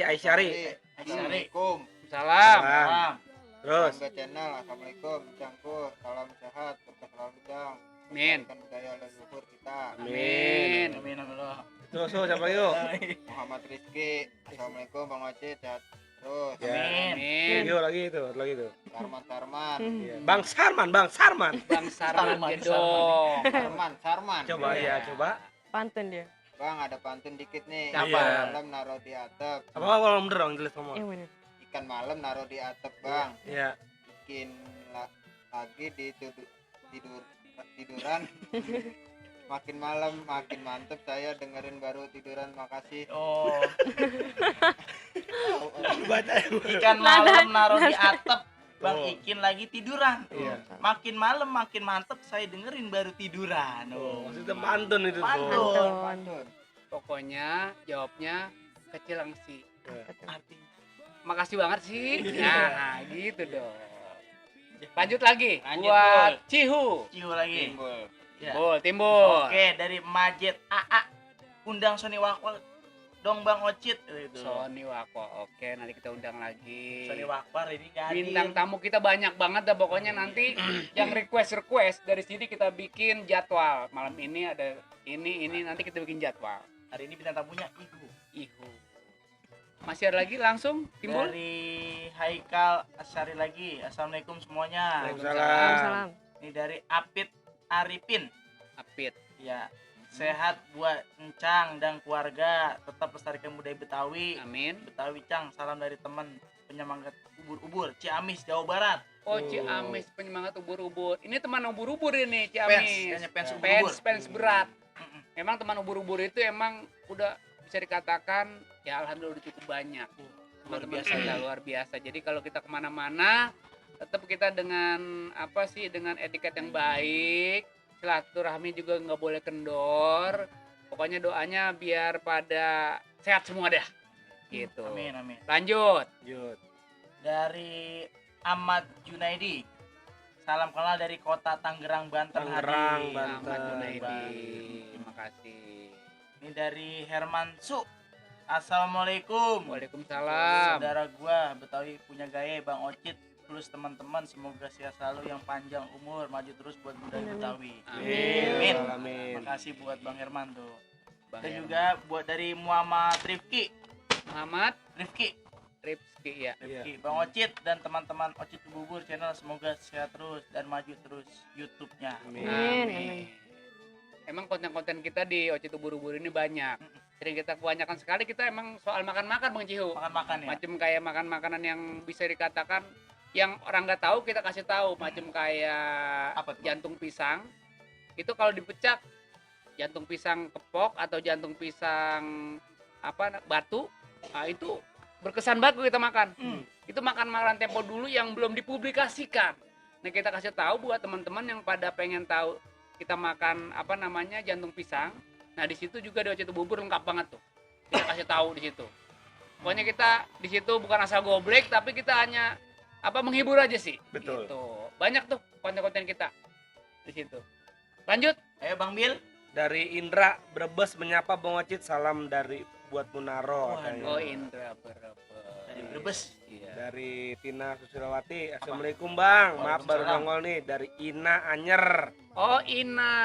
Speaker 4: Aisyari.
Speaker 5: Assalamualaikum.
Speaker 2: salam.
Speaker 3: Salam.
Speaker 4: Terus.
Speaker 5: Bangga channel. Assalamualaikum. Cangku. Salam sehat. Berkah selalu Cang.
Speaker 2: Amin.
Speaker 5: Kan budaya leluhur kita.
Speaker 2: Amin.
Speaker 3: Amin.
Speaker 4: Terus siapa lagi ho?
Speaker 5: Muhammad Rizky. Assalamualaikum Bang Oci. Sehat terus.
Speaker 4: Ya.
Speaker 2: Amin.
Speaker 4: Lagi itu.
Speaker 5: Sarman.
Speaker 4: Iya. Bang Sarman.
Speaker 2: Bang Sarman gedong.
Speaker 5: Sarman.
Speaker 4: Coba.
Speaker 6: Pantun dia.
Speaker 5: Bang ada pantun dikit nih.
Speaker 2: Siapa?
Speaker 4: Iya.
Speaker 5: Malam naruh di atap.
Speaker 4: Apa kalau bener dong jelas ngomong.
Speaker 6: Yang mana?
Speaker 5: Ikan malam naruh di atap Bang.
Speaker 4: Iya.
Speaker 5: Bikin lagi tiduran. Makin malam makin mantep saya dengerin baru tiduran. Makasih.
Speaker 3: Oh,
Speaker 4: Baca.
Speaker 3: ikan malam naruh di atap. Bang Ikin lagi tiduran.
Speaker 4: Iya.
Speaker 3: Makin malam makin mantep, saya dengerin baru tiduran.
Speaker 4: Maksudnya pantun itu tuh.
Speaker 3: Pantun.
Speaker 6: Pantun.
Speaker 2: Pokoknya jawabnya kecil sih.
Speaker 3: Artinya.
Speaker 2: Makasih banget sih. Nah, gitu dong. Lanjut lagi.
Speaker 3: Lanjut,
Speaker 2: Buat
Speaker 3: Bul.
Speaker 2: Cihu.
Speaker 3: Ciu lagi.
Speaker 5: Timbul.
Speaker 3: Ya.
Speaker 2: Timbul.
Speaker 3: Oke, dari Majid AA. Undang Sony Wakwal dong Bang Ocit itu.
Speaker 2: Sony Wako. Oke, nanti kita undang lagi.
Speaker 3: Sony Wakwar ini gak
Speaker 2: Bintang
Speaker 3: hadir.
Speaker 2: tamu kita banyak banget dah pokoknya nanti yang request dari sini kita bikin jadwal. Malam ini ada ini nanti kita bikin jadwal.
Speaker 3: Hari ini bintang tamunya Ibu.
Speaker 2: Ihu. Masih ada lagi langsung Timbul?
Speaker 3: Dari Haikal Asyari lagi. Assalamualaikum semuanya.
Speaker 4: Waalaikumsalam.
Speaker 6: Salam.
Speaker 3: Ini dari Apit Arifin.
Speaker 2: Apit.
Speaker 3: Ya, sehat buat Encang dan keluarga, tetap lestarikan budaya Betawi.
Speaker 2: Amin.
Speaker 3: Betawi Cang, salam dari teman penyemangat ubur-ubur Ciamis, Jawa Barat.
Speaker 2: Oh, Ciamis penyemangat ubur-ubur. Ini teman ubur-ubur ini Ciamis.
Speaker 3: Kayaknya fans ubur-ubur.
Speaker 2: Fans berat. Memang teman ubur-ubur itu emang udah bisa dikatakan ya alhamdulillah udah cukup banyak.
Speaker 3: Luar
Speaker 2: Teman-teman
Speaker 3: biasa
Speaker 2: kita
Speaker 3: ya.
Speaker 2: luar biasa. Jadi kalau kita kemana-mana tetap kita dengan apa sih dengan etiket yang baik, silaturahmi juga nggak boleh kendor. Pokoknya doanya biar pada sehat semua dah. Gitu.
Speaker 3: Amin, amin.
Speaker 2: Lanjut.
Speaker 4: Lanjut.
Speaker 3: Dari Ahmad Junaidi. Salam kenal dari kota Tangerang, Banten.
Speaker 4: Tangerang,
Speaker 3: hadir.
Speaker 4: Banten.
Speaker 2: Ahmad Junaidi.
Speaker 3: Baik.
Speaker 2: Terima kasih.
Speaker 3: Ini dari Herman Su. Assalamualaikum.
Speaker 2: Waalaikumsalam.
Speaker 3: Saudara gua Betawi punya gaya Bang Ocit plus teman-teman, semoga sehat selalu, yang panjang umur, maju terus buat budaya Betawi.
Speaker 2: Amin.
Speaker 3: Terima kasih buat Bang Herman tuh.
Speaker 2: Bang
Speaker 3: Dan
Speaker 2: Herman.
Speaker 3: juga buat dari Muhammad Rifki.
Speaker 2: Muhammad
Speaker 3: Rifki,
Speaker 2: Ripski ya.
Speaker 3: Rifki. Bang Ocit dan teman-teman Ocit Bubur channel semoga sehat terus dan maju terus YouTube-nya.
Speaker 4: Amin.
Speaker 6: Amin.
Speaker 2: Emang konten-konten kita di Ocit Ubur-Ubur ini banyak. Sering kita kebanyakan sekali kita emang soal makan-makan Bang Cihu.
Speaker 3: Makan-makan ya.
Speaker 2: Macam kayak makan makanan yang bisa dikatakan yang orang nggak tahu kita kasih tahu. Macam kayak
Speaker 3: Apa tuh, Bang?
Speaker 2: jantung pisang. Itu kalau dipecah jantung pisang kepok atau jantung pisang batu, nah itu berkesan banget kalau kita makan. Itu makan makanan tempo dulu yang belum dipublikasikan. Nah kita kasih tahu buat teman-teman yang pada pengen tahu kita makan jantung pisang. Nah di situ juga di Ocit Bubur lengkap banget tuh. Kita kasih tahu di situ. Pokoknya kita di situ bukan asal goblek tapi kita hanya menghibur aja sih.
Speaker 4: Betul.
Speaker 2: Gitu. Banyak tuh konten-konten kita di situ. Lanjut.
Speaker 3: Ayo Bang Bil.
Speaker 4: Dari Indra Brebes menyapa Bang Ocit, salam dari buat Munaro
Speaker 3: Waduh.
Speaker 4: katanya.
Speaker 2: Oh Indra Brebes.
Speaker 3: Dari Brebes.
Speaker 2: Iya.
Speaker 4: Dari Tina Susilawati, assalamualaikum Bang, maaf baru
Speaker 3: Waalaikumsalam.
Speaker 4: nongol nih dari Ina Anyer.
Speaker 2: Oh Ina.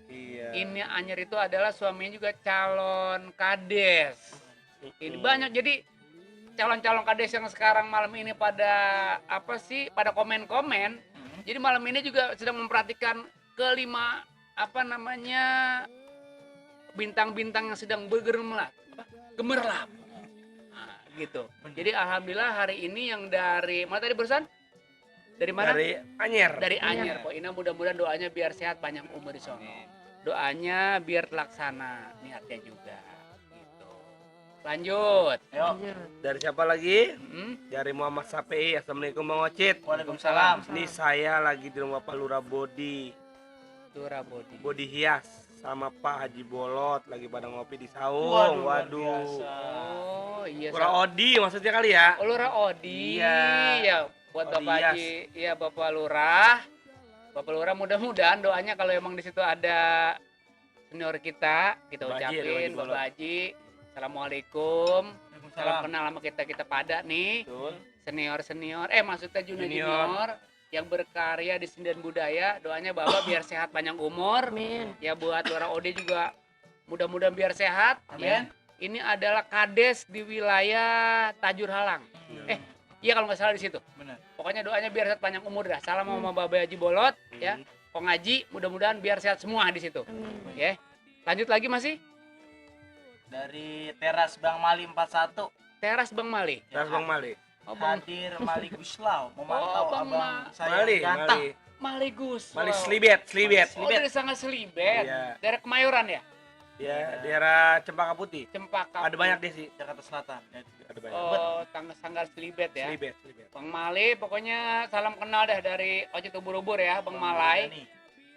Speaker 4: Iya.
Speaker 2: Ini Anyer itu adalah suaminya juga calon kades. Ini banyak jadi calon-calon kades yang sekarang malam ini pada pada komen-komen. Jadi malam ini juga sedang memperhatikan kelima bintang-bintang yang sedang gemerlap. Nah, gitu. Jadi alhamdulillah hari ini yang dari mana tadi barusan? Dari mana?
Speaker 4: Dari Anyer.
Speaker 2: Dari Anyer. Kok Ina mudah-mudahan doanya biar sehat panjang umur di sono. Doanya biar terlaksana niatnya juga. Gitu. Lanjut.
Speaker 3: Ayo.
Speaker 4: Dari siapa lagi?
Speaker 2: Hmm?
Speaker 4: Dari Muhammad Sapei, assalamualaikum Bang Ocit.
Speaker 3: Waalaikumsalam.
Speaker 4: Ini saya lagi di rumah Pak Lurah Bodi
Speaker 2: Dura body.
Speaker 4: hias sama Pak Haji Bolot lagi pada ngopi di Saung.
Speaker 3: Waduh, luar
Speaker 4: Waduh.
Speaker 3: biasa.
Speaker 2: Oh iya.
Speaker 4: Lurah Odi maksudnya kali ya?
Speaker 2: Oh, Lurah Odi.
Speaker 4: Iya.
Speaker 2: Ya, buat
Speaker 4: Odi
Speaker 2: Bapak
Speaker 4: Yas.
Speaker 2: Haji, iya Bapak Lurah. Bapak Lurah mudah-mudahan doanya kalau emang di situ ada senior kita
Speaker 4: Bapak Haji, ada Haji
Speaker 2: ucapin
Speaker 4: Bolot.
Speaker 2: Bapak Haji, assalamualaikum. Salam
Speaker 3: Waalaikumsalam.
Speaker 2: kenal sama kita pada nih.
Speaker 4: Betul.
Speaker 2: Senior, maksudnya
Speaker 4: Junior.
Speaker 2: junior yang berkarya di seni dan budaya, doanya Bapak biar sehat panjang umur.
Speaker 6: Amin.
Speaker 2: Ya buat Lurah Odi juga mudah-mudahan biar sehat.
Speaker 3: Amin.
Speaker 2: Ya. Ini adalah kades di wilayah Tajur Halang. Iya kalau nggak salah di situ.
Speaker 3: Benar.
Speaker 2: Pokoknya doanya biar sehat panjang umur dah. Salam sama Bapak Haji Bolot, ya. Kong Haji, mudah-mudahan biar sehat semua di situ.
Speaker 6: Amin.
Speaker 2: Ya. Lanjut lagi masih
Speaker 3: Dari Teras Bang Mali 41.
Speaker 2: Teras Bang Mali.
Speaker 4: Terus Bang Mali.
Speaker 2: Oh, Bang
Speaker 3: Hadir Mali Guslau memantau
Speaker 2: Bang
Speaker 3: abang saya
Speaker 4: Mali,
Speaker 3: ganteng.
Speaker 2: Mali Gus.
Speaker 4: Mali Slibet.
Speaker 2: Oh, dari sangat Selibet.
Speaker 4: Iya.
Speaker 2: Dari Kemayoran ya?
Speaker 4: Dia daerah Cempaka Putih.
Speaker 2: Cempaka.
Speaker 4: Ada banyak deh sih.
Speaker 3: Jakarta Selatan. Ya,
Speaker 4: Ada banyak.
Speaker 2: Oh, Sanggar Selibet ya.
Speaker 4: Selibet.
Speaker 2: Bang Mali, pokoknya salam kenal dah dari Ocit Ubur-Ubur ya, Bang Malai.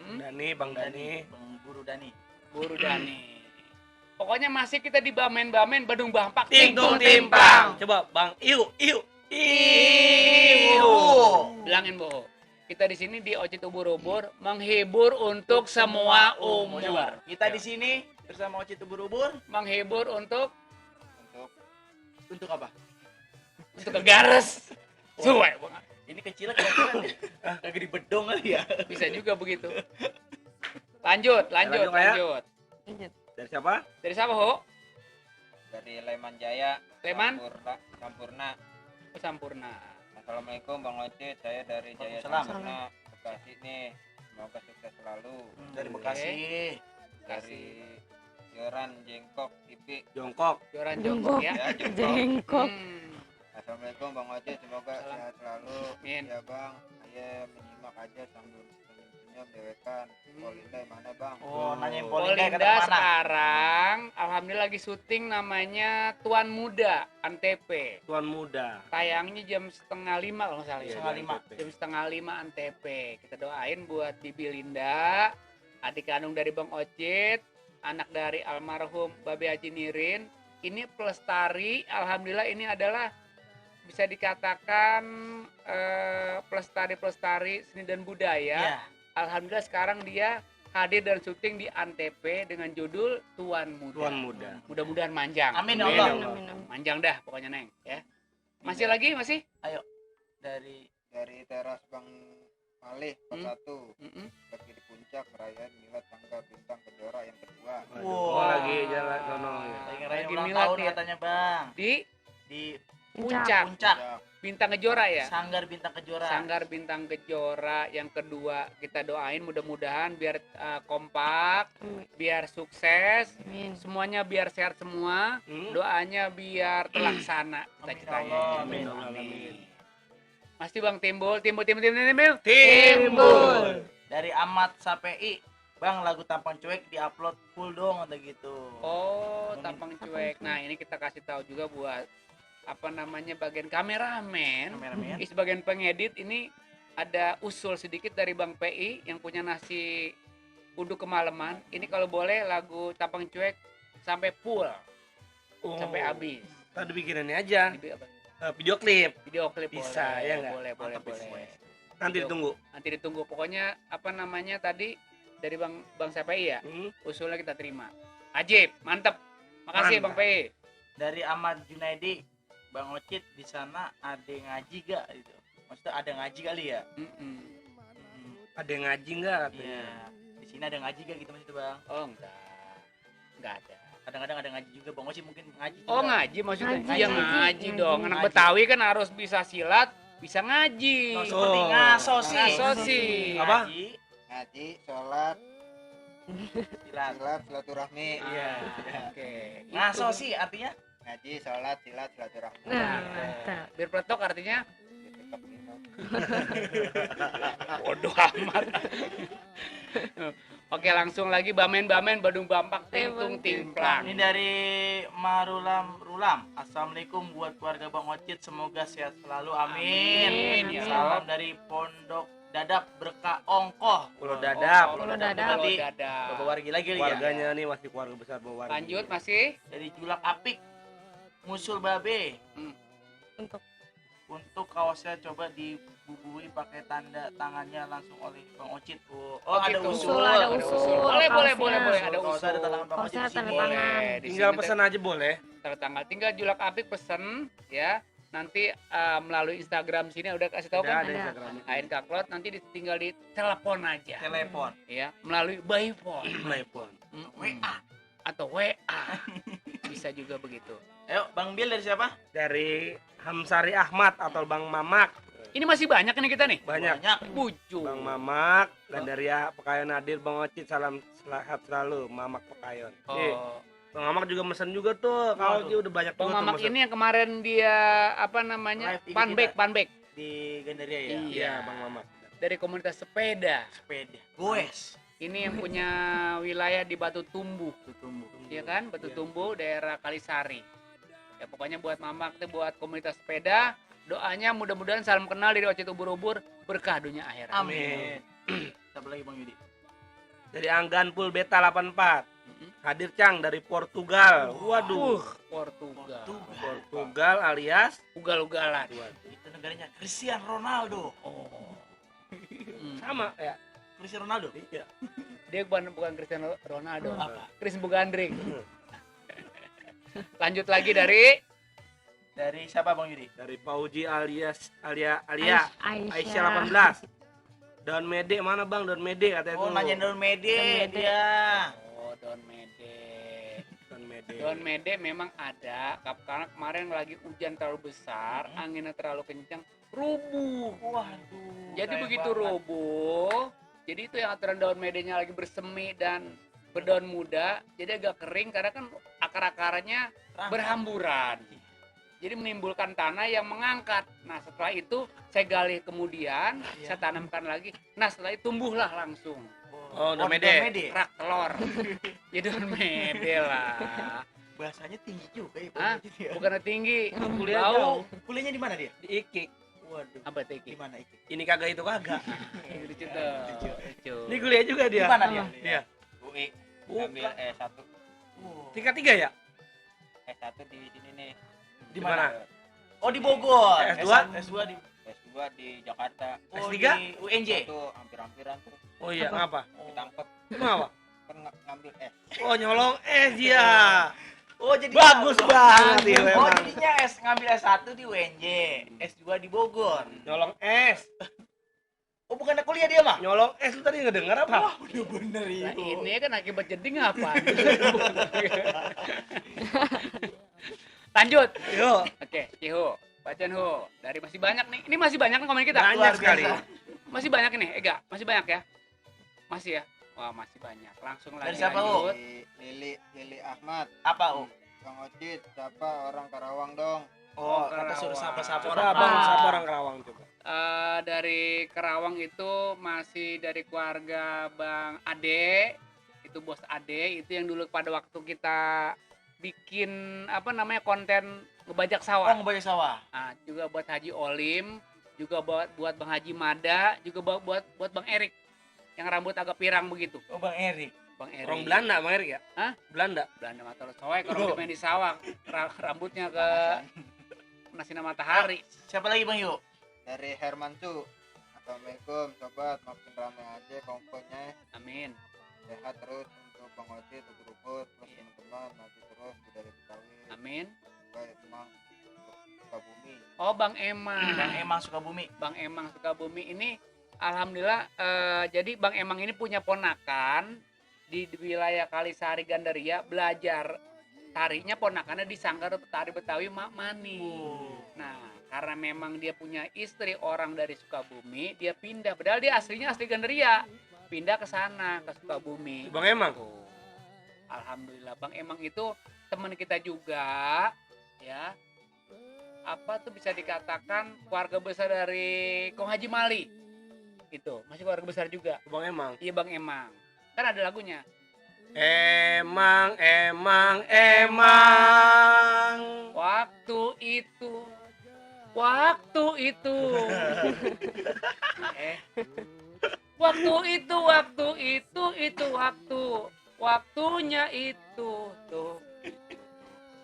Speaker 4: Bang Dani.
Speaker 3: Bang Guru Dani.
Speaker 2: Guru Dani. Pokoknya masih kita di Bamen-Bamen Badung Bampak
Speaker 4: Tingtung timpang. Coba Bang Iu.
Speaker 2: Bilangin Bo. Kita di sini di Ocit Ubur-Ubur menghibur untuk semua umur.
Speaker 3: Kita di sini bersama Ocit Ubur-Ubur
Speaker 2: Menghibur untuk
Speaker 3: untuk apa?
Speaker 2: untuk kegares. Suwe.
Speaker 3: Ini kecilnya kira-kira lagi di bedong kali ya.
Speaker 2: Bisa juga begitu. Lanjut.
Speaker 4: Lanjut, Kak, ya.
Speaker 6: Lanjut.
Speaker 4: Dari siapa?
Speaker 2: Dari siapa, Ho?
Speaker 5: Dari Leman Jaya.
Speaker 2: Leman?
Speaker 5: Sampurna.
Speaker 2: Sampurna.
Speaker 5: Assalamualaikum Bang Ocit, saya dari Jaya
Speaker 3: Waalaikumsalam.
Speaker 5: Sampurna, Bekasi nih. Semoga sukses selalu.
Speaker 3: Dari Bekasi.
Speaker 5: Dari Joran Jengkok TV.
Speaker 4: Jongkok.
Speaker 2: Joran
Speaker 6: Jongkok.
Speaker 2: Jongkok ya.
Speaker 5: Ya, Jengkok.
Speaker 6: Jengkok.
Speaker 5: Assalamualaikum Bang Ocit, semoga
Speaker 2: Salam.
Speaker 5: sehat selalu.
Speaker 2: Amin.
Speaker 5: Ya Bang, saya menyimak aja sambil senyum-senyum dewekan. Polinda mana Bang?
Speaker 3: Oh, nanyain Polinda
Speaker 2: Polinda
Speaker 3: kata mana?
Speaker 2: sekarang alhamdulillah lagi syuting namanya Tuan Muda Antp.
Speaker 4: Tuan muda.
Speaker 2: Tayangnya jam 4:30 kalau nggak salah ya.
Speaker 3: Setengah lima.
Speaker 2: Jam 4:30 Antp. Kita doain buat Bibi Linda, adik kandung dari Bang Ocit, anak dari almarhum Babe Haji Nirin. Ini pelestari, alhamdulillah ini adalah bisa dikatakan pelestari seni dan budaya.
Speaker 3: Ya.
Speaker 2: Alhamdulillah sekarang dia hadir dan syuting di Antp dengan judul Tuan Muda.
Speaker 4: Tuan muda.
Speaker 2: Mudah-mudahan manjang.
Speaker 3: Amin ya Allah.
Speaker 6: Amin, amin.
Speaker 2: Manjang dah pokoknya Neng ya. Masih lagi masih?
Speaker 5: Dari teras Bang Malih, Pos 1.
Speaker 2: Mm-mm.
Speaker 5: Lagi di puncak perayaan Milad Tangga Bintang Kejora yang kedua.
Speaker 4: Oh, lagi jalan sono ya.
Speaker 3: Lagi ngerayain
Speaker 2: Lagi
Speaker 3: ulang
Speaker 2: milad
Speaker 3: tahun
Speaker 2: ya.
Speaker 3: katanya Bang.
Speaker 2: Di
Speaker 3: Di
Speaker 2: puncak
Speaker 3: puncak
Speaker 2: Bintang Kejora ya.
Speaker 3: Sanggar Bintang Kejora.
Speaker 2: Sanggar Bintang Kejora yang kedua kita doain mudah-mudahan biar kompak,
Speaker 6: Amin.
Speaker 2: biar sukses,
Speaker 6: Amin.
Speaker 2: semuanya biar sehat semua. Doanya biar terlaksana
Speaker 3: Amin,
Speaker 2: cita-citanya.
Speaker 3: Allah.
Speaker 4: Amin,
Speaker 2: Amin.
Speaker 4: amin.
Speaker 2: Pasti Bang Timbul.
Speaker 4: Timbul.
Speaker 3: Dari Ahmad Sapei. Bang, lagu Tampang Cuek diupload full dong atau gitu.
Speaker 2: Oh, tampang cuek. Nah, ini kita kasih tahu juga buat apa namanya bagian kameramen.
Speaker 3: Kameramen.
Speaker 2: Di sebagian pengedit ini ada usul sedikit dari Bang PI yang punya nasi uduk kemalaman. Ini kalau boleh lagu tampang cuek sampai full, sampai habis.
Speaker 4: Tadi bikinannya aja.
Speaker 2: Di apa?
Speaker 4: Video klip.
Speaker 2: Video klip
Speaker 4: Bisa,
Speaker 2: boleh,
Speaker 4: ya nggak?
Speaker 2: boleh.
Speaker 3: Mantap,
Speaker 4: Nanti
Speaker 2: Video-
Speaker 4: ditunggu.
Speaker 2: Nanti ditunggu. Pokoknya apa namanya tadi dari Bang Sapai ya. Usulnya kita terima. Ajib, mantap. Makasih
Speaker 4: Mantap.
Speaker 2: Bang PI.
Speaker 3: Dari Ahmad Junaidi. Bang Ocit di sana ada ngaji gak gitu? Maksudnya ada ngaji kali ya?
Speaker 2: Mm-mm.
Speaker 4: Ada yang ngaji nggak katanya?
Speaker 3: Iya. Di sini ada ngaji gak gitu maksudnya Bang?
Speaker 2: Oh enggak ada.
Speaker 3: Kadang-kadang ada ngaji juga. Bang Ocit mungkin ngaji juga.
Speaker 2: Oh ngaji maksudnya?
Speaker 6: Ngaji,
Speaker 2: Iya
Speaker 6: ngaji.
Speaker 2: ngaji dong. Anak
Speaker 3: Ngaji.
Speaker 2: Betawi kan harus bisa silat, bisa ngaji.
Speaker 3: Oh, seperti ngasosi.
Speaker 2: Ngasosi.
Speaker 4: Apa?
Speaker 3: Ngaji,
Speaker 5: Ngaji, sholat,
Speaker 3: silat.
Speaker 5: silat, silaturahmi.
Speaker 3: Iya.
Speaker 2: Oke.
Speaker 3: Ngasosi artinya?
Speaker 5: Ngaji, sholat, silat, silaturahmi.
Speaker 6: Nah, mantap.
Speaker 2: Biar peletok artinya
Speaker 5: Tetap gitu.
Speaker 2: bodoh amat. Oke langsung lagi Bamen Badung Bampak Tingtung Timplang.
Speaker 3: Ini dari Marulam Rulam. Assalamualaikum buat keluarga Bang Ocit. Semoga sehat selalu. Amin.
Speaker 2: Amin, ya
Speaker 3: Salam dari Pondok Dadap Berkah Ongkoh.
Speaker 4: Pulau Dadap.
Speaker 6: Pulau Dadap.
Speaker 3: Berarti
Speaker 2: Dadah.
Speaker 3: Bapak wargi lagi kali ya.
Speaker 4: Keluarganya nih masih keluarga besar bawa warga.
Speaker 2: Lanjut masih.
Speaker 3: Dari Julak Apik Musul Babe. Untuk kaosnya coba dibubui pakai tanda tangannya langsung oleh Bang Ocit. Oh,
Speaker 2: Oh,
Speaker 3: ada
Speaker 2: gitu.
Speaker 3: usul.
Speaker 6: Ada usul.
Speaker 2: Boleh boleh
Speaker 6: kaosnya.
Speaker 2: boleh boleh ada
Speaker 3: Kaosnya
Speaker 2: usul.
Speaker 3: ada tangan Bang Ocit
Speaker 6: Kaosnya
Speaker 3: di
Speaker 6: tanda
Speaker 3: sini.
Speaker 6: tangan.
Speaker 2: Boleh. Di
Speaker 4: Tinggal
Speaker 2: sini
Speaker 4: pesan aja boleh.
Speaker 2: tanda tanggal. Tinggal Julak Apik pesen ya. Nanti melalui Instagram sini udah kasih tahu kan?
Speaker 4: Ada
Speaker 6: Ada.
Speaker 4: Instagramnya.
Speaker 2: Kain kaklot nanti tinggal di telepon aja
Speaker 3: Telepon.
Speaker 2: ya melalui by phone
Speaker 4: Telepon.
Speaker 3: WA.
Speaker 2: atau WA bisa juga begitu.
Speaker 3: Ayo, Bang Bil dari siapa?
Speaker 4: Dari Hamsari Ahmad atau Bang Mamak.
Speaker 2: Ini masih banyak nih kita nih.
Speaker 4: Banyak.
Speaker 2: Buju.
Speaker 4: Bang Mamak dan dari Pekayon Nadir Bang Ocit, salam sehat selalu Mamak Pekayon. Nih,
Speaker 2: Oh,
Speaker 4: Bang Mamak juga mesen juga tuh. Kalau
Speaker 3: Waduh.
Speaker 4: dia udah banyak
Speaker 2: Bang
Speaker 4: juga tuh
Speaker 2: Mamak
Speaker 4: mesen.
Speaker 2: ini yang kemarin dia apa namanya?
Speaker 3: Live IG
Speaker 2: Panbek
Speaker 3: Di Gandaria ya.
Speaker 2: Iya.
Speaker 4: Iya, Bang Mamak.
Speaker 2: dari komunitas sepeda.
Speaker 3: Sepeda. Goes.
Speaker 2: Ini yang punya wilayah di Batu Tumbuh, ya kan? Batu Tumbuh, daerah Kalisari. Ya pokoknya buat Mamak tuh buat komunitas sepeda, doanya mudah-mudahan salam kenal dari Ocit Ubur-Ubur, berkah dunia akhirat.
Speaker 3: Amin. Siapa lagi Bang Yudi?
Speaker 4: Dari Anggan Pul Beta 84. Hadir Cang dari Portugal. Waduh. Portugal alias
Speaker 2: Ugal-ugalan.
Speaker 3: Itu negaranya Cristiano Ronaldo.
Speaker 4: sama ya.
Speaker 3: Cristiano Ronaldo?
Speaker 4: Iya.
Speaker 2: Dia bukan Cristiano Ronaldo.
Speaker 3: Apa?
Speaker 2: Chris Bugandring. Lanjut lagi dari
Speaker 3: siapa Bang Yudi?
Speaker 4: Dari Pauji alias Alia
Speaker 6: Aisyah.
Speaker 4: Aisyah 18. Daun Mede mana Bang? Daun Mede katanya
Speaker 3: Oh,
Speaker 4: tuh.
Speaker 3: nanya Daun Mede dia.
Speaker 2: Oh, Don Mede.
Speaker 4: Daun Mede.
Speaker 2: Don Mede memang ada, karena kemarin lagi hujan terlalu besar, anginnya terlalu kencang, rubuh.
Speaker 3: Waduh.
Speaker 2: Jadi
Speaker 3: sayang
Speaker 2: begitu
Speaker 3: banget.
Speaker 2: rubuh, jadi itu yang aturan daun medenya lagi bersemi dan berdaun muda, jadi agak kering karena kan akar-akarnya
Speaker 3: Rangka.
Speaker 2: berhamburan. Jadi menimbulkan tanah yang mengangkat. Nah setelah itu saya gali kemudian, saya tanamkan lagi. Nah setelah itu tumbuhlah langsung.
Speaker 4: Oh, Daun
Speaker 3: Daun
Speaker 4: Mede.
Speaker 2: Kerak telur. Ya daun mede lah.
Speaker 3: Bahasanya tinggi juga ya
Speaker 2: Hah?
Speaker 3: Bang Yudi ya.
Speaker 2: Bukan tinggi,
Speaker 4: Kuliah
Speaker 2: bau.
Speaker 4: jauh.
Speaker 3: Kuliahnya di mana dia?
Speaker 4: Di Ikik.
Speaker 3: Waduh.
Speaker 2: Apa
Speaker 3: Di
Speaker 2: teki?
Speaker 3: mana itu?
Speaker 4: Ini kagak itu kagak.
Speaker 2: Lucu tuh. Lucu.
Speaker 4: Ini kuliah juga
Speaker 3: Di
Speaker 4: dia.
Speaker 3: mana dia?
Speaker 4: Dia.
Speaker 5: UI
Speaker 4: Bukan.
Speaker 5: ambil S1
Speaker 4: Tingkat 3 ya?
Speaker 5: S1 di sini nih.
Speaker 4: Di mana?
Speaker 3: Oh di Bogor.
Speaker 4: S2?
Speaker 3: S2 di
Speaker 5: S2 di Jakarta.
Speaker 3: oh,
Speaker 4: S3?
Speaker 3: di UNJ.
Speaker 5: Itu hampir-hampiran tuh
Speaker 4: Oh iya, ngapa?
Speaker 5: ditangkap
Speaker 4: Kenapa?
Speaker 5: kan ngambil S.
Speaker 4: Oh, nyolong dia.
Speaker 3: Oh jadi
Speaker 4: Bagus banget ya
Speaker 3: Oh
Speaker 4: memang.
Speaker 3: jadinya ngambil S1 di UNJ, S2 di Bogor.
Speaker 4: Nyolong es.
Speaker 3: Oh bukan kuliah dia mah?
Speaker 4: Nyolong es lu tadi ngedenger apa?
Speaker 3: Udah bener
Speaker 2: Nah, ini kan akibat jeding apa? Lanjut.
Speaker 4: Yo,
Speaker 2: Oke, Cihu. Bacaan Hu. Dari masih banyak nih. Ini masih banyak nih komen kita.
Speaker 4: banyak
Speaker 3: Luar
Speaker 4: sekali.
Speaker 3: biasa.
Speaker 2: Masih banyak nih, Ega. Masih banyak ya? Masih ya? Wah, masih banyak. Langsung
Speaker 3: Dari
Speaker 2: lagi.
Speaker 3: siapa, Hu?
Speaker 2: lanjut.
Speaker 5: Lili Ahmad.
Speaker 3: Apa oh?
Speaker 5: Bang Ocit, siapa orang Karawang dong?
Speaker 3: Oh,
Speaker 2: Karawang.
Speaker 3: kata suruh sapa-sapa
Speaker 4: Coba
Speaker 3: orang.
Speaker 4: Bang,
Speaker 6: Ah.
Speaker 4: siapa orang Karawang coba?
Speaker 2: Dari Kerawang itu masih dari keluarga Bang Ade. Itu bos Ade. Itu yang dulu pada waktu kita bikin apa namanya konten ngebajak
Speaker 3: Oh,
Speaker 2: sawah.
Speaker 3: ngebajak sawah.
Speaker 2: Nah, juga buat Haji Olim, juga buat Bang Haji Mada, juga buat Bang Erik yang rambut agak pirang begitu.
Speaker 3: Oh, Bang Erik.
Speaker 2: Bang Erik.
Speaker 4: Orang Belanda, Bang Erik ya?
Speaker 2: Hah?
Speaker 4: Belanda.
Speaker 2: Belanda mata lo soalnya kalau dia main di sawah, rambutnya ke sinar matahari.
Speaker 3: Siapa lagi Bang Yu?
Speaker 5: Dari Herman Cu. Assalamualaikum sobat, makin rame aja komponya.
Speaker 2: Amin.
Speaker 5: Sehat terus untuk Bang Ocit, ubur-ubur, terus teman-teman maju terus dari Betawi.
Speaker 2: Amin.
Speaker 5: Baik, emang Sukabumi.
Speaker 2: Oh, Bang Emang.
Speaker 3: Bang Emang Sukabumi.
Speaker 2: Bang Emang Sukabumi ini alhamdulillah jadi Bang Emang ini punya ponakan di wilayah Kalisari Gandaria, belajar tarinya ponakannya di Sanggar Tari Betawi Mak Mani. Nah, karena memang dia punya istri orang dari Sukabumi, dia pindah. Padahal dia aslinya asli Gandaria, pindah ke sana ke Sukabumi.
Speaker 4: Bang Emang?
Speaker 2: Tuh. Alhamdulillah Bang Emang itu teman kita juga, ya. Apa tuh bisa dikatakan keluarga besar dari Kong Haji Mali. Itu masih keluarga besar juga.
Speaker 4: Bang Emang.
Speaker 2: Iya Bang Emang. Kan ada lagunya.
Speaker 4: Emang.
Speaker 2: Waktu itu waktunya itu tuh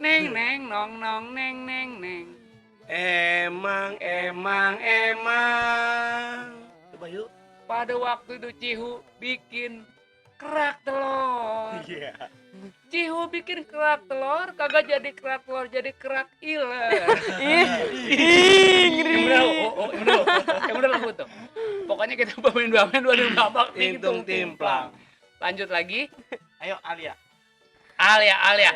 Speaker 2: neng nong neng
Speaker 4: Emang. Coba yuk.
Speaker 2: pada waktu itu Cihu bikin kerak telur.
Speaker 4: Iya.
Speaker 2: Cihu bikin kerak telur, kagak jadi kerak telur, jadi kerak iler. Yang bener lagu tuh. Pokoknya kita bamen dua babak
Speaker 4: Hitung timplang.
Speaker 2: Lanjut lagi.
Speaker 3: Ayo Alia.
Speaker 2: Alia.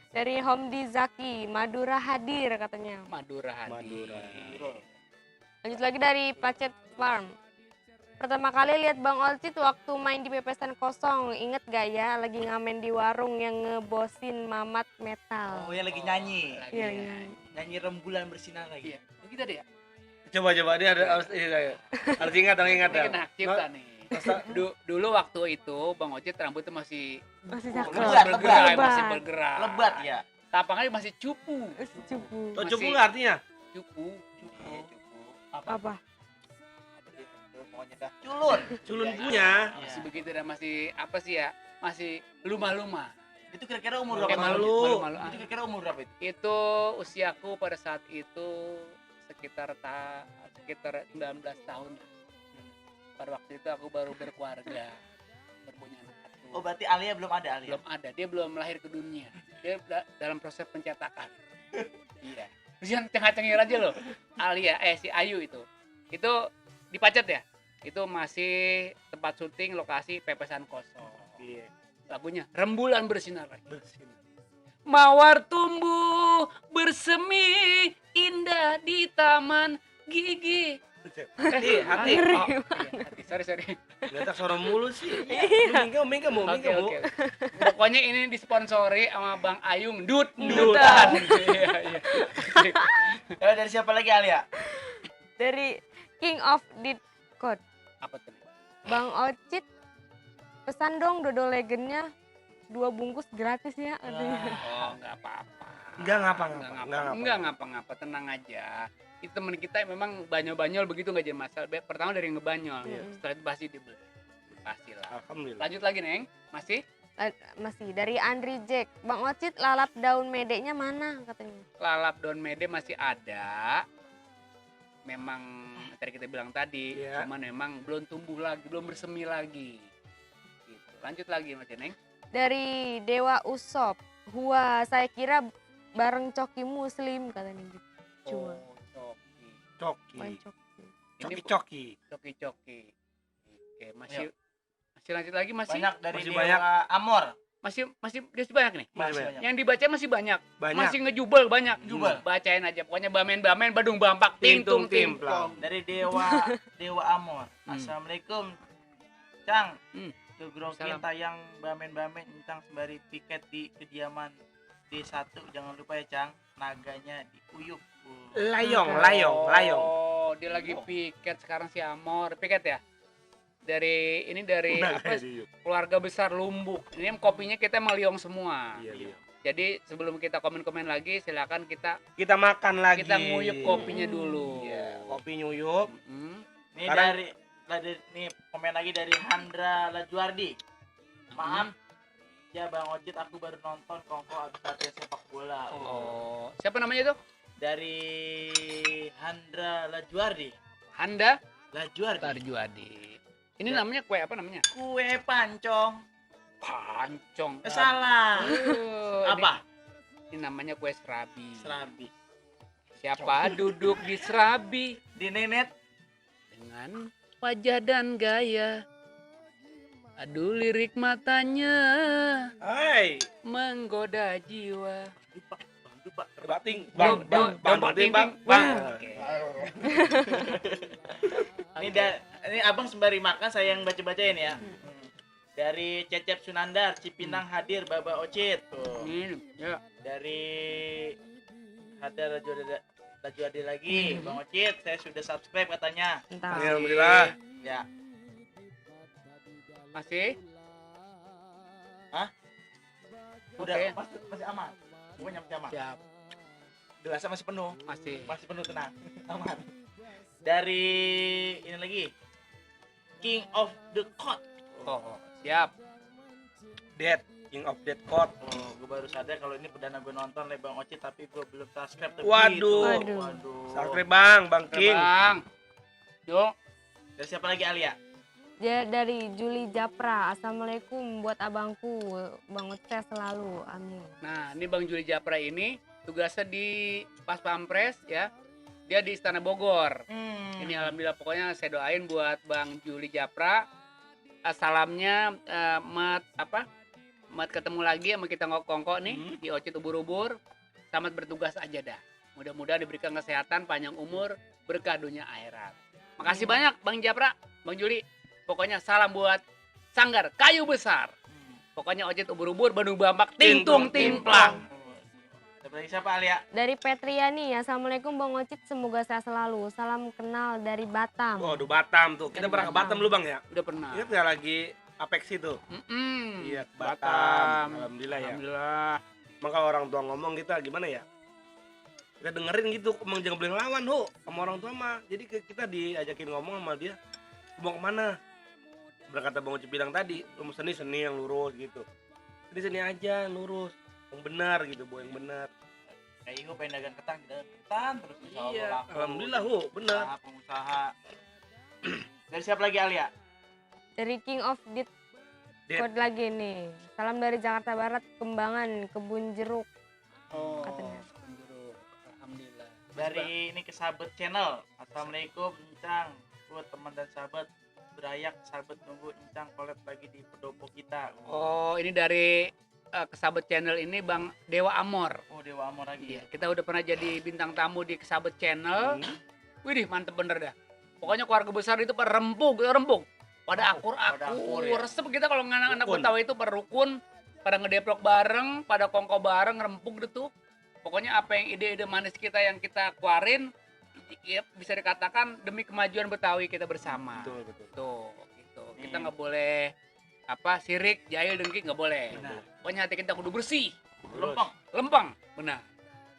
Speaker 6: Dari Homdi Zaki, Madura hadir katanya.
Speaker 2: Madura hadir.
Speaker 6: Lanjut lagi dari Pacet Farm. Pertama kali lihat Bang Ocit waktu main di pepesan kosong. Ingat gak ya lagi ngamen di warung yang ngebosin Mamat Metal.
Speaker 3: Oh, yang lagi nyanyi.
Speaker 2: Lagi
Speaker 6: Iya,
Speaker 2: nyanyi.
Speaker 6: iya.
Speaker 3: Nyanyi rembulan bersinar lagi.
Speaker 2: Iya, begitu deh ya.
Speaker 4: Coba dia harus ini harus ingat dong.
Speaker 2: Ini kena cipta nih. Dulu waktu itu Bang Ocit rambutnya masih
Speaker 6: Cakep.
Speaker 2: masih bergerak.
Speaker 3: Lebat ya.
Speaker 2: Tapangannya masih cupu.
Speaker 6: Cupu.
Speaker 4: Oh,
Speaker 2: Masih-
Speaker 4: cupu nggak artinya?
Speaker 2: Cupu.
Speaker 3: Iya, cukup.
Speaker 6: Apa?
Speaker 5: Itu pokoknya dah.
Speaker 3: Culun.
Speaker 4: Culun punya.
Speaker 2: Masih begitu dan masih apa sih ya? Masih lumah-lumah.
Speaker 3: Itu kira-kira umur
Speaker 2: Kayak
Speaker 3: berapa?
Speaker 2: malu-malu.
Speaker 3: Itu kira-kira umur berapa itu?
Speaker 2: Itu usiaku pada saat itu sekitar 19 tahun. Pada waktu itu aku baru berkeluarga, berpunya anak satu.
Speaker 3: Oh, berarti Alia belum ada Alia.
Speaker 2: Belum ada, dia belum lahir ke dunia. Dia dalam proses pencetakan. Iya. Terus yang cengah-cengir aja loh. Alia, si Ayu itu di Pacet ya. Itu masih tempat syuting lokasi pepesan kosong.
Speaker 4: Iya.
Speaker 2: Lagunya Rembulan Bersinar lagi. Mawar tumbuh bersemi indah di taman gigi.
Speaker 4: Hati.
Speaker 2: Oh, iya, hati. Sorry.
Speaker 4: Ternyata suara mulu sih. Minggu mau.
Speaker 2: Oke. Pokoknya ini disponsori sama Bang Ayung
Speaker 4: Dutan.
Speaker 2: Iya.
Speaker 3: Ya, dari siapa lagi Alia?
Speaker 6: Dari King of Dead Code.
Speaker 2: Apa tuh?
Speaker 6: Bang Ocit, pesan dong dodol legennya 2 bungkus gratis ya katanya.
Speaker 2: Oh, enggak apa-apa.
Speaker 4: Enggak ngapa-ngapa.
Speaker 2: Tenang aja. Itu teman kita yang memang banyol-banyol begitu nggak jadi masalah. Pertama dari ngebanyol.
Speaker 6: Iya.
Speaker 2: Setelah itu pasti dibeli. Pastilah.
Speaker 4: Alhamdulillah.
Speaker 2: Lanjut lagi, Neng. Masih?
Speaker 6: Masih dari Andri Jack. Bang Ocit, lalap daun medenya mana katanya?
Speaker 2: Lalap daun mede masih ada. Memang tadi kita bilang tadi,
Speaker 4: Iya.
Speaker 2: cuman memang belum tumbuh lagi, belum bersemi lagi. Gitu. Lanjut lagi Mas Neng.
Speaker 6: Dari Dewa Usop. Wah, saya kira bareng Coki Muslim katanya gitu. Cuma
Speaker 2: Coki.
Speaker 6: bukan
Speaker 2: Ini
Speaker 6: Coki.
Speaker 2: coki. Oke, masih lanjut lagi masih
Speaker 3: Banyak dari
Speaker 4: Masih
Speaker 3: Dewa
Speaker 4: banyak.
Speaker 3: Amor.
Speaker 2: masih banyak nih.
Speaker 4: Masih
Speaker 3: banyak.
Speaker 2: Yang dibaca masih banyak.
Speaker 4: Banyak.
Speaker 2: Masih ngejubel banyak.
Speaker 3: Jubel.
Speaker 2: Bacain aja. Pokoknya bamen Badung Bampak Tingtung
Speaker 4: Timplang.
Speaker 3: Dari Dewa Amor. Assalamualaikum. Cang. Kegrokin
Speaker 2: Salam.
Speaker 3: tayang bamen-bamen tentang sembari piket di kediaman D1. Jangan lupa ya, Cang. Naganya diuyup.
Speaker 4: Layong.
Speaker 2: Oh, dia lagi piket sekarang si Amor. Piket ya? Dari apa? Keluarga besar Lumbuk. Ini kopinya kita meliong semua.
Speaker 4: Iya.
Speaker 2: Jadi sebelum kita komen-komen lagi, silakan kita
Speaker 4: Kita makan lagi.
Speaker 2: nguyup kopinya dulu.
Speaker 4: Iya, kopi nyuyup.
Speaker 3: Ini
Speaker 4: Sekarang-
Speaker 3: dari nih komen lagi dari Handra Lajuardi. Maaf ya Bang Ocit, aku baru nonton Kongko abis latihan sepak bola.
Speaker 2: Oh, siapa namanya itu?
Speaker 3: Dari Handra Lajuardi.
Speaker 2: Handa
Speaker 3: Lajuardi.
Speaker 2: Tarjuadi. Ini
Speaker 3: Ya.
Speaker 2: namanya kue apa namanya?
Speaker 3: Kue pancong.
Speaker 2: Pancong.
Speaker 3: Salah. Apa?
Speaker 2: Ini namanya kue serabi.
Speaker 3: Serabi.
Speaker 2: Siapa duduk di serabi
Speaker 3: Di nenet.
Speaker 2: dengan wajah dan gaya? Aduh lirik matanya
Speaker 4: Hai.
Speaker 2: menggoda jiwa.
Speaker 3: Lupa.
Speaker 4: Bating.
Speaker 2: Bang.
Speaker 4: Bang.
Speaker 3: Ini abang sembari makan saya yang baca-bacain ya. Dari Cecep Sunandar, Cipinang hadir Baba Ocit. Tuh.
Speaker 2: Ini ya.
Speaker 3: Dari ada Lajuardi lagi, Bang Ocit, saya sudah subscribe katanya.
Speaker 6: Entah.
Speaker 4: Alhamdulillah.
Speaker 3: Ya.
Speaker 2: Masih?
Speaker 3: Udah
Speaker 2: Oke.
Speaker 3: masih aman. Pokoknya masih aman.
Speaker 2: Siap.
Speaker 3: Gelasnya masih penuh.
Speaker 2: Masih.
Speaker 3: Penuh, tenang. Aman. Dari ini lagi. King of the Court.
Speaker 2: Oh, siap.
Speaker 4: Dead. King of Dead Code.
Speaker 3: Oh, gue baru sadar kalau ini perdana gue nonton oleh Bang Ocit tapi gue belum subscribe. Tapi
Speaker 4: Waduh.
Speaker 3: gitu.
Speaker 4: Subscribe Bang King.
Speaker 2: Bang. Yuk.
Speaker 3: Dari siapa lagi Alia?
Speaker 6: Dari Juli Japra. Assalamualaikum buat abangku. Bang Ocit selalu. Amin.
Speaker 2: Nah, ini Bang Juli Japra ini tugasnya di Pas Pampres ya. Dia di Istana Bogor. Ini alhamdulillah pokoknya saya doain buat Bang Juli Japra. Salamnya Mat ketemu lagi sama kita ngokongko nih di Ocit ubur-ubur. Selamat bertugas aja dah. Mudah-mudahan diberikan kesehatan, panjang umur, berkah dunia akhirat. Makasih banyak Bang Japra, Bang Juli. Pokoknya salam buat Sanggar Kayu Besar. Pokoknya Ocit ubur-ubur, Bandung Bampak, Tingtung Timplang.
Speaker 3: Dari siapa Alia?
Speaker 6: Dari Petriani. Assalamualaikum Bang Ocit, semoga sehat selalu. Salam kenal dari Batam.
Speaker 4: Waduh, Batam tuh. Kita
Speaker 2: Dari
Speaker 4: pernah ke
Speaker 6: Batam.
Speaker 4: Batam lu Bang ya?
Speaker 2: Udah pernah.
Speaker 4: Ingat nggak lagi Apeksi tuh? Iya, ke Batam. Alhamdulillah ya.
Speaker 2: Alhamdulillah.
Speaker 4: Emang kalau orang tua ngomong kita gimana ya? Kita dengerin gitu, emang jangan boleh ngelawan sama orang tua mah. Jadi kita diajakin ngomong sama dia, mau kemana? Berkata Bang Uci bilang tadi, lu seni yang lurus gitu. Seni aja yang lurus, yang benar gitu, yang benar.
Speaker 3: Kayak Igo pengen dagang ketan, ketan terus insya Allah
Speaker 4: Iya,
Speaker 3: laku.
Speaker 4: alhamdulillah benar.
Speaker 3: Pengusaha. Dari siapa lagi Alia?
Speaker 6: Dari King of Dit.
Speaker 4: Dit.
Speaker 6: Kode lagi nih. Salam dari Jakarta Barat, Kembangan, Kebun Jeruk.
Speaker 2: Oh,
Speaker 6: Katanya.
Speaker 2: alhamdulillah.
Speaker 3: Dari ini ke Sahabat Channel. Assalamualaikum Encang. Buat teman dan sahabat berayak, sahabat nunggu Encang collab lagi di pendopo kita.
Speaker 2: Oh, ini dari Kesabet Channel ini Bang Dewa Amor.
Speaker 3: Oh, Dewa Amor lagi.
Speaker 2: Iya, kita udah pernah jadi bintang tamu di Kesabet Channel. Widih, mantep bener dah. Pokoknya keluarga besar itu pada rempuk. Pada akur-akur.
Speaker 3: ya.
Speaker 2: Resep kita kalau anak-anak
Speaker 4: Rukun.
Speaker 2: Betawi itu pada rukun, pada ngedeplok bareng, pada kongko bareng, rempuk deh tuh. Pokoknya apa yang ide-ide manis kita yang kita keluarin, ya bisa dikatakan demi kemajuan Betawi kita bersama.
Speaker 4: Betul.
Speaker 2: Tuh, gitu. Kita nggak boleh sirik, jahil, dengki nggak boleh.
Speaker 3: Benar.
Speaker 2: Pokoknya hati kita kudu bersih,
Speaker 3: Lempeng.
Speaker 2: benar.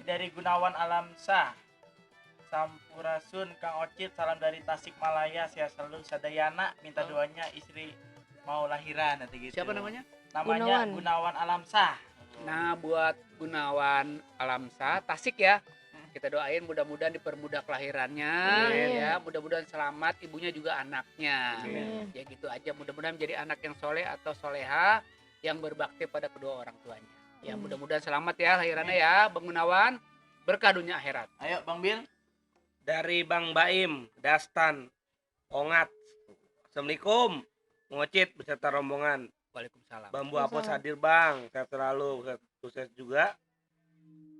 Speaker 3: Dari Gunawan Alamsah. Sampurasun Kang Ocit, salam dari Tasikmalaya, sehat selalu Sadayana, minta doanya istri mau lahiran nanti gitu.
Speaker 2: Siapa namanya?
Speaker 3: Namanya
Speaker 6: Gunawan.
Speaker 3: Gunawan Alamsah.
Speaker 2: Nah, buat Gunawan Alamsa, Tasik ya. Kita doain mudah-mudahan dipermudah kelahirannya,
Speaker 6: Amin.
Speaker 2: ya. Mudah-mudahan selamat ibunya juga anaknya.
Speaker 6: Amin.
Speaker 2: Ya gitu aja. Mudah-mudahan menjadi anak yang soleh atau soleha yang berbakti pada kedua orang tuanya. Ya
Speaker 6: Amin.
Speaker 2: mudah-mudahan selamat ya lahirannya ya, Bang Gunawan. Berkah dunia akhirat.
Speaker 3: Ayo Bang Bil.
Speaker 4: Dari Bang Baim, Dastan, Ongat. Assalamualaikum, Ngocit beserta rombongan.
Speaker 2: Waalaikumsalam.
Speaker 4: Bambu Apos hadir Bang, sehat selalu, sukses juga.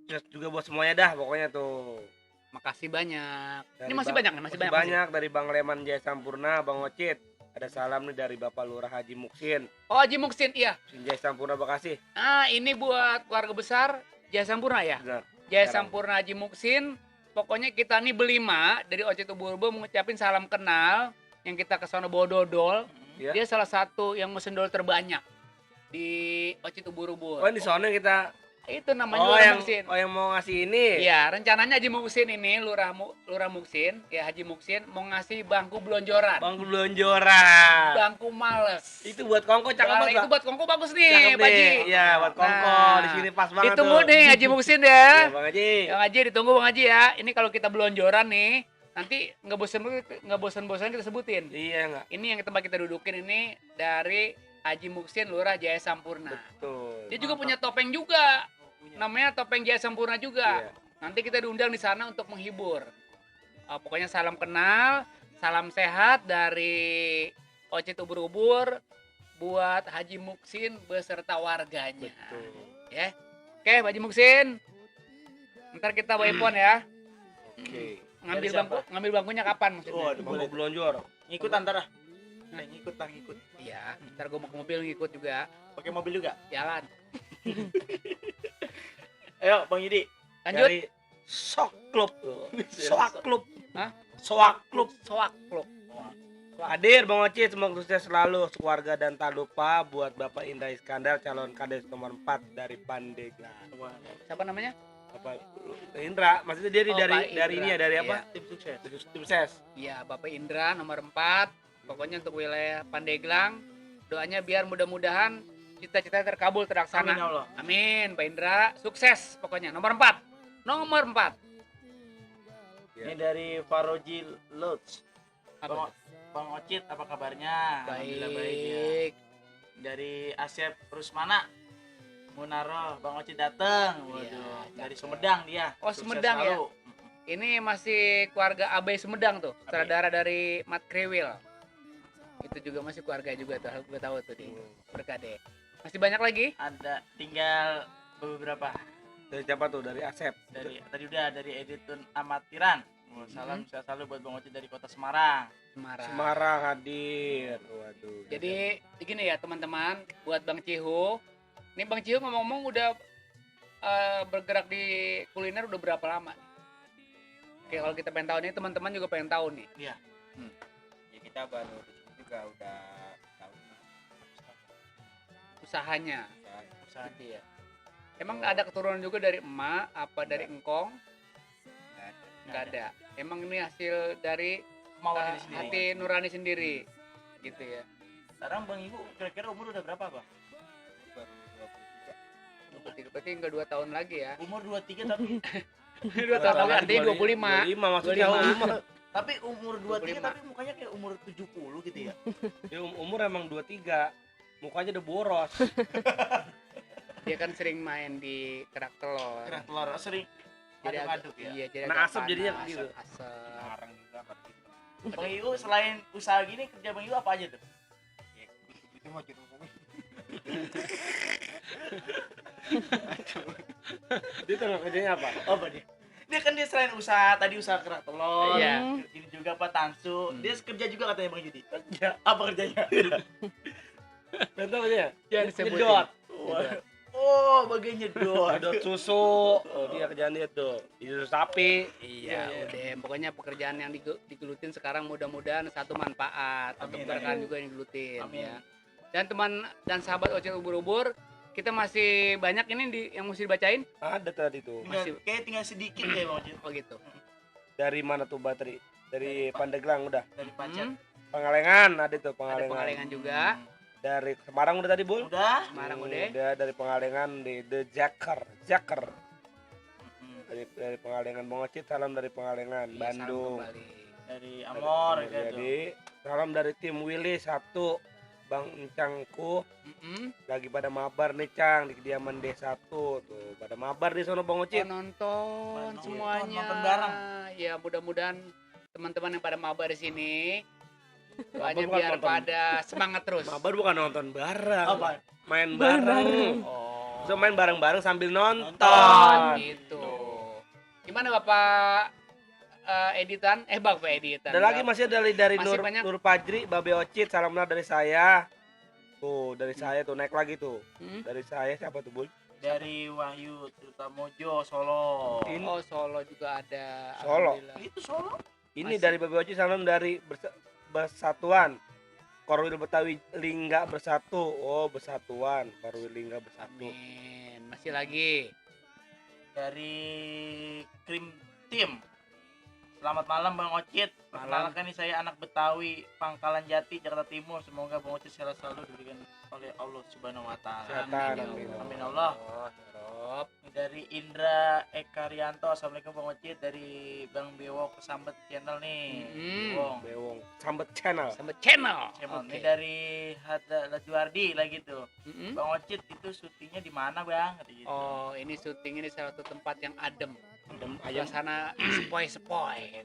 Speaker 4: Sukses juga buat semuanya dah pokoknya tuh.
Speaker 2: Makasih banyak.
Speaker 4: Dari
Speaker 2: Ini masih
Speaker 4: Bang-
Speaker 2: banyak nih, masih
Speaker 4: Masih
Speaker 2: banyak.
Speaker 4: banyak dari Bang Leman Jaya Sampurna, Bang Ocit. Ada salam nih dari Bapak Lurah Haji Muksin.
Speaker 2: Oh, Haji Muksin, iya.
Speaker 4: Muksin Jaya Sampurna Bekasi.
Speaker 2: Ah, ini buat keluarga besar Jaya Sampurna ya.
Speaker 4: Benar.
Speaker 2: Jaya
Speaker 4: Sekarang.
Speaker 2: Sampurna Haji Muksin. Pokoknya kita nih berlima dari Ocit Ubur-Ubur mengucapin salam kenal yang kita ke sono bawa dodol.
Speaker 4: Iya.
Speaker 2: Dia salah satu yang mesin dodol terbanyak di Ocit Ubur-Ubur.
Speaker 4: Oh, di sana kita.
Speaker 2: Itu namanya
Speaker 4: Oh,
Speaker 2: Lurah Muksin.
Speaker 4: yang mau ngasih ini.
Speaker 2: Iya, rencananya Haji Muksin ini Lurah Muksin, ya Haji Muksin mau ngasih bangku belonjoran.
Speaker 4: Bang Belonjoran.
Speaker 2: Bangku males.
Speaker 4: Itu buat kongko cakep
Speaker 2: Nah,
Speaker 4: banget.
Speaker 2: itu buat kongko bagus
Speaker 4: Cakep
Speaker 2: nih, Pak Haji.
Speaker 4: Iya, buat kongko.
Speaker 2: Nah,
Speaker 4: Di sini pas banget
Speaker 2: Ditunggu
Speaker 4: tuh.
Speaker 2: nih Haji Muksin
Speaker 4: Iya,
Speaker 2: ya.
Speaker 4: Bang Haji.
Speaker 2: Bang Haji ditunggu Bang Haji ya. Ini kalau kita belonjoran nih, nanti nggak bosan-bosan kita sebutin.
Speaker 4: Iya enggak?
Speaker 2: Ini yang tempat kita dudukin ini dari Haji Muksin Lurah Jaya Sampurna.
Speaker 4: Betul.
Speaker 2: Dia juga punya topeng juga. Namanya topeng Jaya Sampurna juga.
Speaker 4: Iya.
Speaker 2: Nanti kita diundang di sana untuk menghibur. Pokoknya salam kenal, salam sehat dari Ocit Ubur-Ubur buat Haji Muksin beserta warganya.
Speaker 4: Betul.
Speaker 2: Ya. Oke, Haji Muksin. Ntar kita bawa pon ya.
Speaker 4: Oke.
Speaker 2: Ngambil
Speaker 3: Dari siapa?
Speaker 2: ngambil bangkunya kapan maksudnya?
Speaker 3: Waduh,
Speaker 4: Bang
Speaker 3: boleh.
Speaker 4: Belonjor.
Speaker 3: Ngikut antara. Ngikut.
Speaker 2: Iya, ntar gue mau ke mobil ngikut juga.
Speaker 3: Pakai mobil juga.
Speaker 2: Jalan.
Speaker 3: Ayo Bang Yudi.
Speaker 2: Lanjut.
Speaker 4: Dari Sok Club. Soak Club.
Speaker 2: Hah?
Speaker 4: Soak Club.
Speaker 2: Soak klub.
Speaker 4: Hadir Bang Ocit, semoga sukses selalu keluarga dan tak lupa buat Bapak Indra Iskandar calon kades nomor 4 dari Pandeglang.
Speaker 2: Siapa namanya?
Speaker 4: Bapak Indra, maksudnya dia
Speaker 2: Oh,
Speaker 4: dari
Speaker 2: Pak
Speaker 4: dari
Speaker 2: Indra.
Speaker 4: ini ya, dari
Speaker 2: Iya.
Speaker 4: apa?
Speaker 3: Tim sukses.
Speaker 4: Tim ses.
Speaker 2: Iya, Bapak Indra nomor 4. Pokoknya untuk wilayah Pandeglang, doanya biar mudah-mudahan cita-cita terkabul terlaksana.
Speaker 3: Amin ya Allah.
Speaker 2: Amin, Pak Indra. Sukses pokoknya. Nomor 4. Nomor 4.
Speaker 4: Ya.
Speaker 3: Ini dari Faroji Lutz.
Speaker 2: Apa?
Speaker 3: Bang Ocit apa kabarnya? Alhamdulillah baik ya.
Speaker 2: Baik.
Speaker 3: Dari Asep Rusmana. Munaro, Bang Ocit dateng. Waduh,
Speaker 2: Iya,
Speaker 3: dari
Speaker 2: cakep.
Speaker 3: Sumedang dia.
Speaker 2: Oh,
Speaker 3: Sukses
Speaker 2: Sumedang ya?
Speaker 3: selalu.
Speaker 2: Ini masih keluarga Abai Sumedang tuh, sutradara dari Mat Krewil. Itu juga masih keluarga juga tuh, gue tahu tuh di Berkade. Masih banyak lagi?
Speaker 3: Ada tinggal beberapa
Speaker 4: Dari siapa tuh? Dari Asep.
Speaker 3: dari tadi udah dari Editun Amatiran. Oh, salam sehat selalu buat Bang Ocit dari Kota Semarang.
Speaker 2: Semarang.
Speaker 4: Semarang hadir. Waduh.
Speaker 2: Jadi begini ya teman-teman, buat Bang Cihu. Ini Bang Cihu ngomong-ngomong udah bergerak di kuliner udah berapa lama nih? Oke, kalau kita pengen tahu nih, teman-teman juga pengen tahu nih.
Speaker 3: Iya.
Speaker 5: Ya kita baru di sini juga udah tahu
Speaker 2: Usahanya.
Speaker 3: Usaha.
Speaker 2: Gitu ya. Emang ada keturunan juga dari emak apa dari engkong? Nggak ada. Emang ini hasil dari
Speaker 3: Kemauan diri sendiri.
Speaker 2: hati nurani sendiri, gitu ya.
Speaker 3: Sekarang Bang Ibu kira-kira umur udah berapa, Bang?
Speaker 5: baru 23.
Speaker 2: Berarti nggak 2 tahun lagi ya?
Speaker 3: Umur 23 tapi
Speaker 2: 2 tahun lagi artinya 25.
Speaker 4: 25 maksudnya
Speaker 2: 25.
Speaker 3: tapi umur 23
Speaker 2: 25.
Speaker 3: tapi mukanya kayak umur 70 gitu ya.
Speaker 4: Dia umur emang 23. Mukanya udah boros.
Speaker 2: Dia kan sering main di kerak telur.
Speaker 3: Kerak telur sering
Speaker 2: Jadi
Speaker 3: aduk-aduk ya.
Speaker 2: Iya, jadi
Speaker 4: Kena
Speaker 2: agak
Speaker 4: asap jadinya
Speaker 2: panas,
Speaker 4: gitu.
Speaker 2: Asap.
Speaker 5: Sekarang juga pergi.
Speaker 3: Bang Ibu selain usaha gini kerja Bang Ibu apa aja tuh?
Speaker 5: Itu mau ngomongin.
Speaker 4: Dia tengah kerjanya apa?
Speaker 3: Oh, dia kan dia selain usaha tadi usaha kerak telur,
Speaker 2: Iya.
Speaker 3: ini juga apa tansu, dia kerja juga katanya Bang Yudi.
Speaker 4: Kerja.
Speaker 3: Apa kerjanya?
Speaker 4: Contoh aja.
Speaker 2: Jangan disebutin.
Speaker 4: Nyedot.
Speaker 3: Oh, bagian nyedot.
Speaker 4: Nyedot susu. Oh, dia kerjaan dia tuh. Susu sapi.
Speaker 2: Iya, udah. Pokoknya pekerjaan yang digelutin sekarang mudah-mudahan satu manfaat untuk
Speaker 3: Amin,
Speaker 2: keberkahan juga yang digelutin.
Speaker 3: Amin.
Speaker 2: Ya. Dan teman dan sahabat Ocit Ubur-Ubur, kita masih banyak ini yang mesti dibacain.
Speaker 4: Ada tadi tuh.
Speaker 3: Tinggal sedikit kayak Bang Yudi.
Speaker 2: Oh gitu.
Speaker 4: Dari mana tuh Batri? Dari Pandeglang udah.
Speaker 3: Dari Pacet.
Speaker 4: Pengalengan ada tuh
Speaker 2: Ada
Speaker 4: Pengalengan.
Speaker 2: pengalengan juga.
Speaker 4: Dari Semarang udah tadi, Bul?
Speaker 3: Udah.
Speaker 2: Semarang udah.
Speaker 4: Udah dari Pengalengan di The Jacker. Dari Pengalengan Bang Ocit, salam dari Pengalengan,
Speaker 2: Iya,
Speaker 4: Bandung.
Speaker 2: salam kembali.
Speaker 3: Dari Amor gitu.
Speaker 4: Jadi salam dari tim Willy 1, Bang Encangku lagi pada mabar nih Cang di kediaman D1 tuh. Pada mabar di sono Bang Ocit.
Speaker 2: Nonton
Speaker 3: Nonton,
Speaker 2: semuanya.
Speaker 3: nonton bareng.
Speaker 2: Ya mudah-mudahan teman-teman yang pada mabar di sini
Speaker 4: Mabar
Speaker 2: doanya
Speaker 4: bukan
Speaker 2: biar
Speaker 4: nonton.
Speaker 2: pada semangat terus.
Speaker 4: Mabar bukan nonton bareng.
Speaker 3: Apa?
Speaker 4: Main bareng.
Speaker 2: Oh.
Speaker 4: So main bareng-bareng sambil nonton.
Speaker 2: Gitu. Gimana Bapak editan? Bapak editan.
Speaker 4: Ada lagi masih dari
Speaker 2: Masih
Speaker 4: Nur,
Speaker 2: banyak.
Speaker 4: Nur Fajri, Babe Ocit, salamnya dari saya. Tuh, dari saya tuh naik lagi tuh.
Speaker 2: Hmm?
Speaker 4: Dari saya siapa tuh, Bul?
Speaker 3: Dari Wahyu Trutamojo Solo.
Speaker 2: Oh, Solo juga ada.
Speaker 4: Solo.
Speaker 2: Alhamdulillah.
Speaker 3: Itu Solo.
Speaker 4: Ini
Speaker 2: Masih.
Speaker 4: dari Babe Ocit, salam dari Bersatuan. Korwil Betawi Lingga Bersatu. Oh, Bersatuan. Korwil Lingga Bersatu.
Speaker 2: Amin. Masih lagi.
Speaker 3: Dari Krim Tim. Selamat malam Bang Ocit.
Speaker 2: Malam.
Speaker 3: Perkenalkan nih saya anak Betawi, Pangkalan Jati, Jakarta Timur. Semoga Bang Ocit sehat selalu diberikan oleh Allah Subhanahu wa taala.
Speaker 4: Kesehatan,
Speaker 3: Amin.
Speaker 4: amin.
Speaker 3: Amin Allah.
Speaker 2: Ya Rob.
Speaker 3: Ini dari Indra Ekarianto. Assalamualaikum Bang Ocit, dari Bang Bewok Kesambet Channel nih. Bewong.
Speaker 4: Bewong. Sambet Channel.
Speaker 2: Sama channel.
Speaker 3: Channel.
Speaker 2: Oke.
Speaker 3: Ini dari Hada Lajuardi lagi tuh.
Speaker 2: Mm-mm.
Speaker 3: Bang Ocit itu syutingnya di mana Bang? Kata gitu.
Speaker 2: Oh, ini syuting ini salah satu tempat yang adem.
Speaker 4: Adem ayam.
Speaker 2: Suasana sepoi-sepoi.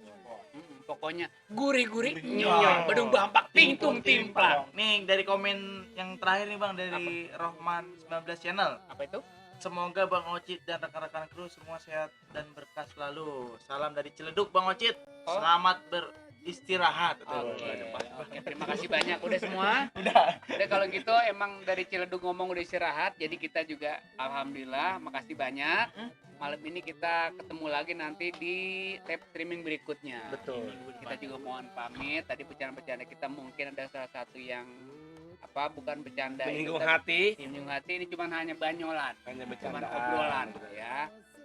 Speaker 2: Pokoknya gurih-gurih
Speaker 3: Iya.
Speaker 2: nyol, bedung bampak, tingtung timplang.
Speaker 3: Nih dari komen yang terakhir nih Bang dari Rohman 19 Channel.
Speaker 2: Apa itu?
Speaker 3: Semoga Bang Ocit dan rekan-rekan kru semua sehat dan berkah selalu. Salam dari Ciledug Bang Ocit.
Speaker 2: Oh.
Speaker 3: Selamat beristirahat.
Speaker 2: Oke, terima kasih banyak. Udah semua?
Speaker 3: Udah.
Speaker 2: Udah kalau gitu emang dari Ciledug ngomong udah istirahat. Jadi kita juga alhamdulillah makasih banyak. Malam ini kita ketemu lagi nanti di live streaming berikutnya.
Speaker 4: Betul.
Speaker 2: Kita juga mohon pamit. Tadi bercanda-bercanda kita mungkin ada salah satu yang bukan bercanda
Speaker 4: Menyinggung
Speaker 2: itu, tapi
Speaker 4: hati.
Speaker 2: menyinggung hati ini cuma hanya banyolan.
Speaker 4: Hanya
Speaker 2: Cuman
Speaker 4: bercandaan.
Speaker 2: obrolan ya.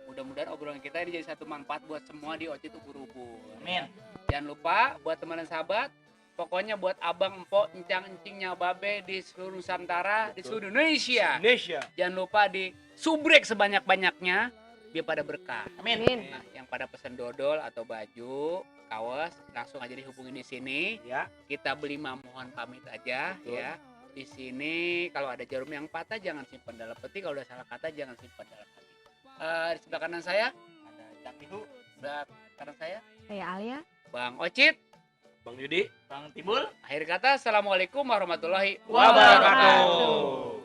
Speaker 2: Mudah-mudahan obrolan kita ini jadi satu manfaat buat semua di Ocit Ubur-Ubur.
Speaker 3: Amin.
Speaker 2: Jangan lupa buat teman dan sahabat, pokoknya buat abang, empok, encang, encingnya, babe di seluruh Nusantara, di seluruh Indonesia.
Speaker 4: Indonesia.
Speaker 2: Jangan lupa di subrek sebanyak-banyaknya biar pada berkah.
Speaker 3: Amin.
Speaker 6: Amin.
Speaker 2: Nah, yang pada pesan dodol atau baju, kaos, langsung aja dihubungin di sini.
Speaker 4: Ya.
Speaker 2: Kita beli mohon pamit aja.
Speaker 4: Betul.
Speaker 2: Ya. Di sini kalau ada jarum yang patah jangan simpan dalam peti, kalau udah salah kata jangan simpan dalam hati. Di sebelah kanan saya ada Cak Ihu, sebelah kanan saya
Speaker 6: Saya Alia.
Speaker 2: Bang Ocit.
Speaker 4: Bang Yudi.
Speaker 3: Bang Timbul.
Speaker 2: Akhir kata, assalamualaikum warahmatullahi
Speaker 3: Wabarakatuh.
Speaker 2: wabarakatuh.